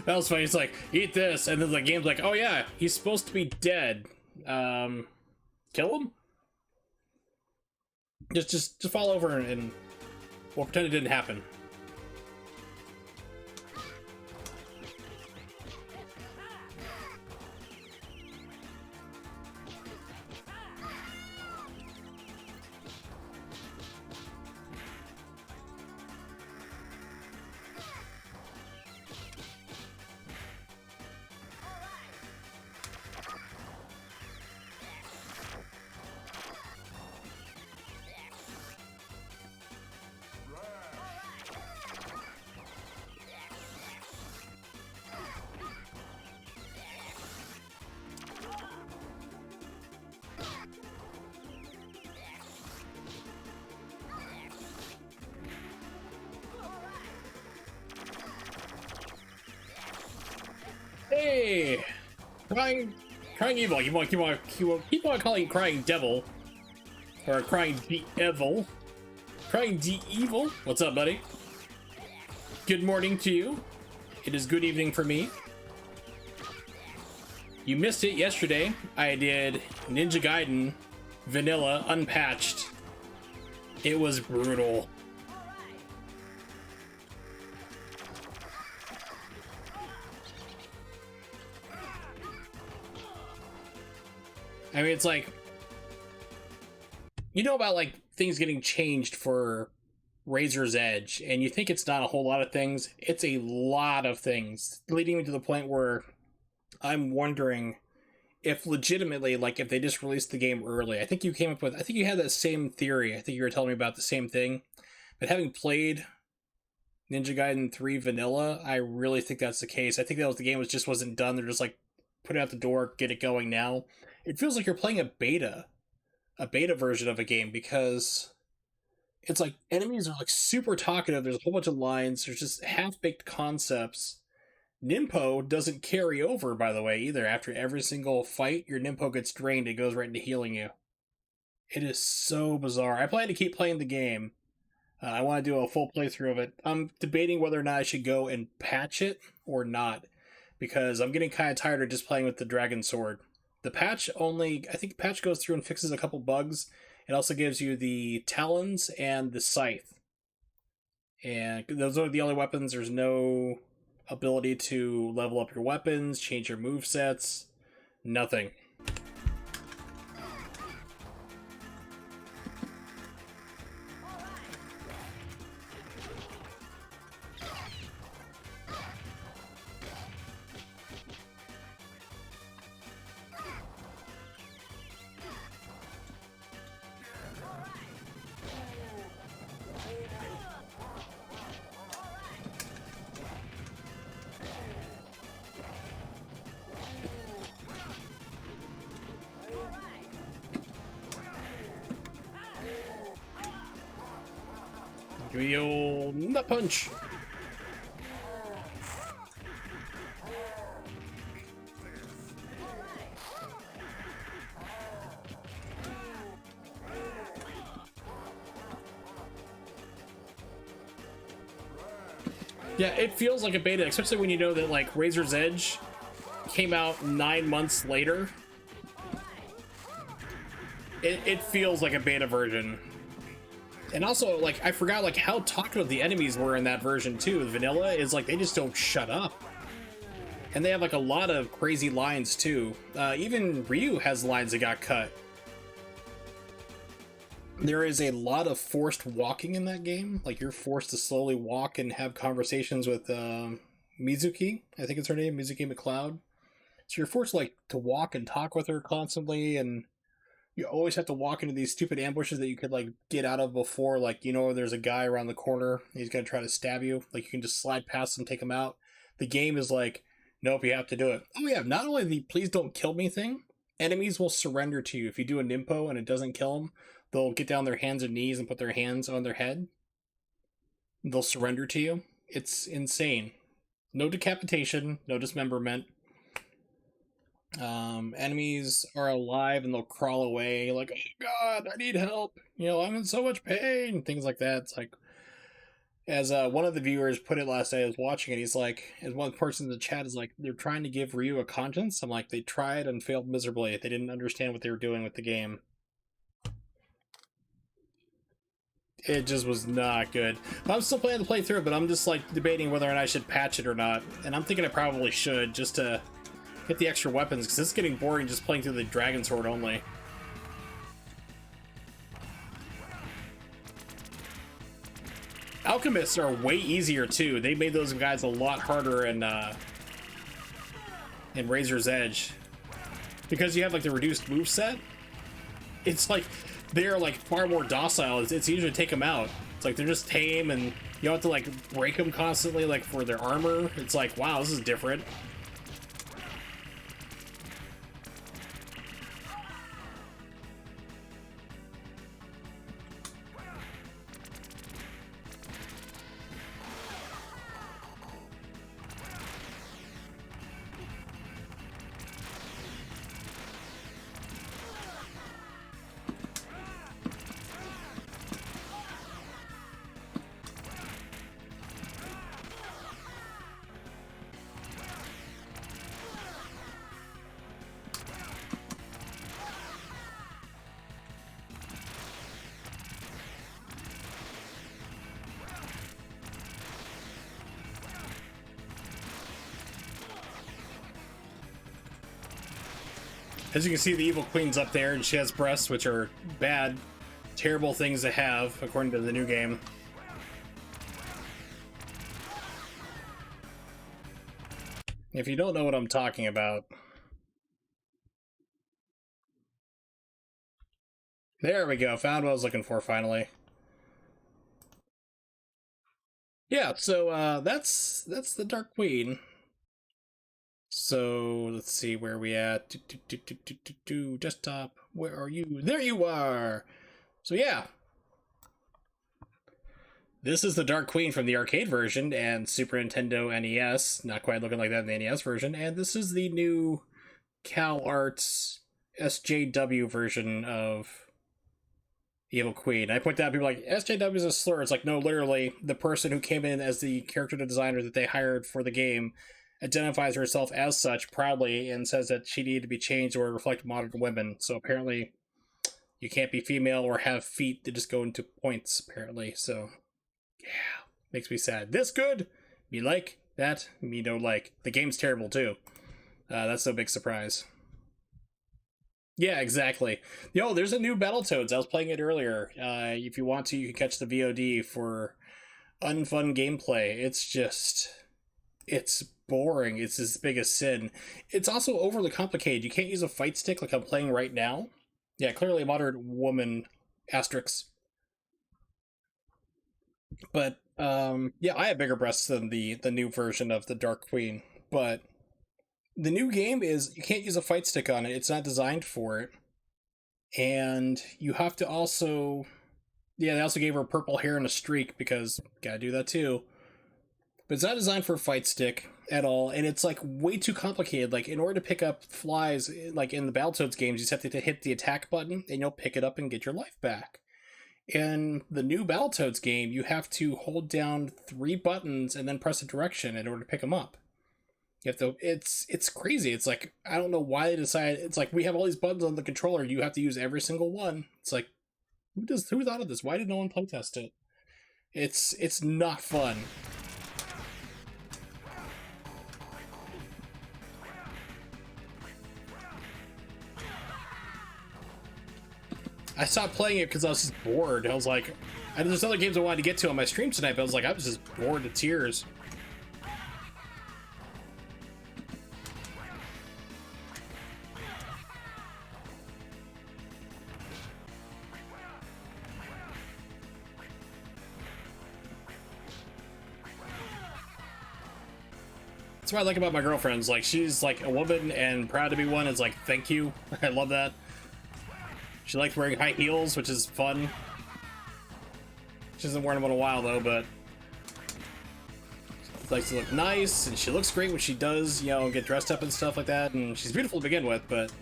Speaker 1: That was funny. It's like, eat this, and then the game's like, oh yeah, he's supposed to be dead. Kill him? Just fall over and we'll pretend it didn't happen. Hey, crying evil. You want people are calling crying devil or crying evil. Crying evil. What's up, buddy? Good morning to you. It is good evening for me. You missed it yesterday. I did Ninja Gaiden Vanilla Unpatched. It was brutal. I mean, it's like, you know about like things getting changed for Razor's Edge, and you think it's not a whole lot of things. It's a lot of things, leading me to the point where I'm wondering if legitimately, like, if they just released the game early. I think you had that same theory. I think you were telling me about the same thing. But having played Ninja Gaiden 3 Vanilla, I really think that's the case. I think that the game just wasn't done. They're just like, put it out the door, get it going now. It feels like you're playing a beta version of a game, because it's like enemies are like super talkative. There's a whole bunch of lines. There's just half-baked concepts. Nimpo doesn't carry over, by the way, either. After every single fight, your Nimpo gets drained. It goes right into healing you. It is so bizarre. I plan to keep playing the game. I want to do a full playthrough of it. I'm debating whether or not I should go and patch it or not, because I'm getting kind of tired of just playing with the Dragon Sword. The patch I think the patch goes through and fixes a couple bugs. It also gives you the Talons and the Scythe. And those are the only weapons. There's no ability to level up your weapons, change your movesets, nothing. Give me the old nut punch. Yeah, it feels like a beta, especially when you know that like Razor's Edge came out 9 months later. It feels like a beta version. And also, like, I forgot like how talkative the enemies were in that version too. The vanilla is like they just don't shut up. And they have like a lot of crazy lines too. Even Ryu has lines that got cut. There is a lot of forced walking in that game. Like, you're forced to slowly walk and have conversations with Mizuki. I think it's her name, Mizuki McLeod. So you're forced like to walk and talk with her constantly, and you always have to walk into these stupid ambushes that you could like get out of before. Like, you know, there's a guy around the corner, he's gonna try to stab you. Like, you can just slide past him, take him out. The game is like, nope, you have to do it. Oh yeah, not only the please don't kill me thing, enemies will surrender to you. If you do a Nimpo and it doesn't kill them, they'll get down their hands and knees and put their hands on their head. They'll surrender to you. It's insane. No decapitation, no dismemberment. Enemies are alive and they'll crawl away like, oh god, I need help. You know, I'm in so much pain. Things like that. It's like, as one of the viewers put it last night, I was watching it, he's like, as one person in the chat is like, they're trying to give Ryu a conscience. I'm like, they tried and failed miserably. They didn't understand what they were doing with the game. It just was not good. I'm still planning to play through it, but I'm just like debating whether or not I should patch it or not. And I'm thinking I probably should, just to get the extra weapons, because it's getting boring just playing through the Dragon Sword only. Alchemists are way easier too. They made those guys a lot harder in Razor's Edge, because you have like the reduced moveset. It's like they're like far more docile. It's easier to take them out. It's like they're just tame, and you don't have to like break them constantly like for their armor. It's like, wow, this is different. As you can see, the evil queen's up there, and she has breasts, which are bad, terrible things to have, according to the new game. If you don't know what I'm talking about... There we go, found what I was looking for, finally. Yeah, so, that's the Dark Queen. So, let's see where we at. Desktop, where are you? There you are! So yeah. This is the Dark Queen from the arcade version and Super Nintendo NES. Not quite looking like that in the NES version. And this is the new Cal Arts SJW version of Evil Queen. I point out, people are like, SJW is a slur. It's like, no, literally, the person who came in as the character designer that they hired for the game identifies herself as such proudly and says that she needed to be changed or reflect modern women. So apparently you can't be female or have feet that just go into points, apparently. So, yeah, makes me sad. This good? Me like, that, me no like. The game's terrible, too. That's no big surprise. Yeah, exactly. Yo, there's a new Battletoads. I was playing it earlier. If you want to, you can catch the VOD for unfun gameplay. It's boring. It's his biggest sin. It's also overly complicated. You can't use a fight stick like I'm playing right now. Yeah, clearly a modern woman asterisk. But, yeah, I have bigger breasts than the new version of the Dark Queen. But the new game is, you can't use a fight stick on it. It's not designed for it. And you have to also... Yeah, they also gave her purple hair and a streak, because gotta do that too. But it's not designed for a fight stick at all, and it's like way too complicated. Like, in order to pick up flies, like in the Battletoads games, you just have to hit the attack button, and you'll pick it up and get your life back. In the new Battletoads game, you have to hold down 3 buttons and then press a direction in order to pick them up. You have to, it's crazy. It's like, I don't know why they decided, it's like, we have all these buttons on the controller, you have to use every single one. It's like, who thought of this? Why did no one playtest it? It's not fun. I stopped playing it because I was just bored. I was like, there's other games I wanted to get to on my stream tonight, but I was like, I was just bored to tears. That's what I like about my girlfriends. Like, she's like a woman and proud to be one. It's like, thank you. I love that. She likes wearing high heels, which is fun. She hasn't worn them in a while, though, but she likes to look nice, and she looks great when she does, you know, get dressed up and stuff like that, and she's beautiful to begin with, but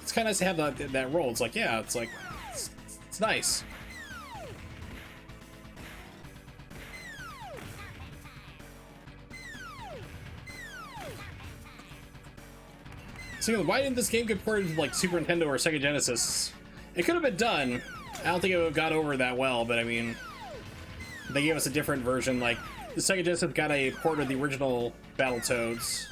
Speaker 1: it's kind of nice to have that role. It's like, yeah, it's like, it's nice. So why didn't this game get ported to like Super Nintendo or Sega Genesis? It could have been done. I don't think it would have got over that well, but I mean, they gave us a different version. Like, the Sega Genesis got a port of the original Battletoads,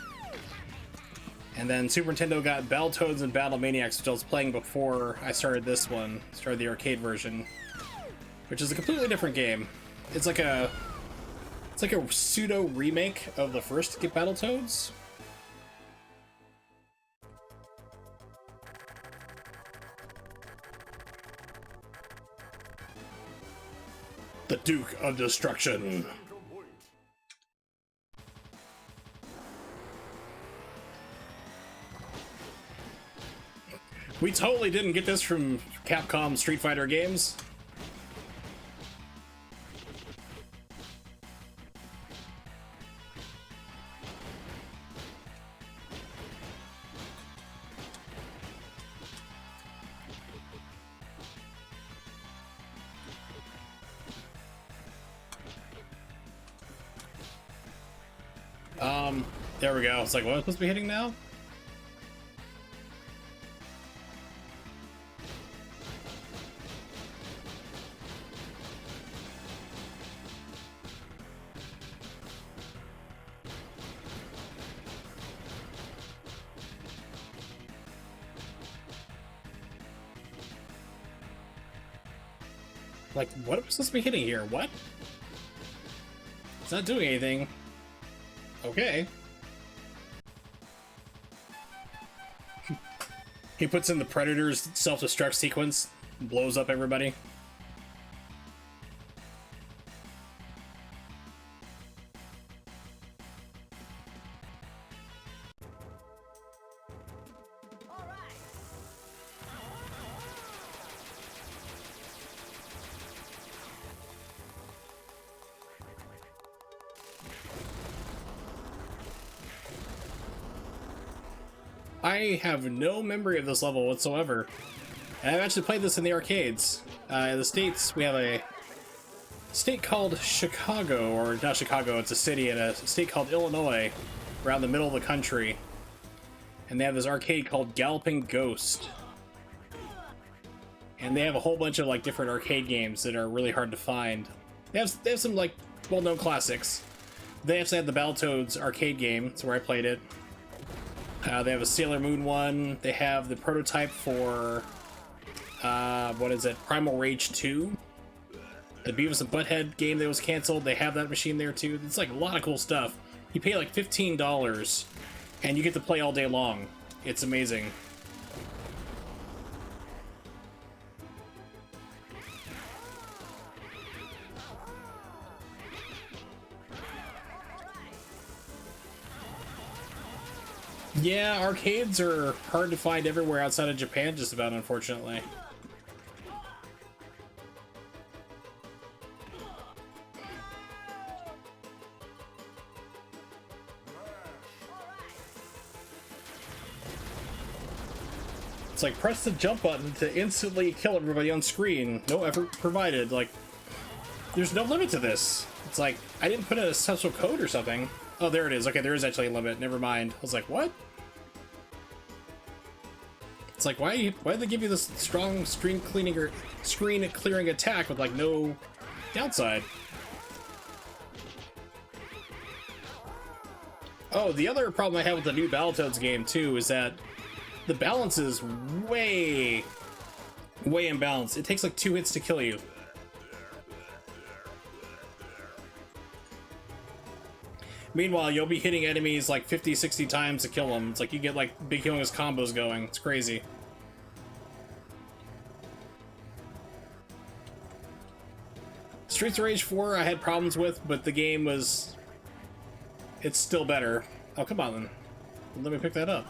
Speaker 1: and then Super Nintendo got Battletoads and Battlemaniacs, which I was playing before I started this one. Started the arcade version, which is a completely different game. It's like a pseudo remake of the first Battletoads. The Duke of Destruction. We totally didn't get this from Capcom Street Fighter games. There we go. It's like, what am I supposed to be hitting now? Like, what am I supposed to be hitting here? What? It's not doing anything. Okay. He puts in the Predator's self-destruct sequence, blows up everybody. I have no memory of this level whatsoever. And I've actually played this in the arcades. In the States, we have a state called Chicago, or not Chicago, it's a city in a state called Illinois, around the middle of the country. And they have this arcade called Galloping Ghost. And they have a whole bunch of like different arcade games that are really hard to find. They have some like well-known classics. They actually have the Battletoads arcade game, that's where I played it. They have a Sailor Moon one. They have the prototype for, what is it? Primal Rage 2. The Beavis and Butthead game that was canceled. They have that machine there too. It's like a lot of cool stuff. You pay like $15 and you get to play all day long. It's amazing. Yeah, arcades are hard to find everywhere outside of Japan, just about, unfortunately. It's like, press the jump button to instantly kill everybody on screen. No effort provided. Like, there's no limit to this. It's like, I didn't put in a special code or something. Oh, there it is. Okay, there is actually a limit. Never mind. I was like, what? It's like, why did they give you this strong screen clearing attack with like no downside? Oh, the other problem I have with the new Battletoads game too is that the balance is way imbalanced. It takes like 2 hits to kill you. Meanwhile, you'll be hitting enemies like 50, 60 times to kill them. It's like you get like big humongous combos going. It's crazy. Streets of Rage 4 I had problems with, but the game was... it's still better. Oh, come on then. Let me pick that up.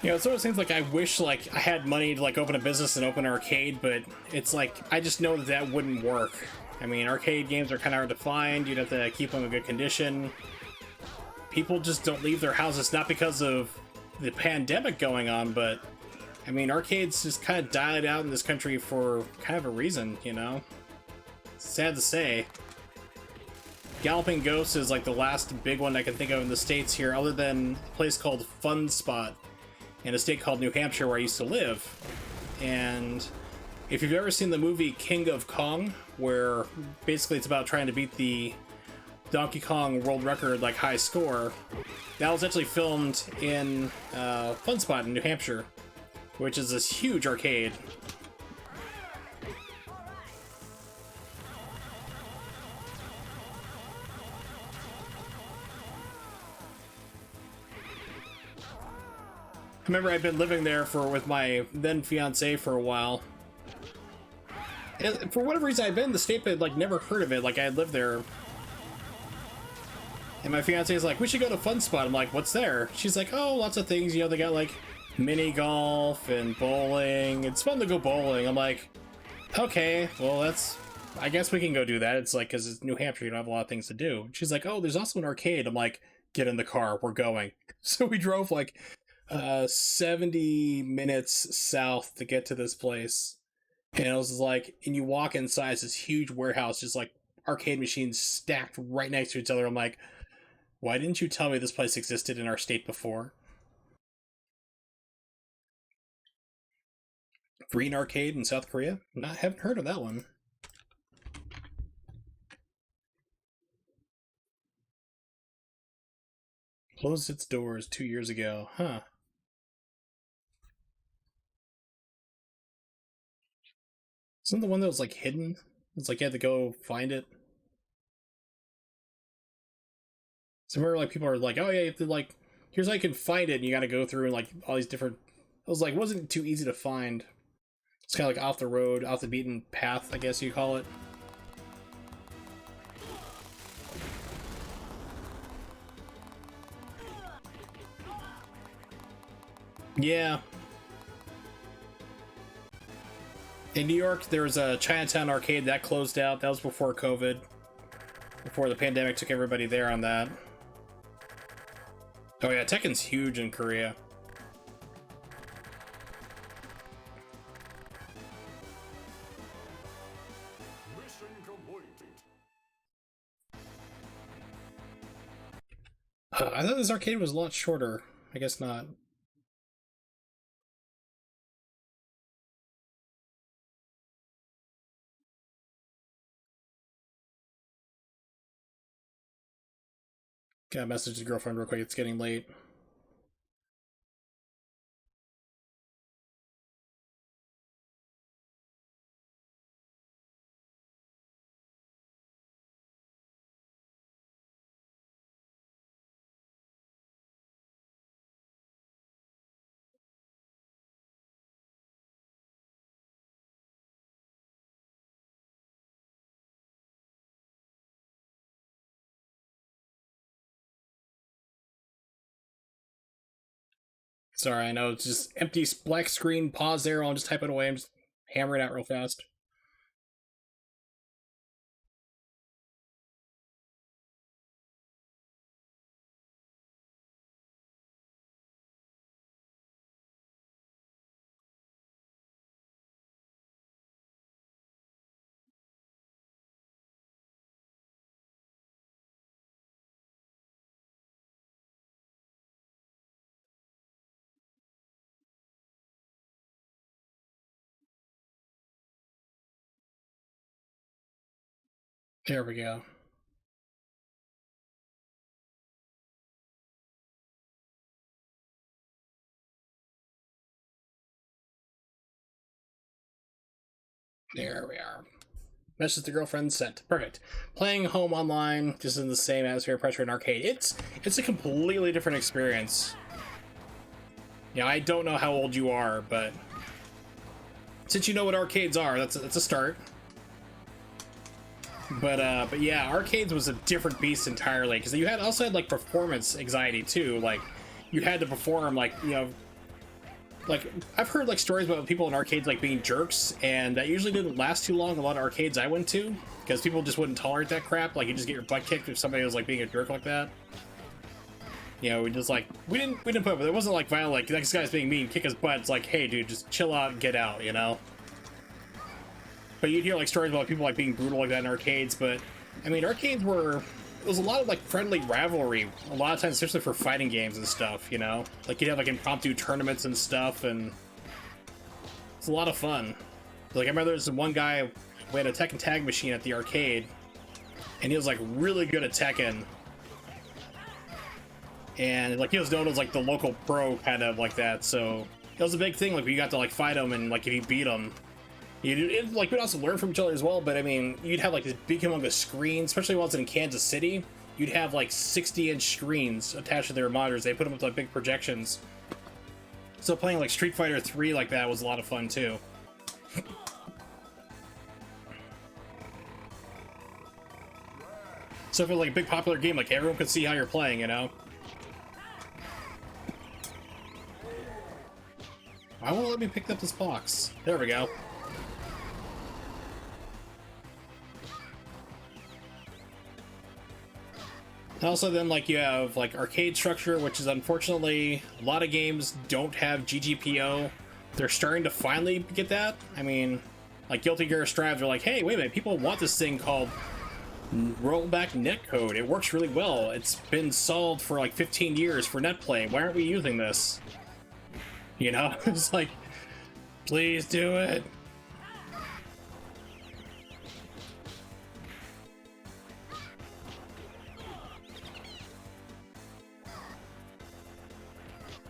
Speaker 1: You know, it's one of those things like I wish like I had money to like open a business and open an arcade, but it's like I just know that that wouldn't work. I mean, arcade games are kind of hard to find. You'd have to keep them in good condition. People just don't leave their houses, not because of the pandemic going on, but I mean, arcades just kind of died out in this country for kind of a reason, you know? Sad to say. Galloping Ghost is like the last big one I can think of in the States here, other than a place called Fun Spot in a state called New Hampshire where I used to live. And if you've ever seen the movie King of Kong, where basically it's about trying to beat the Donkey Kong world record like high score, that was actually filmed in Fun Spot in New Hampshire, which is this huge arcade. I remember I'd been living there with my then fiance for a while. And for whatever reason I'd been in the state but like never heard of it, like I had lived there. And my fiance is like, we should go to Fun Spot. I'm like, what's there? She's like, oh, lots of things, you know, they got like mini golf and bowling. It's fun to go bowling. I'm like, okay, well I guess we can go do that. It's like, because it's New Hampshire, you don't have a lot of things to do. She's like, oh, there's also an arcade. I'm like, get in the car, we're going. So we drove like 70 minutes south to get to this place. And it was like, and you walk inside, it's this huge warehouse, just like arcade machines stacked right next to each other. I'm like, why didn't you tell me this place existed in our state before? Green Arcade in South Korea? Haven't heard of that one. Closed its doors 2 years ago. Huh. Isn't the one that was like hidden? It's like you had to go find it. So I remember like people are like, oh yeah, you have to like, here's how you can find it, and you gotta go through and like all these different. I was like, it wasn't too easy to find. It's kind of like off the road, off the beaten path, I guess you call it. Yeah. In New York, there was a Chinatown arcade that closed out. That was before COVID. Before the pandemic took everybody there on that. Oh yeah, Tekken's huge in Korea. I thought this arcade was a lot shorter. I guess not. Gotta message his girlfriend real quick, it's getting late. Sorry, I know, it's just empty black screen, pause there, I'll just type it away, I'm just hammering out real fast. There we go. There we are. Message the girlfriend sent. Perfect. Playing home online, just in the same atmosphere, pressure, and arcade. It's a completely different experience. Yeah, I don't know how old you are, but since you know what arcades are, that's a start. But yeah, arcades was a different beast entirely, because you also had like performance anxiety too. Like you had to perform, like, you know, like I've heard like stories about people in arcades like being jerks, and that usually didn't last too long. A lot of arcades I went to, because people just wouldn't tolerate that crap. Like you just get your butt kicked if somebody was like being a jerk like that. You know, we just like we didn't put up with it. It wasn't like violent, like this guy's being mean, kick his butt. It's like, hey dude, just chill out and get out, you know. But you'd hear like stories about people like being brutal like that in arcades. But I mean, arcades were, it was a lot of like friendly rivalry. A lot of times, especially for fighting games and stuff. You know, like you'd have like impromptu tournaments and stuff, and it's a lot of fun. Like I remember there's one guy who had a Tekken tag machine at the arcade, and he was like really good at Tekken. And like he was known as like the local pro kind of like that. So it was a big thing. Like you got to like fight him, and like if you beat him. Like we'd also learn from each other as well, but I mean, you'd have like this big humongous screen, especially while it's in Kansas City. You'd have like 60-inch screens attached to their monitors. They put them with like big projections. So playing like Street Fighter 3 like that was a lot of fun too. So if it was like a big popular game, like everyone could see how you're playing, you know? Why won't it let me pick up this box? There we go. And also then like you have like arcade structure, which is unfortunately a lot of games don't have GGPO. They're starting to finally get that. I mean, like Guilty Gear Strive, they're like, hey, wait a minute, people want this thing called rollback netcode. It works really well. It's been solved for like 15 years for net play. Why aren't we using this? You know, it's like, please do it.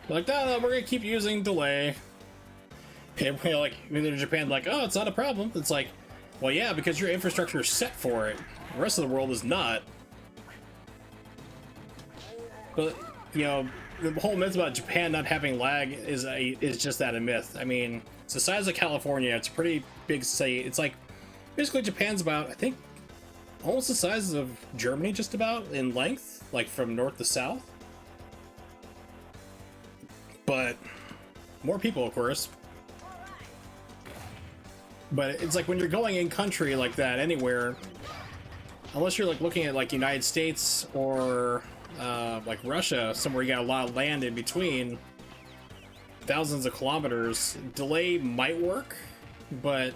Speaker 1: Like, no, we're gonna keep using delay. And we're like, in Japan, like, oh, it's not a problem. It's like, well, yeah, because your infrastructure is set for it. The rest of the world is not. But, you know, the whole myth about Japan not having lag is just that, a myth. I mean, it's the size of California. It's a pretty big state. It's like, basically Japan's about, I think, almost the size of Germany, just about, in length, like from north to south. But more people, of course. But it's like when you're going in country like that anywhere, unless you're like looking at like United States or like Russia, somewhere you got a lot of land in between, thousands of kilometers, delay might work, but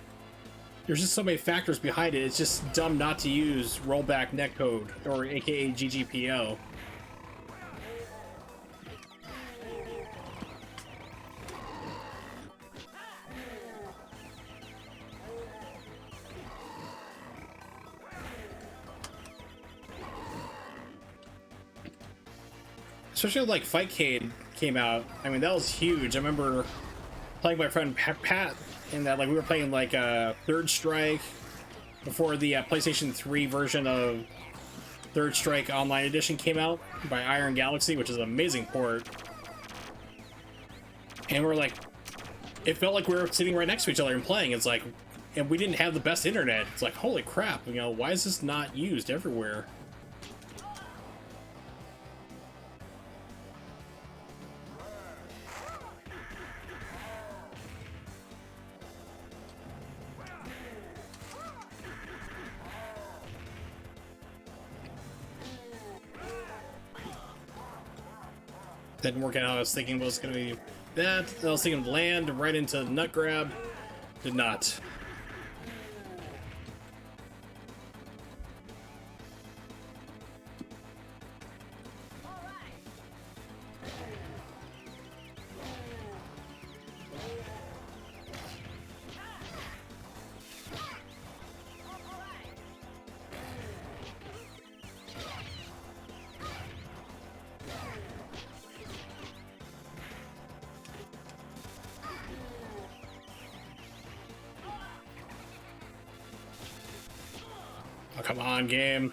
Speaker 1: there's just so many factors behind it. It's just dumb not to use rollback netcode, or aka GGPO. Especially when, like, Fightcade came out. I mean, that was huge. I remember playing with my friend Pat, and that, like, we were playing, like, Third Strike before the PlayStation 3 version of Third Strike Online Edition came out by Iron Galaxy, which is an amazing port. And we're like, it felt like we were sitting right next to each other and playing. It's like, and we didn't have the best internet. It's like, holy crap, you know, why is this not used everywhere? Didn't work out how I was thinking was going to be that. I was thinking of land right into the nut grab. Did not. Oh, come on, game.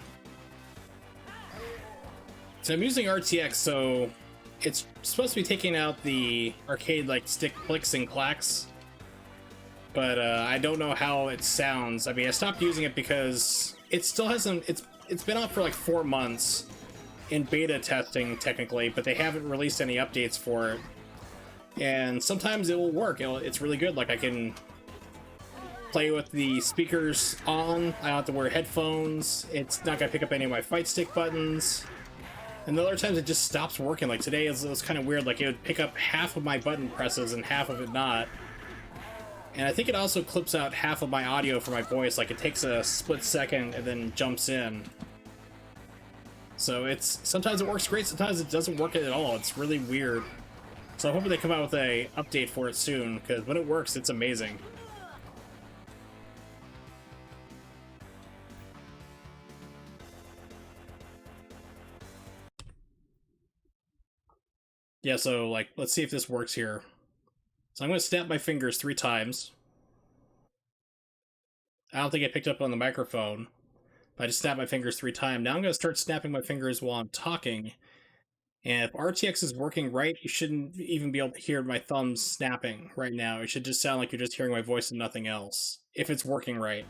Speaker 1: So I'm using RTX, so it's supposed to be taking out the arcade like stick clicks and clacks, but I don't know how it sounds. I mean, I stopped using it because it still hasn't. It's been out for like 4 months in beta testing technically, but they haven't released any updates for it. And sometimes it will work. It's really good. Like I can play with the speakers on. I don't have to wear headphones. It's not gonna pick up any of my fight stick buttons. And the other times it just stops working. Like today it was kind of weird. Like it would pick up half of my button presses and half of it not. And I think it also clips out half of my audio for my voice. Like it takes a split second and then jumps in. So it's sometimes it works great, sometimes it doesn't work at all. It's really weird. So I'm hoping they come out with a update for it soon, because when it works, it's amazing. Yeah, so, like, let's see if this works here. So I'm going to snap my fingers 3 times. I don't think I picked up on the microphone. But I just snapped my fingers 3 times. Now I'm going to start snapping my fingers while I'm talking. And if RTX is working right, you shouldn't even be able to hear my thumbs snapping right now. It should just sound like you're just hearing my voice and nothing else. If it's working right.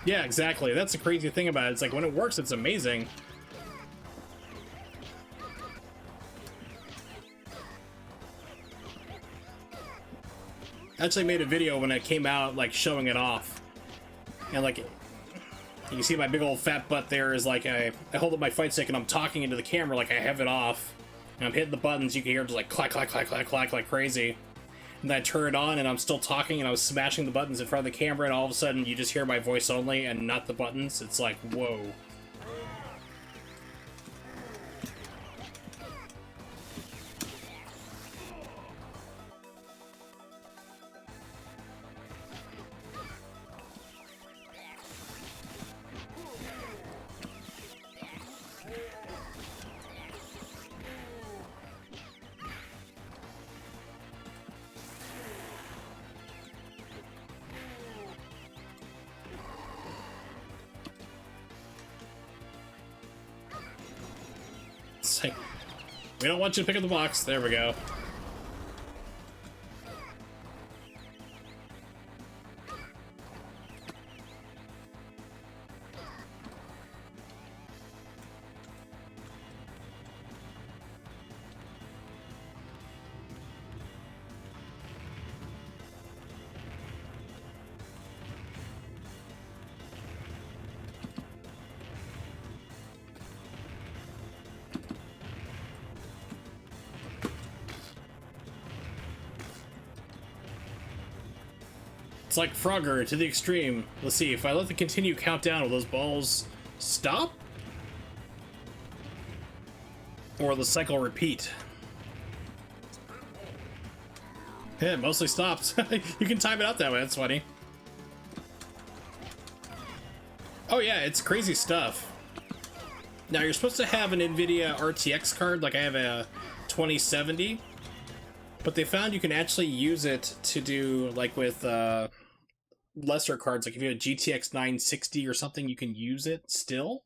Speaker 1: Yeah, exactly. That's the crazy thing about it. It's like when it works, it's amazing. I actually made a video when it came out, like showing it off, and like you can see my big old fat butt there is like I hold up my fight stick and I'm talking into the camera like I have it off, and I'm hitting the buttons. You can hear it just like clack clack clack clack clack like crazy. And then I turn it on and I'm still talking and I was smashing the buttons in front of the camera, and all of a sudden you just hear my voice only and not the buttons. It's like, whoa. It's like, we don't want you to pick up the box. There we go. It's like Frogger to the extreme. Let's see, if I let the continue countdown, will those balls stop? Or will the cycle repeat? Yeah, it mostly stops. You can time it out that way, that's funny. Oh yeah, it's crazy stuff. Now you're supposed to have an NVIDIA RTX card, like I have a 2070. But they found you can actually use it to do, like with lesser cards, like if you have a GTX 960 or something, you can use it still.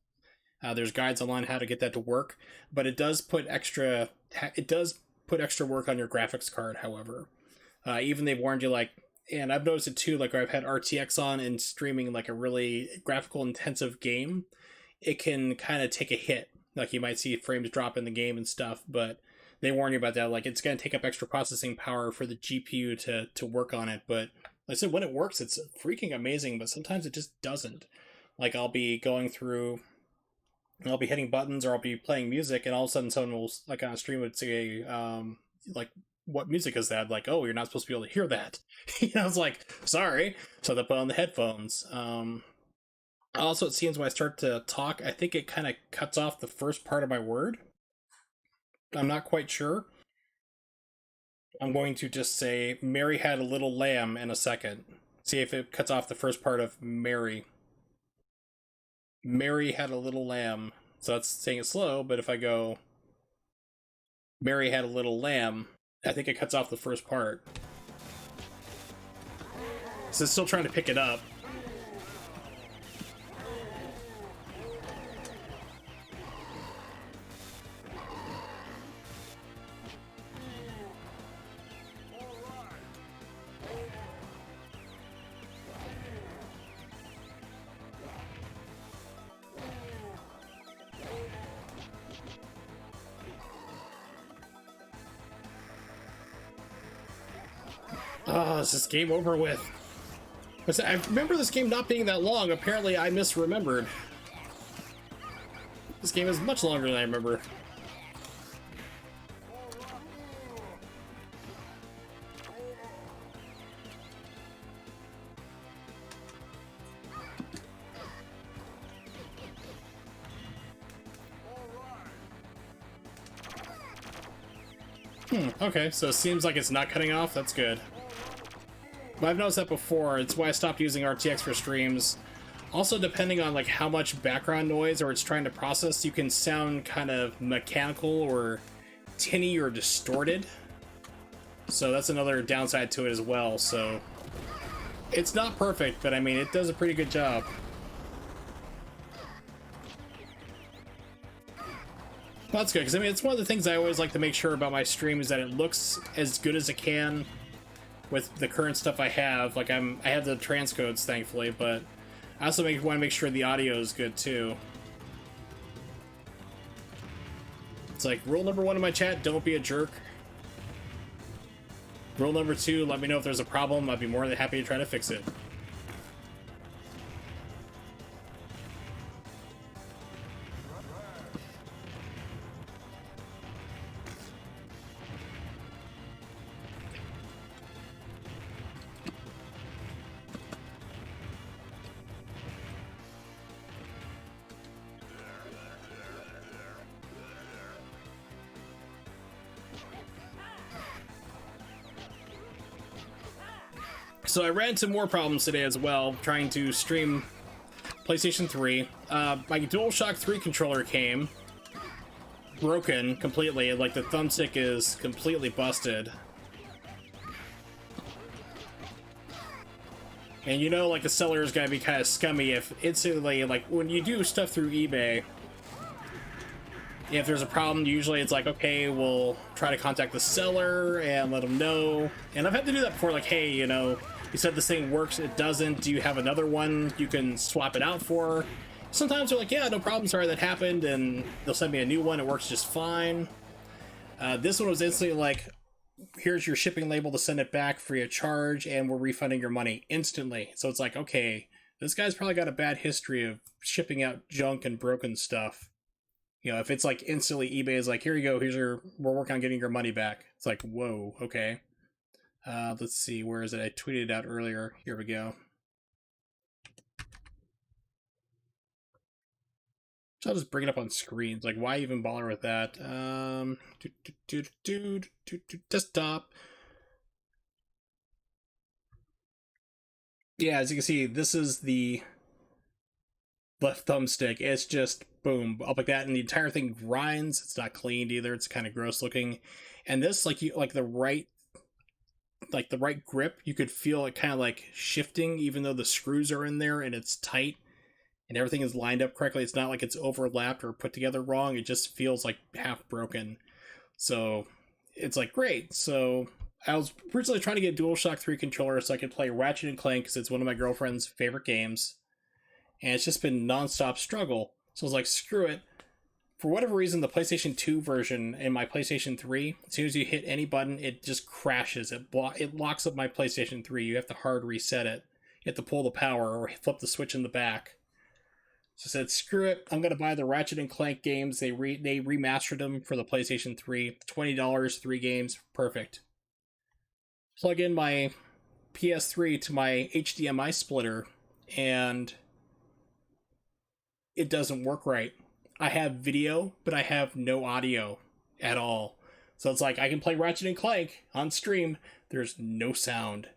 Speaker 1: There's guides online how to get that to work, but it does put extra work on your graphics card, however. Even they've warned you, like, and I've noticed it too, like where I've had RTX on and streaming like a really graphical intensive game, it can kind of take a hit. Like you might see frames drop in the game and stuff, but they warn you about that. Like it's going to take up extra processing power for the GPU to work on it. But like I said, when it works, it's freaking amazing, but sometimes it just doesn't. Like I'll be going through, and I'll be hitting buttons or I'll be playing music, and all of a sudden someone will, like on a stream, would say, like, what music is that? Like, oh, you're not supposed to be able to hear that. You know, it's like, sorry. So they put on the headphones. Also, it seems when I start to talk, I think it kind of cuts off the first part of my word. I'm not quite sure. I'm going to just say, Mary had a little lamb in a second. See if it cuts off the first part of Mary. Mary had a little lamb. So that's saying it slow, but if I go, Mary had a little lamb, I think it cuts off the first part. So it's still trying to pick it up. Oh, is this game over with? I remember this game not being that long. Apparently, I misremembered. This game is much longer than I remember. Okay, so it seems like it's not cutting off. That's good. But I've noticed that before. It's why I stopped using RTX for streams. Also, depending on like how much background noise or it's trying to process, you can sound kind of mechanical or tinny or distorted. So that's another downside to it as well. So it's not perfect, but I mean, it does a pretty good job. Well, that's good, because I mean, it's one of the things I always like to make sure about my stream is that it looks as good as it can with the current stuff I have. Like I have the transcodes, thankfully, but I also want to make sure the audio is good too. It's like rule number 1 in my chat: don't be a jerk. Rule number 2: let me know if there's a problem. I'd be more than happy to try to fix it. So I ran into more problems today as well, trying to stream PlayStation 3. My DualShock 3 controller came broken completely, like the thumbstick is completely busted. And you know, like, a seller is gonna be kind of scummy if instantly, like, when you do stuff through eBay, if there's a problem, usually it's like, okay, we'll try to contact the seller and let them know. And I've had to do that before, like, hey, you know, you said this thing works, it doesn't, do you have another one you can swap it out for? Sometimes they're like, yeah, no problem, sorry that happened, and they'll send me a new one, it works just fine. This one was instantly like, here's your shipping label to send it back free of charge, and we're refunding your money instantly. So it's like, okay, this guy's probably got a bad history of shipping out junk and broken stuff. You know, if it's like instantly eBay is like, here you go, we're working on getting your money back. It's like, whoa, okay. Let's see, where is it? I tweeted it out earlier. Here we go. So I'll just bring it up on screens. Like, why even bother with that? Desktop. Yeah, as you can see, this is the left thumbstick. It's just boom, up like that, and the entire thing grinds. It's not cleaned either. It's kind of gross looking. And this, like, the right grip, you could feel it kind of like shifting, even though the screws are in there and it's tight and everything is lined up correctly. It's not like it's overlapped or put together wrong. It just feels like half broken. So it's like, great. So I was originally trying to get a DualShock 3 controller so I could play Ratchet and Clank because it's one of my girlfriend's favorite games. And it's just been nonstop struggle. So I was like, screw it. For whatever reason, the PlayStation 2 version and my PlayStation 3, as soon as you hit any button, it just crashes. It locks up my PlayStation 3. You have to hard reset it. You have to pull the power or flip the switch in the back. So I said, screw it. I'm going to buy the Ratchet and Clank games. They remastered them for the PlayStation 3. $20, 3 games. Perfect. Plug in my PS3 to my HDMI splitter, and it doesn't work right. I have video, but I have no audio at all. So it's like, I can play Ratchet and Clank on stream. There's no sound.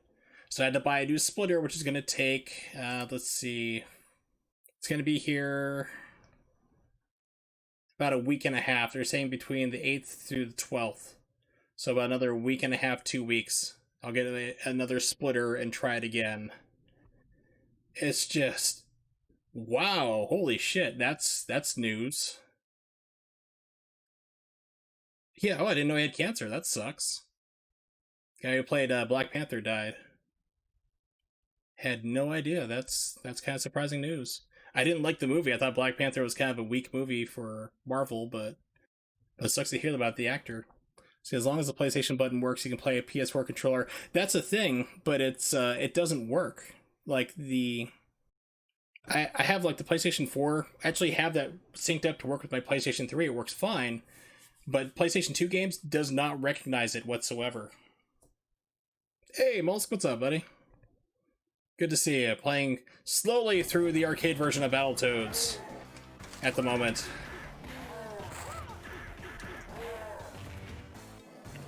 Speaker 1: So I had to buy a new splitter, which is going to take, let's see, it's going to be here about a week and a half. They're saying between the 8th through the 12th. So about another week and a half, 2 weeks. I'll get another splitter and try it again. It's just... wow, holy shit, that's news. Yeah, oh, I didn't know he had cancer. That sucks. Guy who played Black Panther died. Had no idea. That's kind of surprising news. I didn't like the movie. I thought Black Panther was kind of a weak movie for Marvel, but it sucks to hear about the actor. So as long as the PlayStation button works, you can play a PS4 controller. That's a thing, but it doesn't work. Like I have like the PlayStation 4, I actually have that synced up to work with my PlayStation 3. It works fine, but PlayStation 2 games does not recognize it whatsoever. Hey, Molsk, what's up, buddy? Good to see you. Playing slowly through the arcade version of Battletoads at the moment.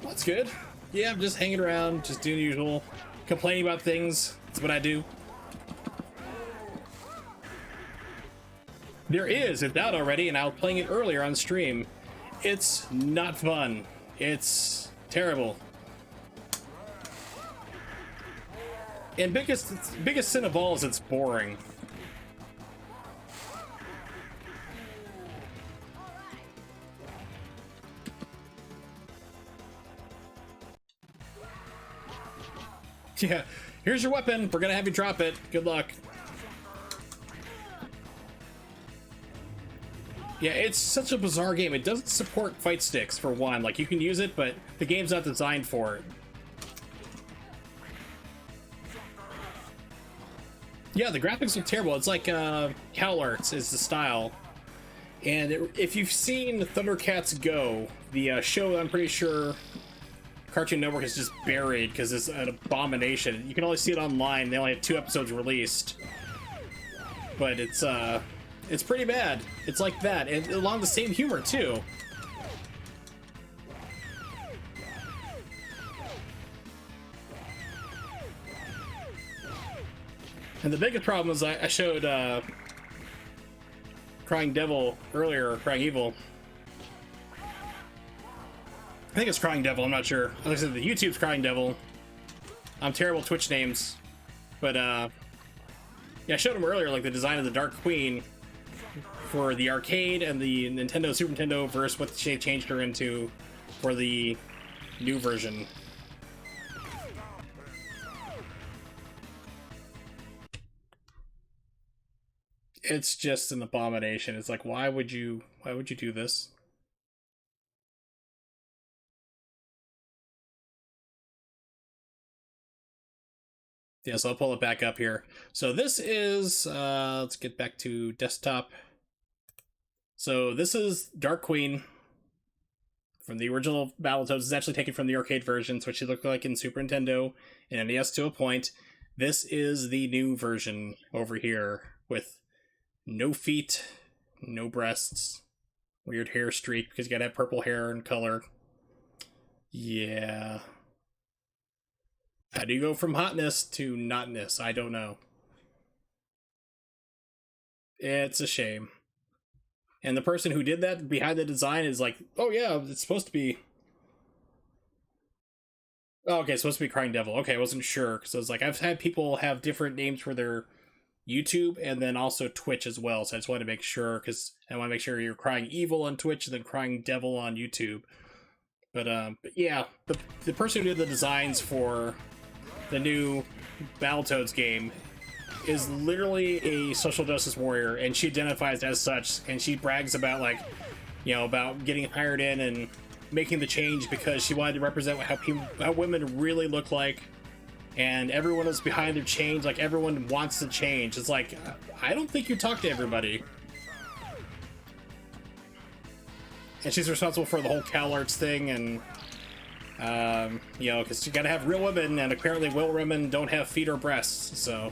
Speaker 1: That's good. Yeah, I'm just hanging around, just doing the usual. Complaining about things. That's what I do. There is, it's out already, and I was playing it earlier on stream. It's not fun. It's terrible. And biggest sin of all is it's boring. Yeah, here's your weapon. We're gonna have you drop it. Good luck. Yeah, it's such a bizarre game. It doesn't support fight sticks, for one. Like, you can use it, but the game's not designed for it. Yeah, the graphics are terrible. It's like CalArts is the style. And if you've seen Thundercats Go, the show, I'm pretty sure Cartoon Network is just buried because it's an abomination. You can only see it online. They only have 2 episodes released. But it's pretty bad. It's like that, and along the same humor too. And the biggest problem is I showed Crying Devil earlier, or Crying Evil. I think it's Crying Devil, I'm not sure. Like I said, the YouTube's Crying Devil. I'm terrible at Twitch names. But yeah, I showed him earlier, like the design of the Dark Queen for the arcade and the Nintendo, Super Nintendo versus what they changed her into for the new version. It's just an abomination. It's like, why would you do this? Yeah, so I'll pull it back up here. So this is, let's get back to desktop. So this is Dark Queen from the original Battletoads. It's actually taken from the arcade version, so what she looked like in Super Nintendo and NES to a point. This is the new version over here with no feet, no breasts, weird hair streak because you gotta have purple hair and color. Yeah. How do you go from hotness to notness? I don't know. It's a shame. And the person who did that behind the design is like, oh yeah, it's supposed to be... Oh, okay, it's supposed to be Crying Devil. Okay, I wasn't sure, because I was like, I've had people have different names for their YouTube and then also Twitch as well, so I just wanted to make sure, because I want to make sure you're Crying Evil on Twitch and then Crying Devil on YouTube. But yeah, the person who did the designs for the new Battletoads game is literally a social justice warrior, and she identifies as such, and she brags about, like, you know, about getting hired in and making the change because she wanted to represent how women really look like, and everyone was behind their change. Like, everyone wants to change. It's like, I don't think you talk to everybody. And she's responsible for the whole CalArts thing, and you know, because you gotta have real women, and apparently real women don't have feet or breasts, so...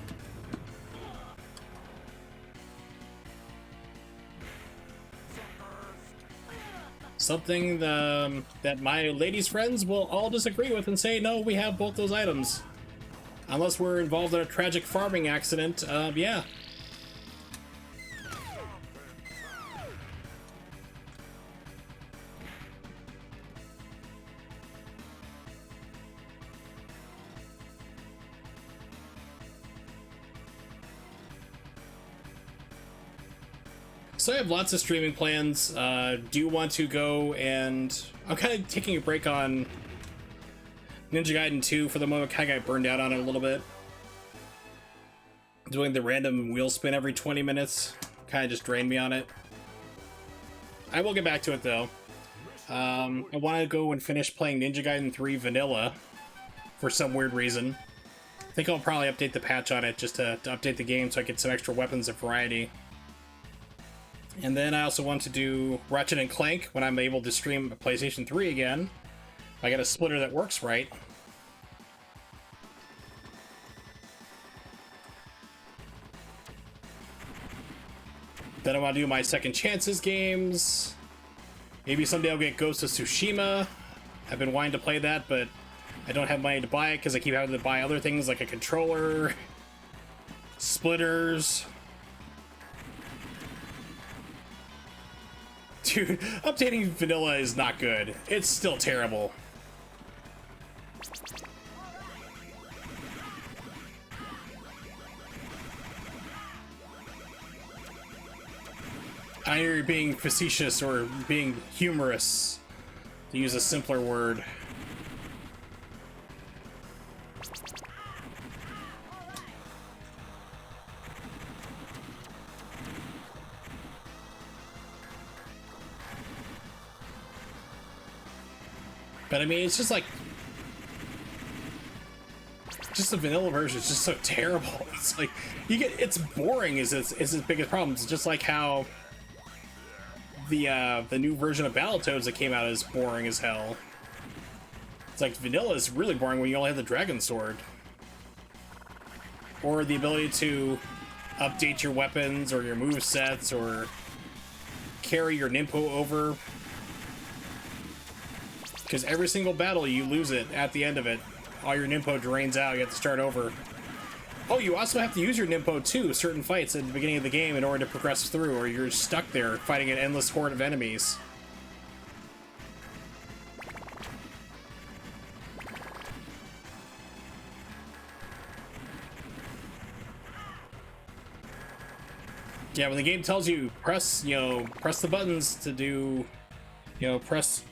Speaker 1: Something that my ladies' friends will all disagree with and say, no, we have both those items. Unless we're involved in a tragic farming accident, yeah. So I have lots of streaming plans. Do want to go and... I'm kind of taking a break on Ninja Gaiden 2 for the moment. Kind of got burned out on it a little bit. Doing the random wheel spin every 20 minutes kind of just drained me on it. I will get back to it though. I want to go and finish playing Ninja Gaiden 3 Vanilla for some weird reason. I think I'll probably update the patch on it just to update the game so I get some extra weapons of variety. And then I also want to do Ratchet and Clank when I'm able to stream PlayStation 3 again. I got a splitter that works right. Then I want to do my Second Chances games. Maybe someday I'll get Ghost of Tsushima. I've been wanting to play that, but I don't have money to buy it because I keep having to buy other things like a controller, splitters. Dude, updating vanilla is not good. It's still terrible. I know you're being facetious or being humorous, to use a simpler word. But I mean, it's just like, just the vanilla version is just so terrible. It's like, it's boring is its biggest problem. It's just like how the new version of Battletoads that came out is boring as hell. It's like vanilla is really boring when you only have the dragon sword. Or the ability to update your weapons or your move sets or carry your Nimpo over. Because every single battle you lose it at the end of it. All your Nimpo drains out, you have to start over. Oh, you also have to use your Nimpo too, certain fights at the beginning of the game in order to progress through, or you're stuck there fighting an endless horde of enemies. Yeah, when the game tells you press the buttons to do, press,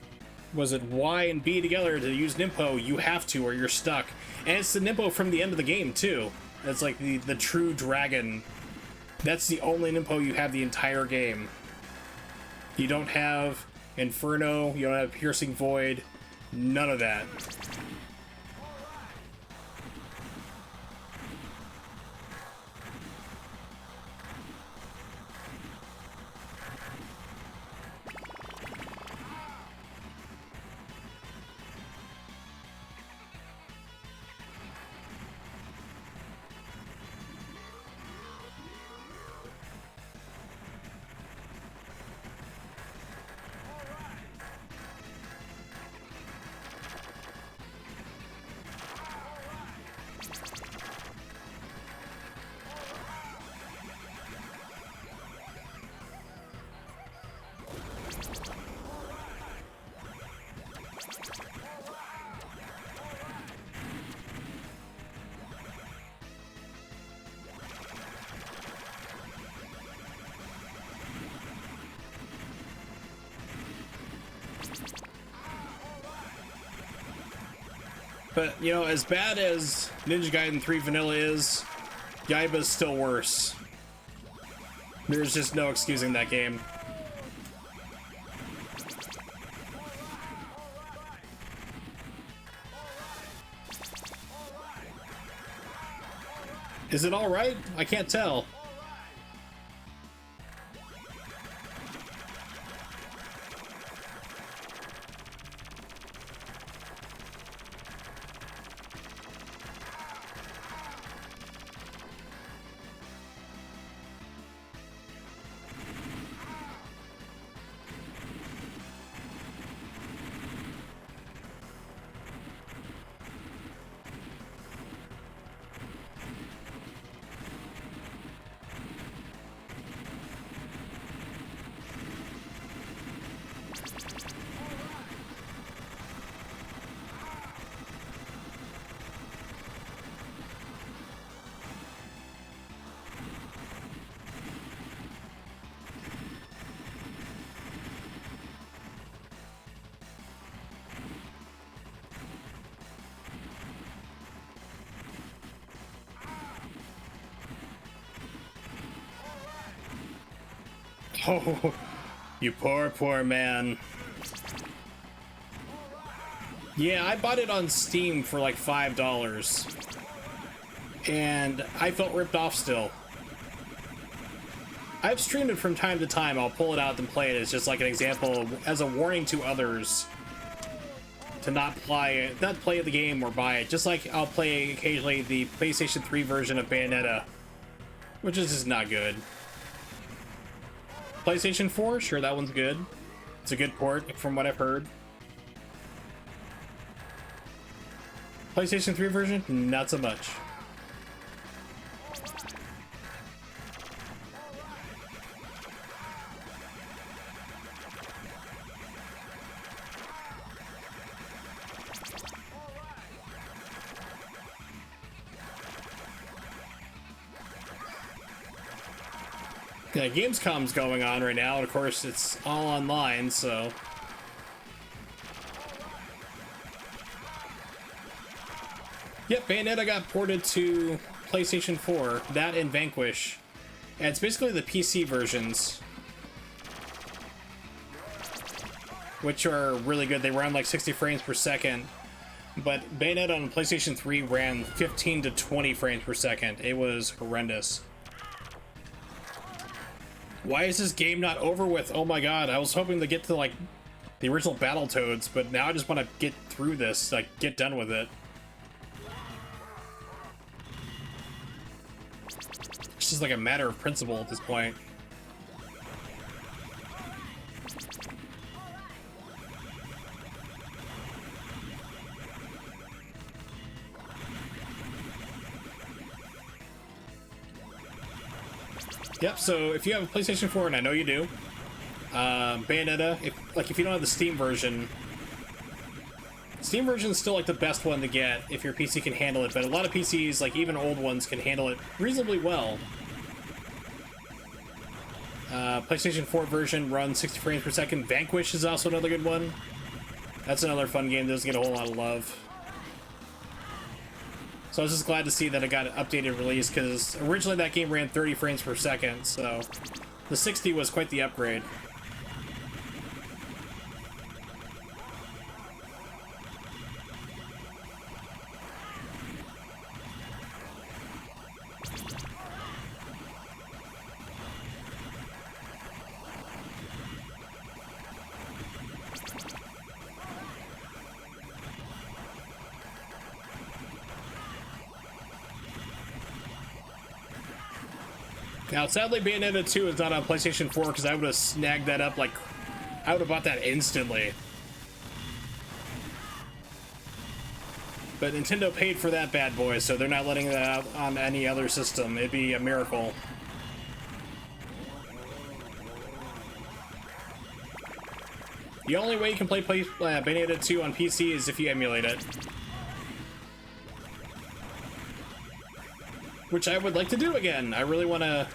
Speaker 1: was it Y and B together to use Nimpo, you have to or you're stuck. And it's the Nimpo from the end of the game too. It's like the true dragon. That's the only Nimpo you have the entire game. You don't have Inferno, you don't have Piercing Void, none of that. But, as bad as Ninja Gaiden 3 Vanilla is, Yaiba's still worse. There's just no excusing that game. Is it alright? I can't tell. Oh, you poor, poor man. Yeah, I bought it on Steam for like $5. And I felt ripped off still. I've streamed it from time to time. I'll pull it out and play it as just like an example, as a warning to others to not play the game or buy it. Just like I'll play occasionally the PlayStation 3 version of Bayonetta, which is just not good. PlayStation 4, sure, that one's good. It's a good port, from what I've heard. PlayStation 3 version, not so much. Yeah, Gamescom's going on right now, and of course it's all online, so... Yep, Bayonetta got ported to PlayStation 4, that and Vanquish. And it's basically the PC versions. which are really good. They run like 60 frames per second. But Bayonetta on PlayStation 3 ran 15 to 20 frames per second. It was horrendous. Why is this game not over with? Oh my god, I was hoping to get to like the original Battletoads, but now I just want to get through this, like get done with it. It's just like a matter of principle at this point. Yep, so if you have a PlayStation 4, and I know you do, Bayonetta, if you don't have the Steam version is still like the best one to get if your PC can handle it, but a lot of PCs, like even old ones, can handle it reasonably well. PlayStation 4 version runs 60 frames per second. Vanquish is also another good one. That's another fun game that doesn't get a whole lot of love. So I was just glad to see that it got an updated release, because originally that game ran 30 frames per second, so the 60 was quite the upgrade. Now, sadly, Bayonetta 2 is not on PlayStation 4, because I would have snagged that up, like, I would have bought that instantly. But Nintendo paid for that bad boy, so they're not letting that out on any other system. It'd be a miracle. The only way you can play Bayonetta 2 on PC is if you emulate it. Which I would like to do again. I really want to...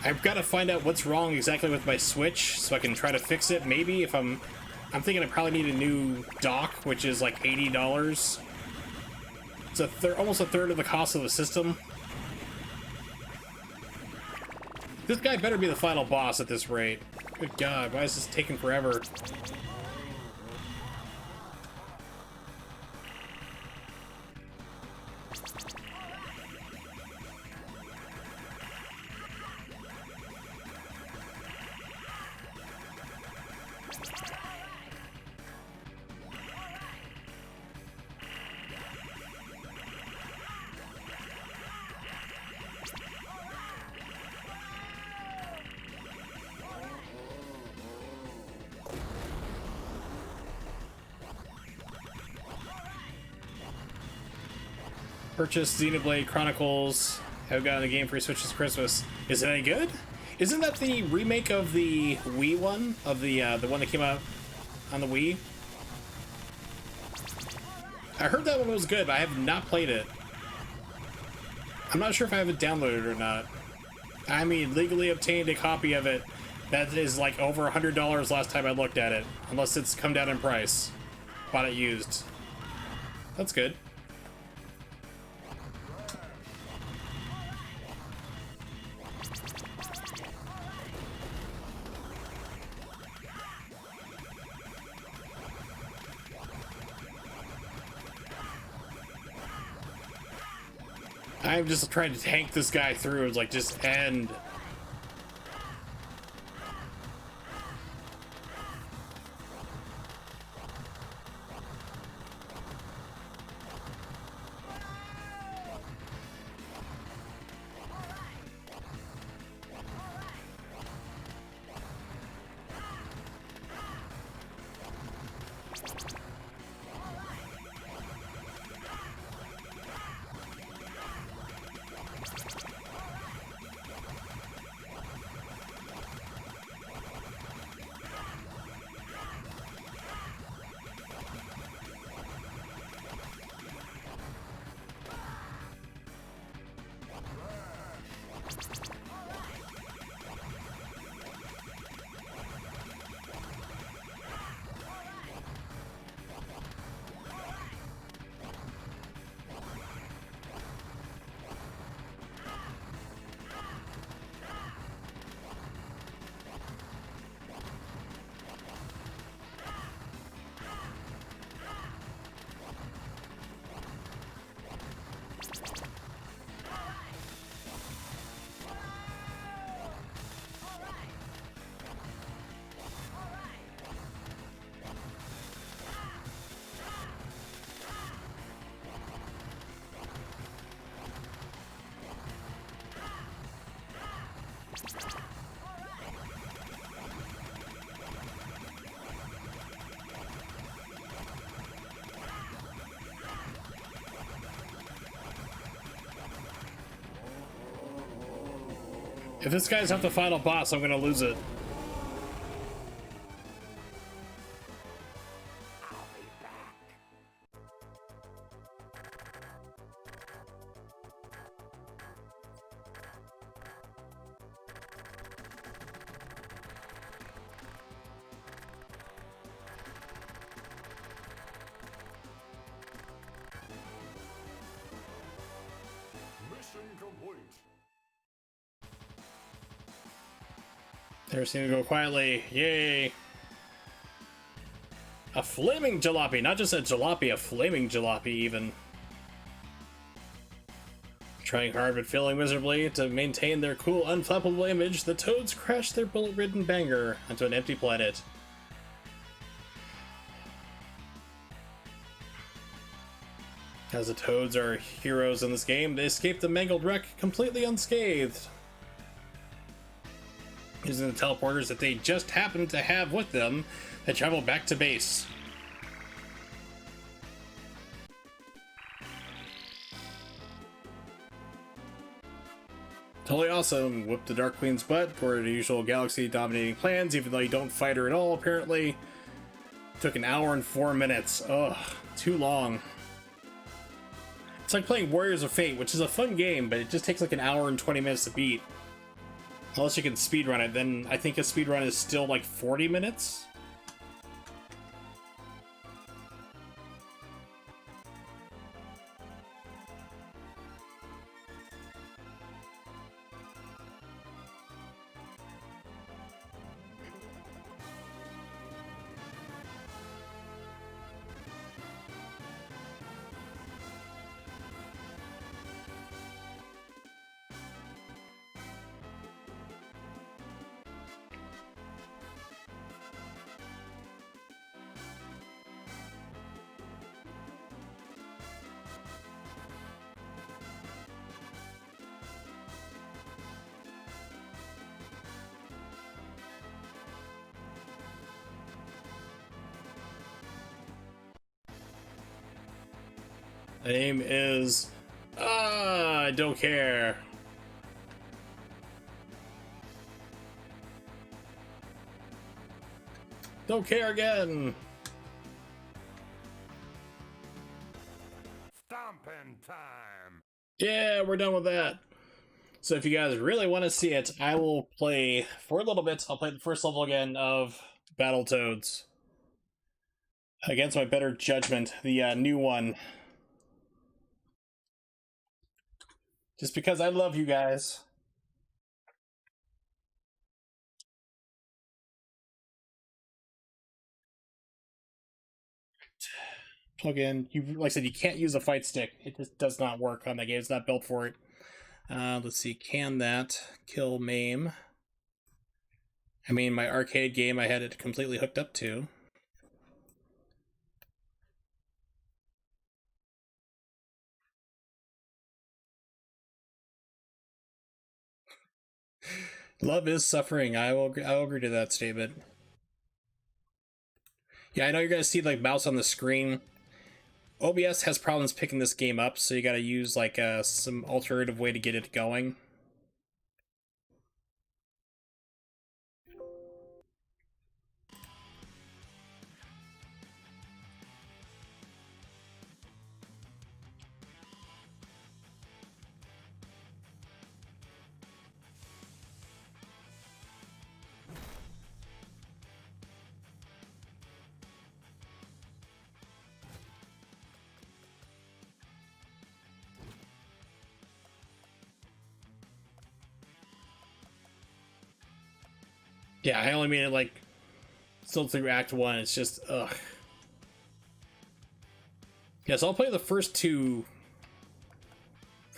Speaker 1: I've got to find out what's wrong exactly with my Switch so I can try to fix it. Maybe if I'm thinking I probably need a new dock, which is like $80. It's almost a third of the cost of the system. This guy better be the final boss at this rate. Good God, why is this taking forever? Purchased Xenoblade Chronicles. Have gotten the game for Switch this Christmas. Is it any good? Isn't that the remake of the Wii one? Of the one that came out on the Wii? I heard that one was good, but I have not played it. I'm not sure if I have it downloaded or not. I mean, legally obtained a copy of it that is like over $100 last time I looked at it. Unless it's come down in price. Bought it used. That's good. I'm just trying to tank this guy through. It's like, just end. If this guy's not the final boss, I'm gonna lose it. Everything to go quietly. Yay! A flaming jalopy, not just a jalopy, a flaming jalopy even. Trying hard but failing miserably to maintain their cool, unflappable image, the Toads crash their bullet-ridden banger onto an empty planet. As the Toads are heroes in this game, they escape the mangled wreck completely unscathed, using the teleporters that they just happen to have with them. They travel back to base. Totally awesome. Whoop the Dark Queen's butt for the usual galaxy-dominating plans, even though you don't fight her at all, apparently. Took an hour and 4 minutes. Ugh, too long. It's like playing Warriors of Fate, which is a fun game, but it just takes like an hour and 20 minutes to beat. Unless you can speedrun it, then I think a speedrun is still like 40 minutes. The name is... I don't care. Don't care again.
Speaker 12: Stomping time.
Speaker 1: Yeah, we're done with that. So if you guys really want to see it, I will play for a little bit. I'll play the first level again of Battletoads. Against my better judgment, the new one. Just because I love you guys. Plug in. You, like I said, you can't use a fight stick. It just does not work on that game. It's not built for it. Let's see. Can that kill MAME? I mean, my arcade game I had it completely hooked up to. Love is suffering. I will agree to that statement. Yeah, I know you're gonna see like mouse on the screen. OBS has problems picking this game up, so you gotta use like some alternative way to get it going. Yeah, I only made it like still through Act 1. It's just ugh. Yeah, so I'll play the first two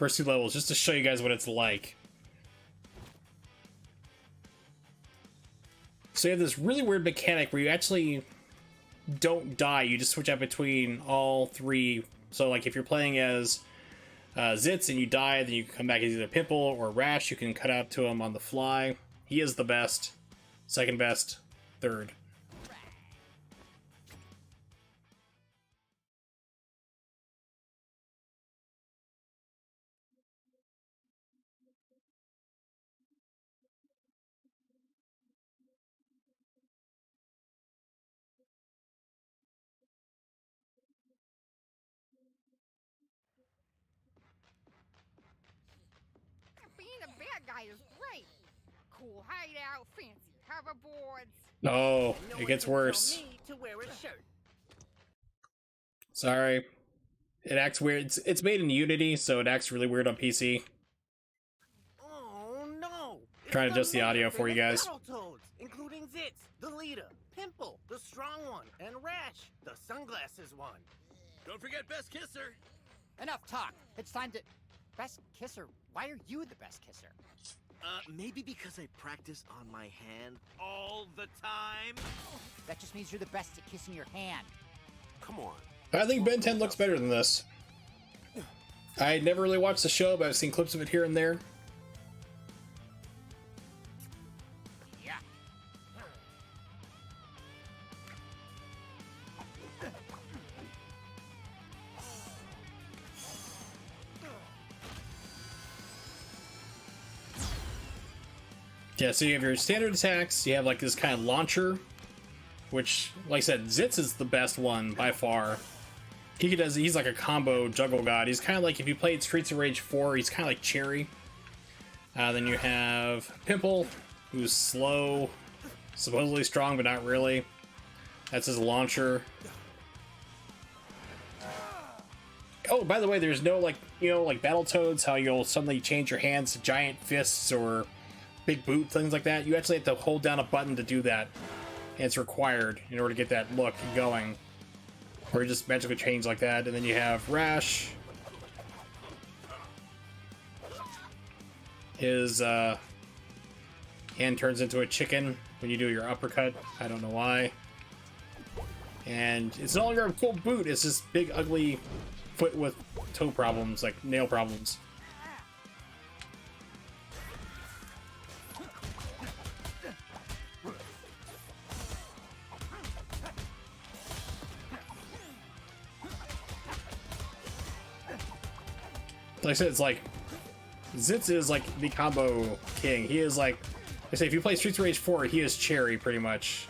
Speaker 1: levels just to show you guys what it's like. So you have this really weird mechanic where you actually don't die. You just switch out between all three. So like if you're playing as Zitz and you die, then you can come back as either Pimple or Rash. You can cut out to him on the fly. He is the best. Second best. Third.
Speaker 13: Being a bad guy is great. Cool hideout, fancy hoverboards.
Speaker 1: Oh, it gets worse.
Speaker 3: Tell me to wear a shirt.
Speaker 1: Sorry. It acts weird. It's made in Unity, so it acts really weird on PC.
Speaker 3: Oh no!
Speaker 1: Trying to adjust the audio for you guys.
Speaker 3: Battletoads, including Zitz, the leader, Pimple, the strong one, and Rash, the sunglasses one.
Speaker 11: Don't forget Best Kisser.
Speaker 4: Enough talk. It's time to... Best kisser? Why are you the best kisser?
Speaker 11: Maybe because I practice on my hand all the time.
Speaker 4: That just means you're the best at kissing your hand.
Speaker 10: Come on.
Speaker 1: I think Ben 10 looks better than this. I never really watched the show, but I've seen clips of it here and there.
Speaker 4: Yeah.
Speaker 1: Yeah, so you have your standard attacks, you have like this kind of launcher, which, like I said, Zitz is the best one by far. He's like a combo juggle god. He's kind of like, if you played Streets of Rage 4, he's kind of like Cherry. Then you have Pimple, who's slow, supposedly strong, but not really. That's his launcher. Oh, by the way, there's no, like, you know, like Battletoads, how you'll suddenly change your hands to giant fists or big boot, things like that. You actually have to hold down a button to do that. And it's required in order to get that look going. Or just magically change like that. And then you have Rash. His hand turns into a chicken when you do your uppercut. I don't know why. And it's no longer a full boot. It's this big, ugly foot with toe problems, like nail problems. Like I said, it's like Zitz is like the combo king. He is like, I say, if you play Streets of Rage 4, he is Cherry pretty much.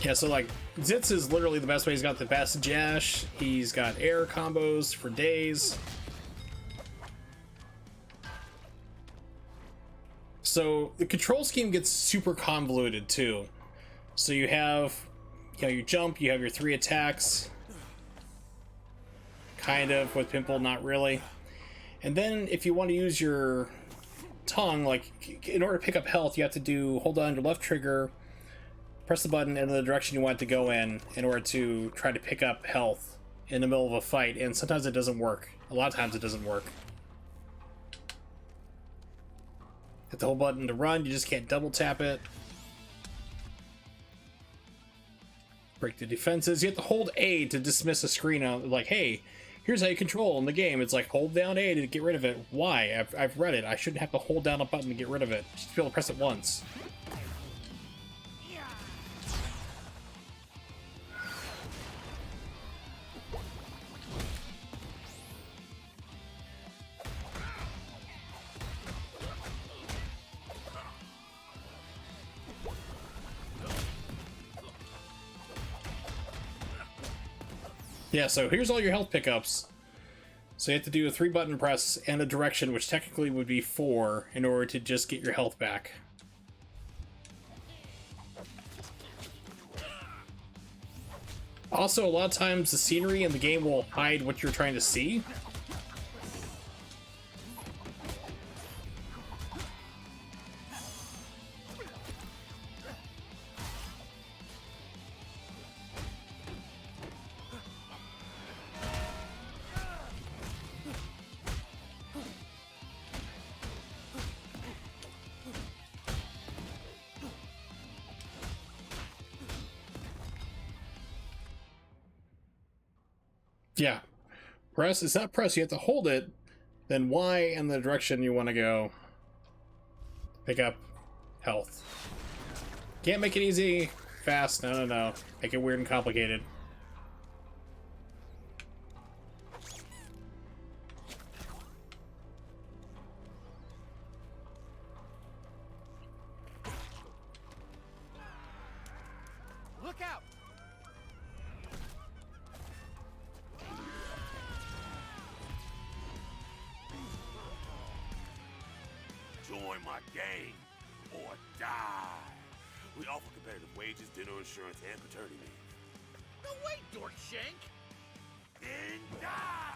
Speaker 1: Yeah, so like Zitz is literally the best way. He's got the best dash. He's got air combos for days. So the control scheme gets super convoluted too. So you have, you know, you jump, you have your 3 attacks. Kind of with Pimple, not really. And then if you want to use your tongue, like in order to pick up health, you have to hold on your left trigger, press the button in the direction you want it to go in order to try to pick up health in the middle of a fight, and sometimes it doesn't work. A lot of times it doesn't work. Hit the whole button to run, you just can't double tap it. Break the defenses. You have to hold A to dismiss a screen out, like, hey, here's how you control in the game. It's like, hold down A to get rid of it. Why? I've read it. I shouldn't have to hold down a button to get rid of it. Just be able to press it once. Yeah, so here's all your health pickups. So you have to do a 3-button press and a direction, which technically would be 4, in order to just get your health back. Also, a lot of times the scenery in the game will hide what you're trying to see. Yeah. Press, it's not press, you have to hold it, then Y in the direction you want to go. Pick up health. Can't make it easy, fast, no. Make it weird and complicated.
Speaker 2: Look out!
Speaker 5: Join my gang or die. We offer competitive wages, dinner insurance, and paternity leave.
Speaker 11: No way, Dork Shank!
Speaker 5: Then die!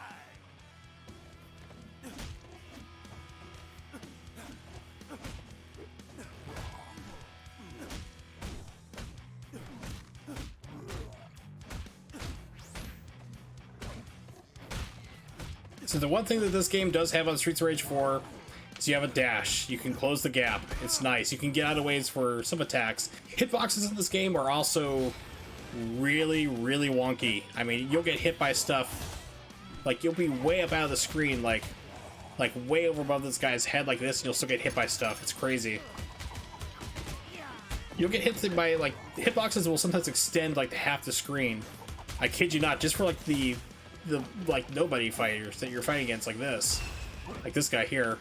Speaker 1: So the one thing that this game does have on Streets of Rage 4 is you have a dash. You can close the gap. It's nice. You can get out of ways for some attacks. Hitboxes in this game are also really, really wonky. I mean, you'll get hit by stuff, like you'll be way up out of the screen, like way over above this guy's head like this, and you'll still get hit by stuff. It's crazy. You'll get hit by, like, hitboxes will sometimes extend like half the screen. I kid you not, just for like the like nobody fighters that you're fighting against, like this guy here.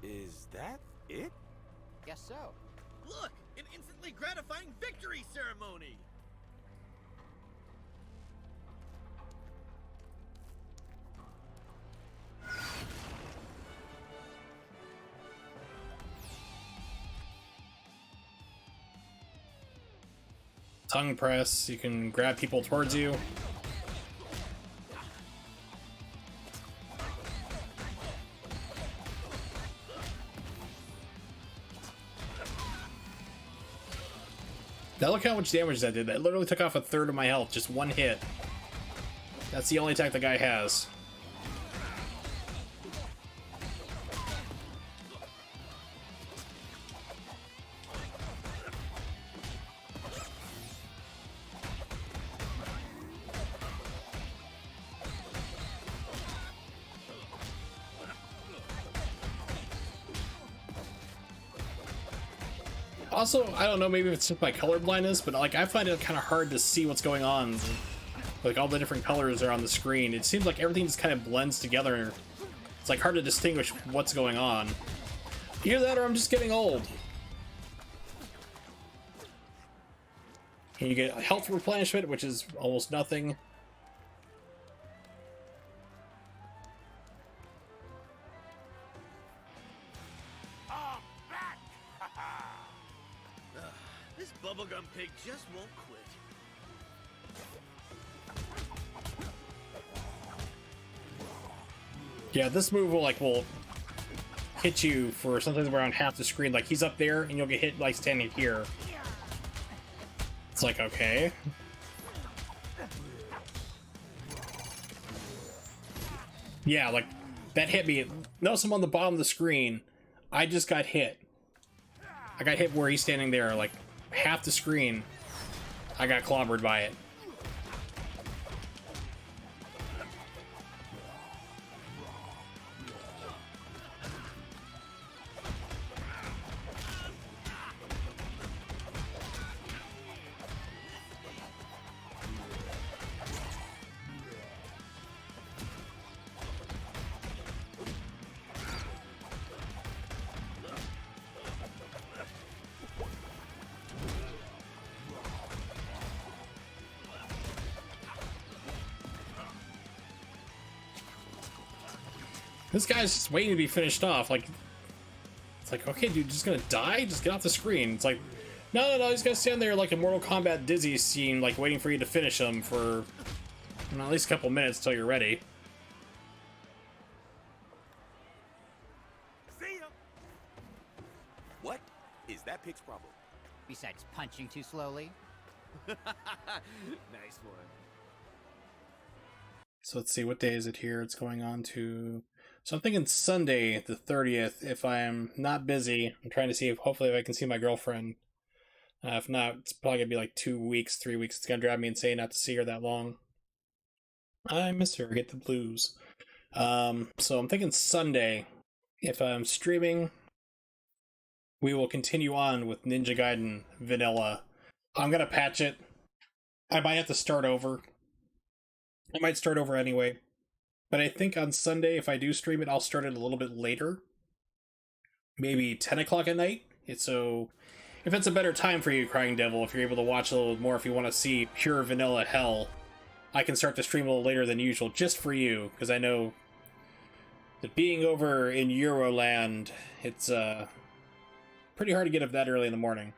Speaker 10: Is that it?
Speaker 4: Guess so.
Speaker 11: Look, an instantly gratifying victory ceremony!
Speaker 1: Tongue press, you can grab people towards you. Now look how much damage that did. That literally took off a third of my health, just one hit. That's the only attack the guy has. Also, I don't know, maybe it's just my color blindness, but like I find it kind of hard to see what's going on. Like all the different colors are on the screen. It seems like everything just kind of blends together. It's like hard to distinguish what's going on. Either that or I'm just getting old. And you get health replenishment, which is almost nothing.
Speaker 11: This bubblegum pig just won't quit.
Speaker 1: Yeah, this move will hit you for sometimes around half the screen. Like he's up there and you'll get hit like standing here. It's like, okay. Yeah, like that hit me. Notice I'm on the bottom of the screen. I just got hit. I got hit where he's standing there, like half the screen. I got clobbered by it. This guy's just waiting to be finished off. Like, it's like, okay, dude, just gonna die? Just get off the screen. It's like, No, he's gonna stand there like a Mortal Kombat Dizzy scene, like waiting for you to finish him for at least a couple minutes till you're ready.
Speaker 5: See ya. What is that pig's problem?
Speaker 4: Besides punching too slowly.
Speaker 11: Nice one.
Speaker 1: So let's see, what day is it here? It's going on to... So I'm thinking Sunday, the 30th, if I'm not busy. I'm trying to see if hopefully if I can see my girlfriend. If not, it's probably going to be like 2 weeks, 3 weeks. It's going to drive me insane not to see her that long. I miss her, get the blues. So I'm thinking Sunday, if I'm streaming, we will continue on with Ninja Gaiden Vanilla. I'm going to patch it. I might have to start over. I might start over anyway. But I think on Sunday, if I do stream it, I'll start it a little bit later. Maybe 10 o'clock at night. So if it's a better time for you, Crying Devil, if you're able to watch a little more, if you want to see pure vanilla hell, I can start the stream a little later than usual, just for you, because I know that being over in Euroland, it's pretty hard to get up that early in the morning.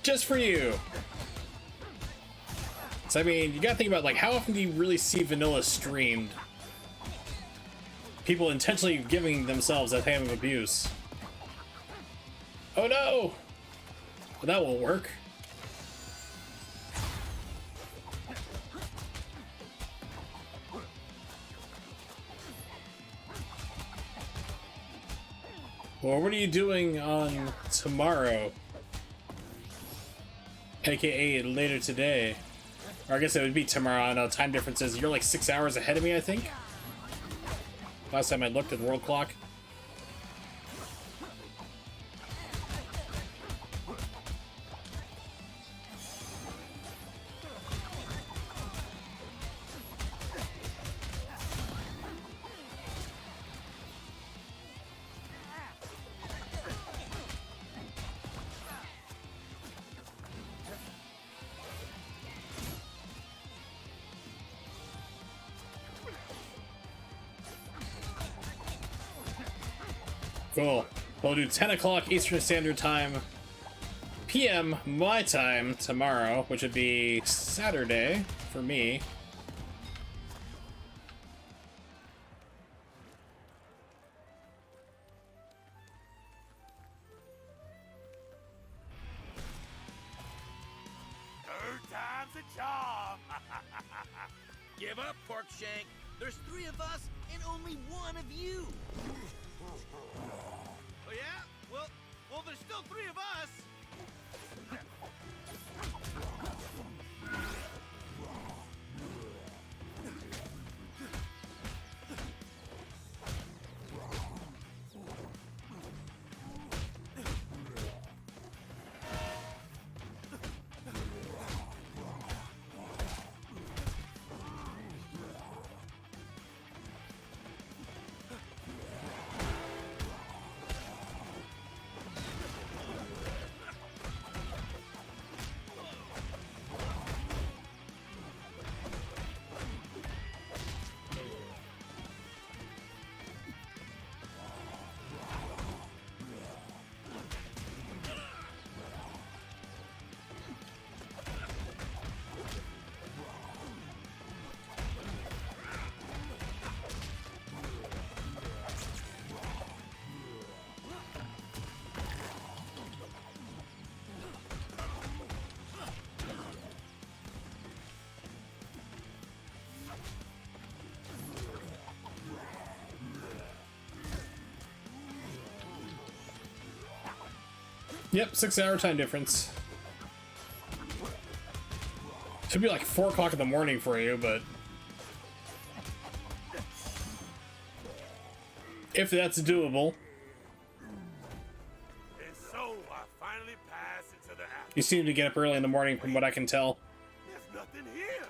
Speaker 1: Just for you. So I mean, you gotta think about, like, how often do you really see vanilla streamed? People intentionally giving themselves that type of abuse. Oh no! Well, that won't work. Well, what are you doing on tomorrow? AKA later today. Or I guess it would be tomorrow. I know time differences. You're like 6 hours ahead of me, I think. Last time I looked at the world clock. Cool. We'll do 10 o'clock Eastern Standard Time, PM my time tomorrow, which would be Saturday for me.
Speaker 5: Third time's a charm.
Speaker 11: Give up, Pork Shank. There's 3 of us and only 1 of you.
Speaker 8: Oh yeah? Well, there's still 3 of us.
Speaker 1: Yep, 6-hour time difference. Should be like 4 o'clock in the morning for you, but if that's doable.
Speaker 5: And so I finally passed into the afterlife.
Speaker 1: You seem to get up early in the morning from what I can tell.
Speaker 5: There's nothing here.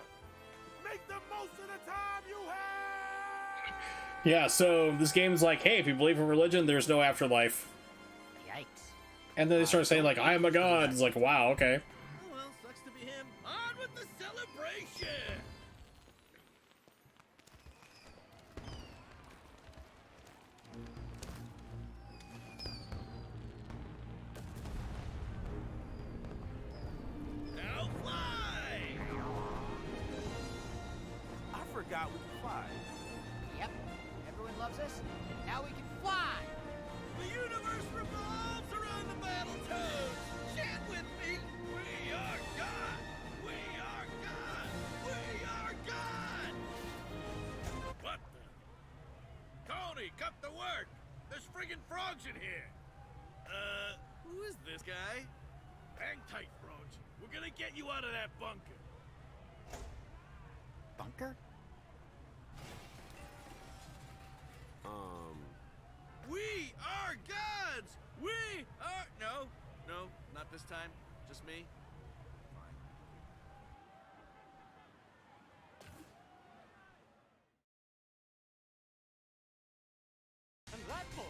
Speaker 5: Make the most of the time you have.
Speaker 1: Yeah, so this game's like, hey, if you believe in religion, there's no afterlife.
Speaker 4: Yikes.
Speaker 1: And then they start saying like, I am a god. It's like, wow, okay.
Speaker 11: Oh well, sucks to be him. On with the celebration! Now fly!
Speaker 10: I forgot we could fly.
Speaker 4: Yep. Everyone loves us. Now we can fly.
Speaker 11: The universe revolves around the Battletoads! Chant with me! We are God! We are God! We are God!
Speaker 8: What the? Cody, cut the work! There's friggin' frogs in here!
Speaker 11: Who is this guy?
Speaker 8: Hang tight, frogs. We're gonna get you out of that bunker.
Speaker 4: Bunker?
Speaker 11: We are gods! We are... No, not this time. Just me.
Speaker 6: And that boy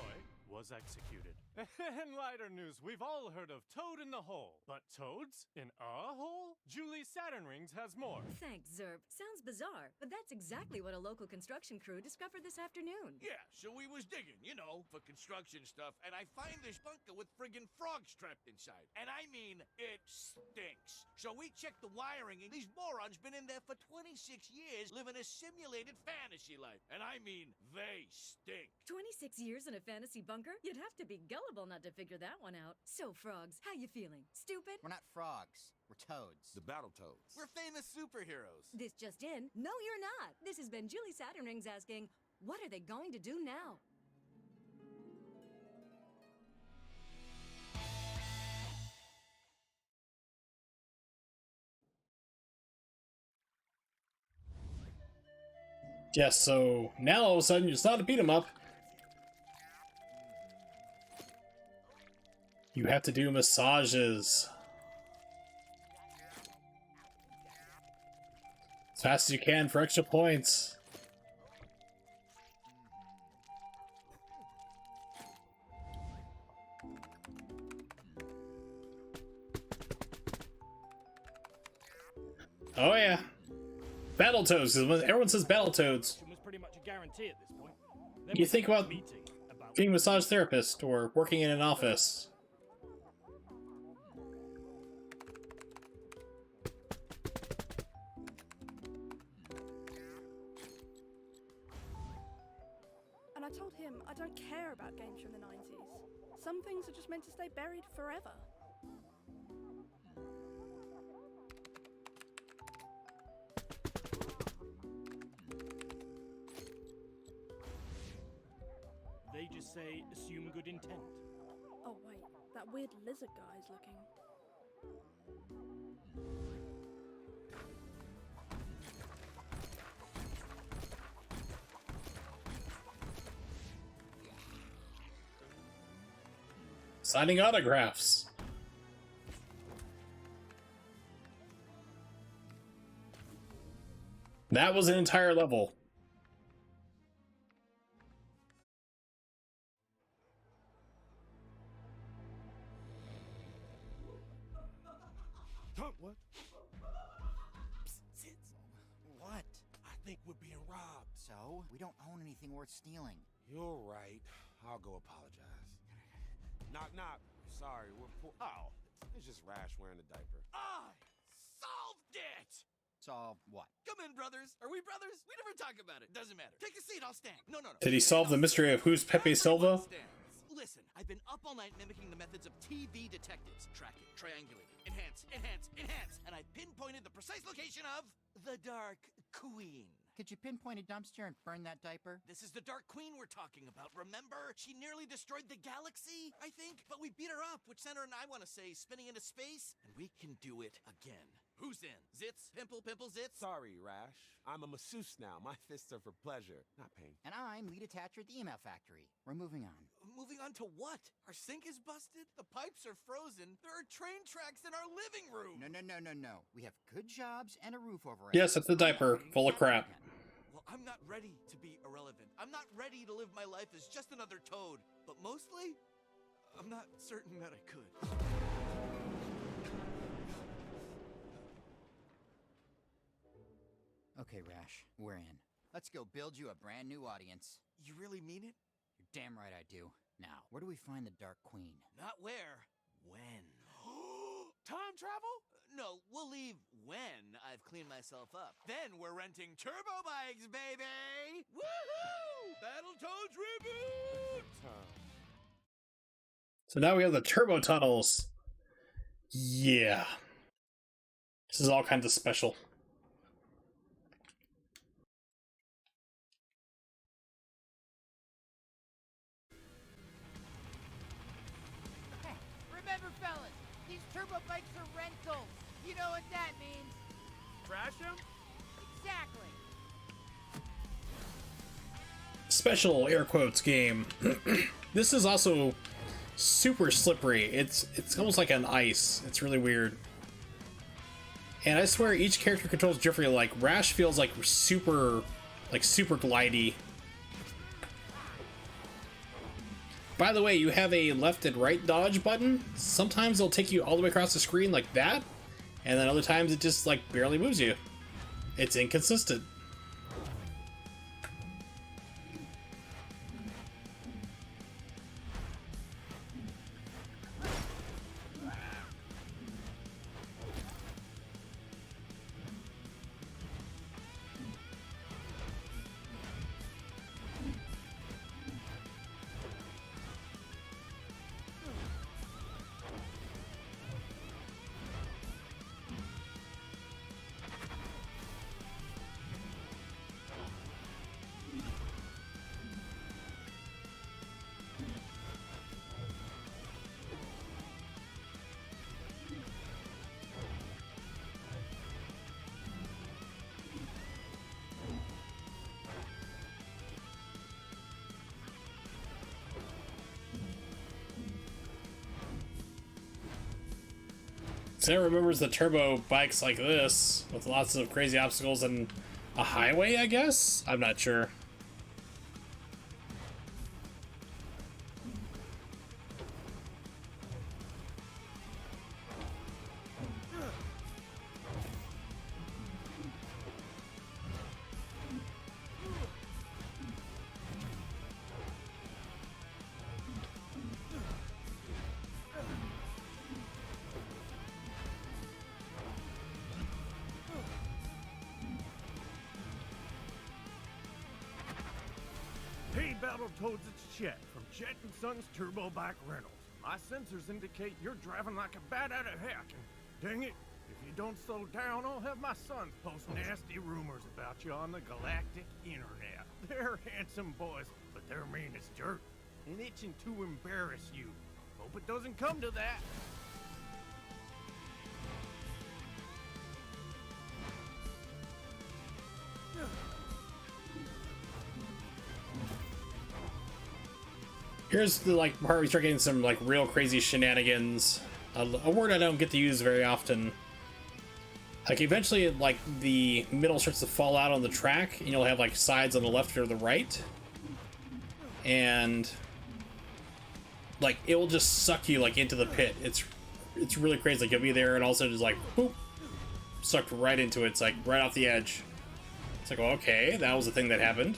Speaker 6: was executed. In lighter news, we've all heard of Toad in the Hole. But toads in a hole? Julie Saturn Rings has more.
Speaker 7: Thanks, Zerb. Sounds bizarre, but that's exactly what a local construction crew discovered this afternoon.
Speaker 8: Yeah, so we was digging, you know, for construction stuff, and I find this bunker with friggin' frogs trapped inside. And I mean, it stinks. So we checked the wiring, and these morons been in there for 26 years living a simulated fantasy life. And I mean, they stink.
Speaker 7: 26 years in a fantasy bunker? You'd have to be gullible not to figure that one out. So, frogs, how you feeling? Stupid?
Speaker 4: We're not frogs. We're toads.
Speaker 10: The Battletoads.
Speaker 11: We're famous superheroes.
Speaker 7: This just in. No, you're not. This has been Julie Saturn Rings asking, what are they going to do now?
Speaker 1: Yes, so now all of a sudden it's not a beat 'em up. You have to do massages. As fast as you can for extra points. Oh yeah. Battletoads. Everyone says Battletoads.
Speaker 14: Was pretty much a guarantee at this point.
Speaker 1: You think about being a massage therapist or working in an office.
Speaker 9: And I told him I don't care about games from the 90s. Some things are just meant to stay buried forever.
Speaker 14: They just say, assume good intent.
Speaker 9: Oh wait, that weird lizard guy's looking.
Speaker 1: Signing autographs. That was an entire level.
Speaker 10: What?
Speaker 11: Psst, Sits.
Speaker 4: What?
Speaker 10: I think we're being robbed.
Speaker 4: So? We don't own anything worth stealing.
Speaker 10: You're right. I'll go apologize. Knock, knock. Sorry, we're poor. Oh, it's just Rash wearing a diaper.
Speaker 11: I solved it!
Speaker 4: Solve what?
Speaker 11: Come in, brothers. Are we brothers? We never talk about it. Doesn't matter. Take a seat. I'll stand. No.
Speaker 1: Did he solve the mystery of who's Pepe Silva?
Speaker 11: Listen, I've been up all night mimicking the methods of TV detectives. Tracking, triangulating, enhance, and I pinpointed the precise location of the Dark Queen.
Speaker 4: Could you pinpoint a dumpster and burn that diaper?
Speaker 8: This is the Dark Queen we're talking about, remember? She nearly destroyed the galaxy, I think? But we beat her up, which sent her, and I want to say, spinning into space. And we can do it again. Who's in? Zitz? Pimple, Zitz?
Speaker 10: Sorry, Rash. I'm a masseuse now. My fists are for pleasure, not pain.
Speaker 4: And I'm lead attacher at the email factory. We're moving on.
Speaker 8: Moving on to what? Our sink is busted? The pipes are frozen. There are train tracks in our living room.
Speaker 4: No. We have good jobs and a roof over our
Speaker 1: Yes, it's the diaper. Full of crap.
Speaker 8: Well, I'm not ready to be irrelevant. I'm not ready to live my life as just another toad. But mostly, I'm not certain that I could.
Speaker 4: Okay, Rash, we're in. Let's go build you a brand new audience.
Speaker 8: You really mean it?
Speaker 4: You're damn right I do. Now, where do we find the Dark Queen?
Speaker 8: Not where. When?
Speaker 10: Time travel?
Speaker 8: No, we'll leave when I've cleaned myself up. Then we're renting turbo bikes, baby! Woohoo! Battletoads reboot!
Speaker 1: So now we have the turbo tunnels. Yeah. This is all kinds of special.
Speaker 2: Remember, fellas, these turbo bikes are rentals. You know what that means.
Speaker 6: Crash him?
Speaker 2: Exactly.
Speaker 1: Special air quotes game. This is also super slippery. It's almost like on ice. It's really weird. And I swear each character controls differently. Like Rash feels like super glidey. By the way, you have a left and right dodge button. Sometimes it'll take you all the way across the screen like that, and then other times it just like barely moves you. It's inconsistent. Sam remembers the turbo bikes like this, with lots of crazy obstacles and a highway, I guess? I'm not sure.
Speaker 6: Hey, Battletoads, it's Chet from Chet and Sons Turbo Bike Rentals. My sensors indicate you're driving like a bat out of heck, and dang it, if you don't slow down, I'll have my sons post nasty rumors about you on the galactic internet. They're handsome boys, but they're mean as dirt and itching to embarrass you. Hope it doesn't come to that.
Speaker 1: Here's the like part where we start getting some like real crazy shenanigans. A word I don't get to use very often. Like eventually, like the middle starts to fall out on the track, and you'll have like sides on the left or the right, and like it will just suck you like into the pit. It's really crazy. Like you'll be there, and all of a sudden just like boop, sucked right into it. It's like right off the edge. It's like, well, okay, that was the thing that happened.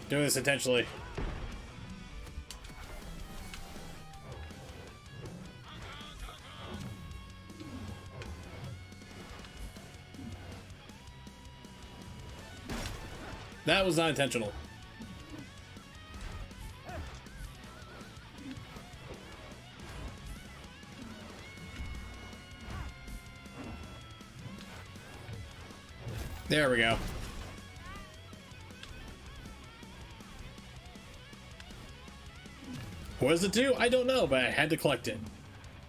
Speaker 1: Doing this intentionally. That was not intentional. There we go. What does it do? I don't know, but I had to collect it.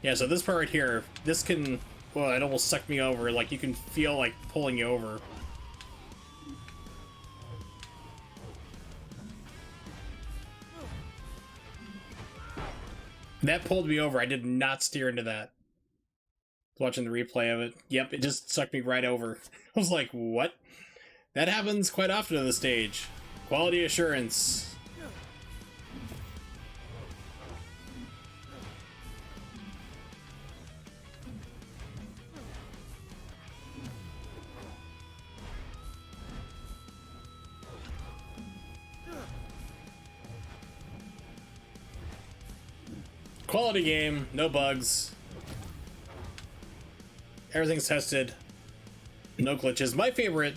Speaker 1: Yeah, so this part right here, this can, well, it almost sucked me over. Like, you can feel, like, pulling you over. That pulled me over. I did not steer into that. Watching the replay of it. Yep, it just sucked me right over. I was like, what? That happens quite often on the stage. Quality assurance. Quality game, no bugs. Everything's tested. No glitches. My favorite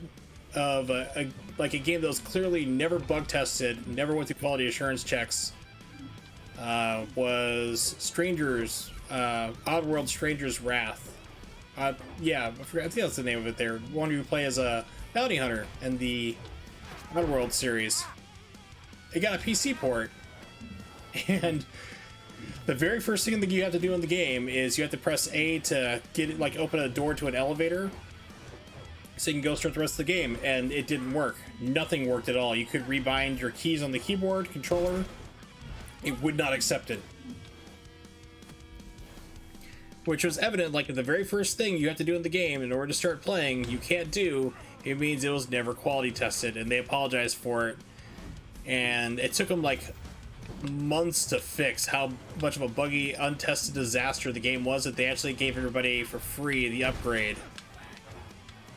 Speaker 1: of a game that was clearly never bug tested, never went through quality assurance checks, was Strangers, Oddworld Stranger's Wrath. Yeah, I think that's the name of it there. One you play as a bounty hunter in the Oddworld series. It got a PC port, and the very first thing that you have to do in the game is you have to press A to get it, like, open a door to an elevator so you can go start the rest of the game, and it didn't work. Nothing worked at all. You could rebind your keys on the keyboard controller. It would not accept it. Which was evident, like, the very first thing you have to do in the game in order to start playing, you can't do. It means it was never quality tested, and they apologized for it. And it took them, like, months to fix how much of a buggy, untested disaster the game was that they actually gave everybody for free the upgrade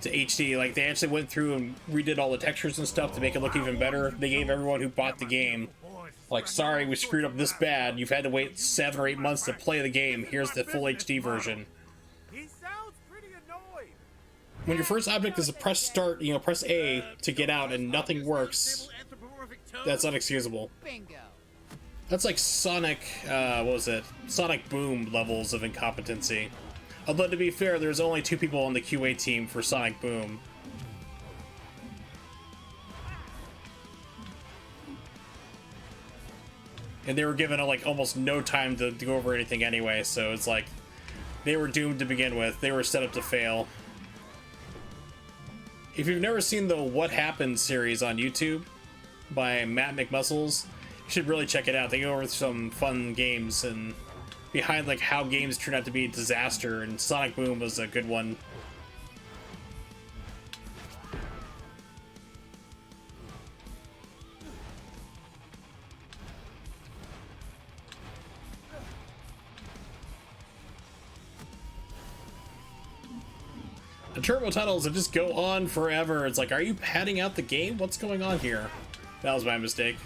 Speaker 1: to HD. Like, they actually went through and redid all the textures and stuff to make it look even better. They gave everyone who bought the game, like, sorry we screwed up this bad, you've had to wait 7 or 8 months to play the game, here's the full HD version. When your first object is to press start, you know, press A to get out and nothing works, that's unexcusable.
Speaker 2: Bingo.
Speaker 1: That's like Sonic, what was it? Sonic Boom levels of incompetency. Although, to be fair, there's only 2 people on the QA team for Sonic Boom. And they were given, like, almost no time to go over anything anyway, so it's like, they were doomed to begin with. They were set up to fail. If you've never seen the What Happened series on YouTube by Matt McMuscles, you should really check it out. They go over some fun games and behind, like, how games turn out to be a disaster, and Sonic Boom was a good one. The turbo tunnels that just go on forever. It's like, are you padding out the game? What's going on here? That was my mistake.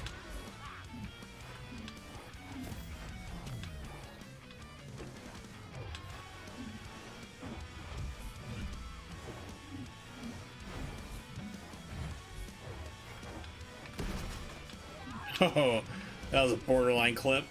Speaker 1: Oh, that was a borderline clip.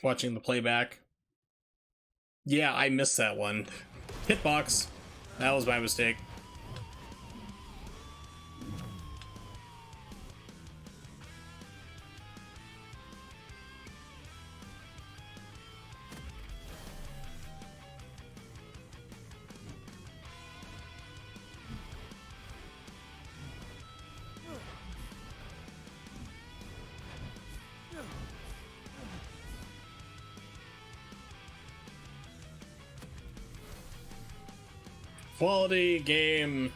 Speaker 1: Watching the playback. Yeah, I missed that one. Hitbox. That was my mistake. Quality game.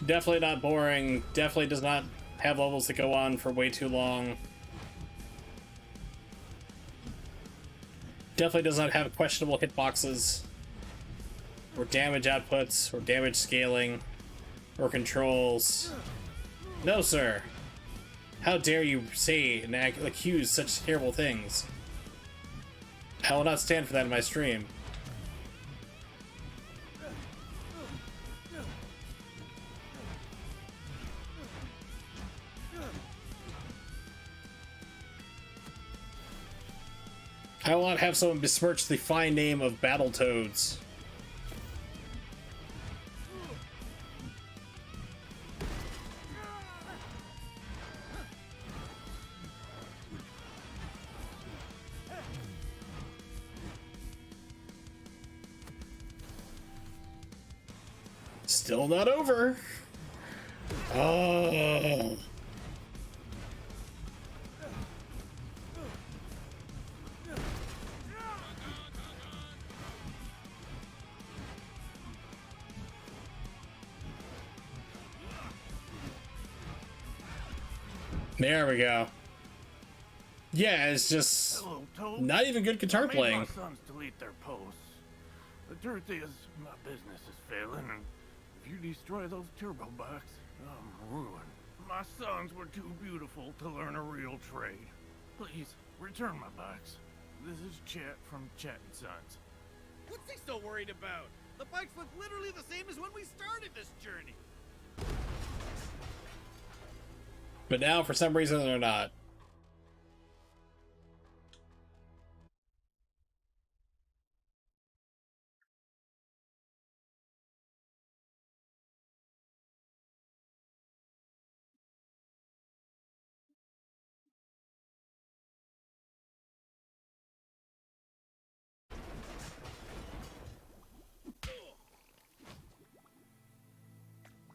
Speaker 1: Definitely not boring. Definitely does not have levels that go on for way too long. Definitely does not have questionable hitboxes, or damage outputs, or damage scaling, or controls. No, sir. How dare you say and accuse such terrible things? I will not stand for that in my stream. I will not have someone besmirch the fine name of Battletoads. Still not over. Oh. There we go. Yeah, it's just not even good guitar playing.
Speaker 6: My sons delete their posts. The truth is, my business is failing, and if you destroy those turbo bikes, I'm ruined. My sons were too beautiful to learn a real trade. Please, return my bikes. This is Chet from Chet and Sons.
Speaker 11: What's he so worried about? The bikes look literally the same as when we started this journey.
Speaker 1: But now, for some reason, they're not.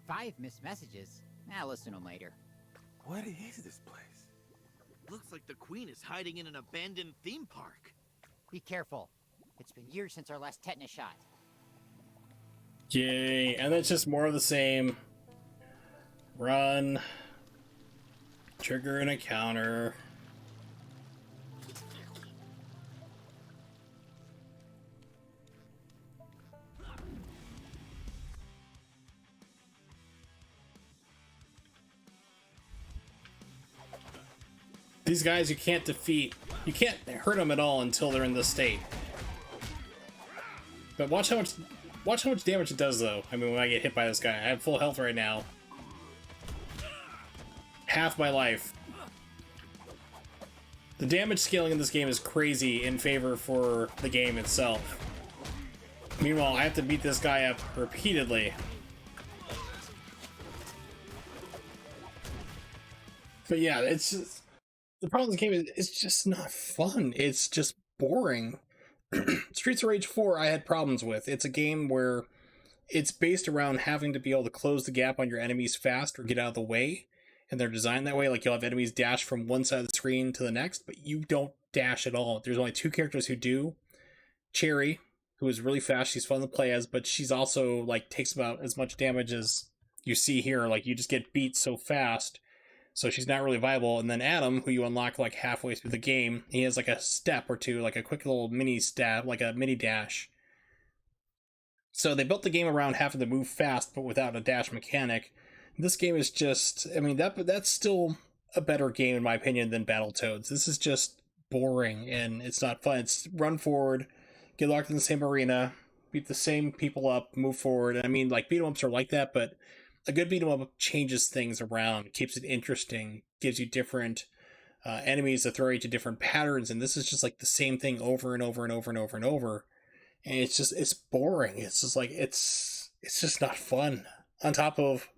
Speaker 4: Five missed messages? I'll listen to them later.
Speaker 10: What is this place?
Speaker 11: Looks like the Queen is hiding in an abandoned theme park.
Speaker 4: Be careful. It's been years since our last tetanus shot.
Speaker 1: Yay, and it's just more of the same. Run. Trigger and a counter. These guys you can't defeat. You can't hurt them at all until they're in this state. But watch how much damage it does, though. I mean, when I get hit by this guy, I have full health right now. Half my life. The damage scaling in this game is crazy in favor for the game itself. Meanwhile, I have to beat this guy up repeatedly. But yeah, it's just... The problem with the game is it's just not fun. It's just boring. Streets of Rage 4 I had problems with. It's a game where it's based around having to be able to close the gap on your enemies fast or get out of the way. And they're designed that way. Like, you'll have enemies dash from one side of the screen to the next, but you don't dash at all. There's only two characters who do. Cherry, who is really fast. She's fun to play as, but she's also, like, takes about as much damage as you see here. Like, you just get beat so fast. So she's not really viable. And then Adam, who you unlock like halfway through the game, he has like a step or two, like a quick little mini stab, like a mini dash. So they built the game around having to move fast, but without a dash mechanic. This game is just, I mean, that's still a better game in my opinion than Battletoads. This is just boring and it's not fun. It's run forward, get locked in the same arena, beat the same people up, move forward. I mean, like, beat 'em ups are like that, but a good beat 'em up changes things around, keeps it interesting, gives you different enemies that throw you to different patterns, and this is just like the same thing over and over and over and over and over. And it's boring. It's just like it's just not fun. On top of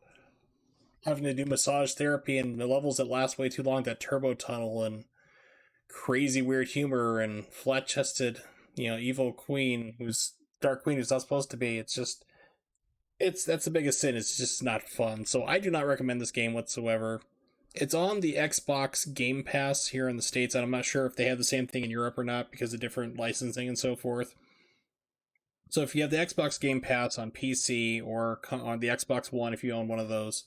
Speaker 1: having to do massage therapy and the levels that last way too long, that turbo tunnel and crazy weird humor and flat chested, evil queen Dark Queen who's not supposed to be. It's just that's the biggest sin. It's just not fun. So I do not recommend this game whatsoever. It's on the Xbox Game Pass here in the States, and I'm not sure if they have the same thing in Europe or not because of different licensing and so forth. So if you have the Xbox Game Pass on PC or on the Xbox One, if you own one of those,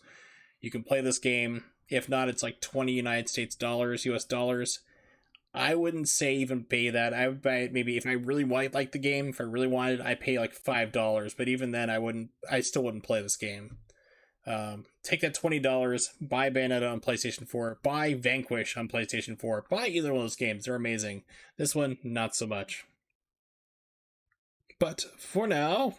Speaker 1: you can play this game. If not, it's like 20 United States dollars, US dollars. I wouldn't say even pay that. I would buy it maybe if I really like the game, if I really wanted, I pay like $5. But even then, I still wouldn't play this game. Take that $20, buy Bayonetta on PlayStation 4, buy Vanquish on PlayStation 4, buy either one of those games. They're amazing. This one, not so much. But for now,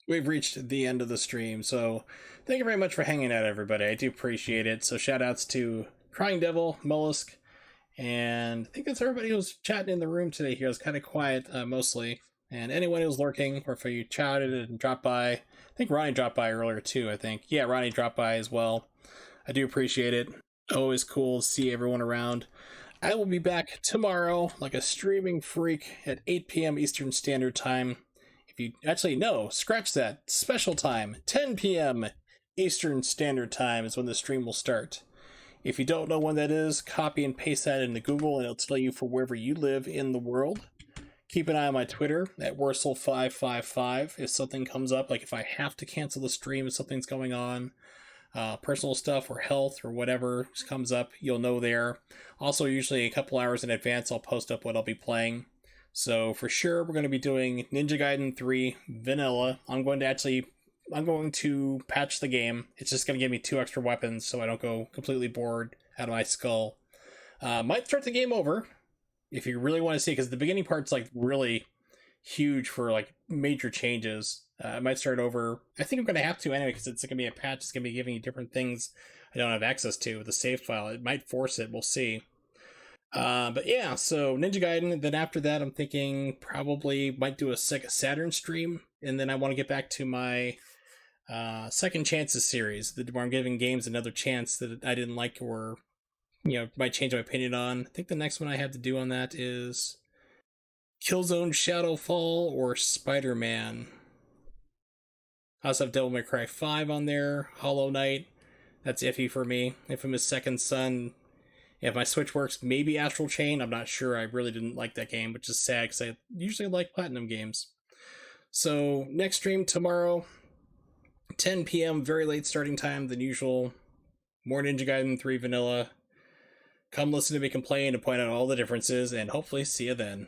Speaker 1: we've reached the end of the stream, so thank you very much for hanging out, everybody. I do appreciate it. So shout outs to Crying Devil, Mollusk, and I think that's everybody who was chatting in the room today here. It was kind of quiet, mostly. And anyone who was lurking, or if you chatted and dropped by, I think Ronnie dropped by earlier too, I think. Yeah, Ronnie dropped by as well. I do appreciate it. Always cool to see everyone around. I will be back tomorrow like a streaming freak at 8 p.m. Eastern Standard Time. If you actually no, scratch that. Special time, 10 p.m. Eastern Standard Time is when the stream will start. If you don't know when that is, copy and paste that into Google and it'll tell you for wherever you live in the world. Keep an eye on my Twitter at Wursel555 if something comes up, like if I have to cancel the stream if something's going on. Personal stuff or health or whatever comes up, you'll know there. Also, usually a couple hours in advance, I'll post up what I'll be playing. So for sure, we're going to be doing Ninja Gaiden 3 Vanilla. I'm going to patch the game. It's just going to give me 2 extra weapons so I don't go completely bored out of my skull. Might start the game over if you really want to see, because the beginning part's like really huge for like major changes. I might start over. I think I'm going to have to anyway, because it's going to be a patch. It's going to be giving you different things I don't have access to with the save file. It might force it. We'll see. But yeah, so Ninja Gaiden. Then after that, I'm thinking probably might do a Sega Saturn stream. And then I want to get back to my Second Chances series, where I'm giving games another chance that I didn't like or, might change my opinion on. I think the next one I have to do on that is Killzone Shadowfall or Spider-Man. I also have Devil May Cry 5 on there, Hollow Knight. That's iffy for me. Infamous Second Son. If my Switch works, maybe Astral Chain. I'm not sure. I really didn't like that game, which is sad because I usually like Platinum games. So, next stream tomorrow, 10 p.m., very late starting time than usual. More Ninja Gaiden 3 Vanilla. Come listen to me complain and point out all the differences, and hopefully see you then.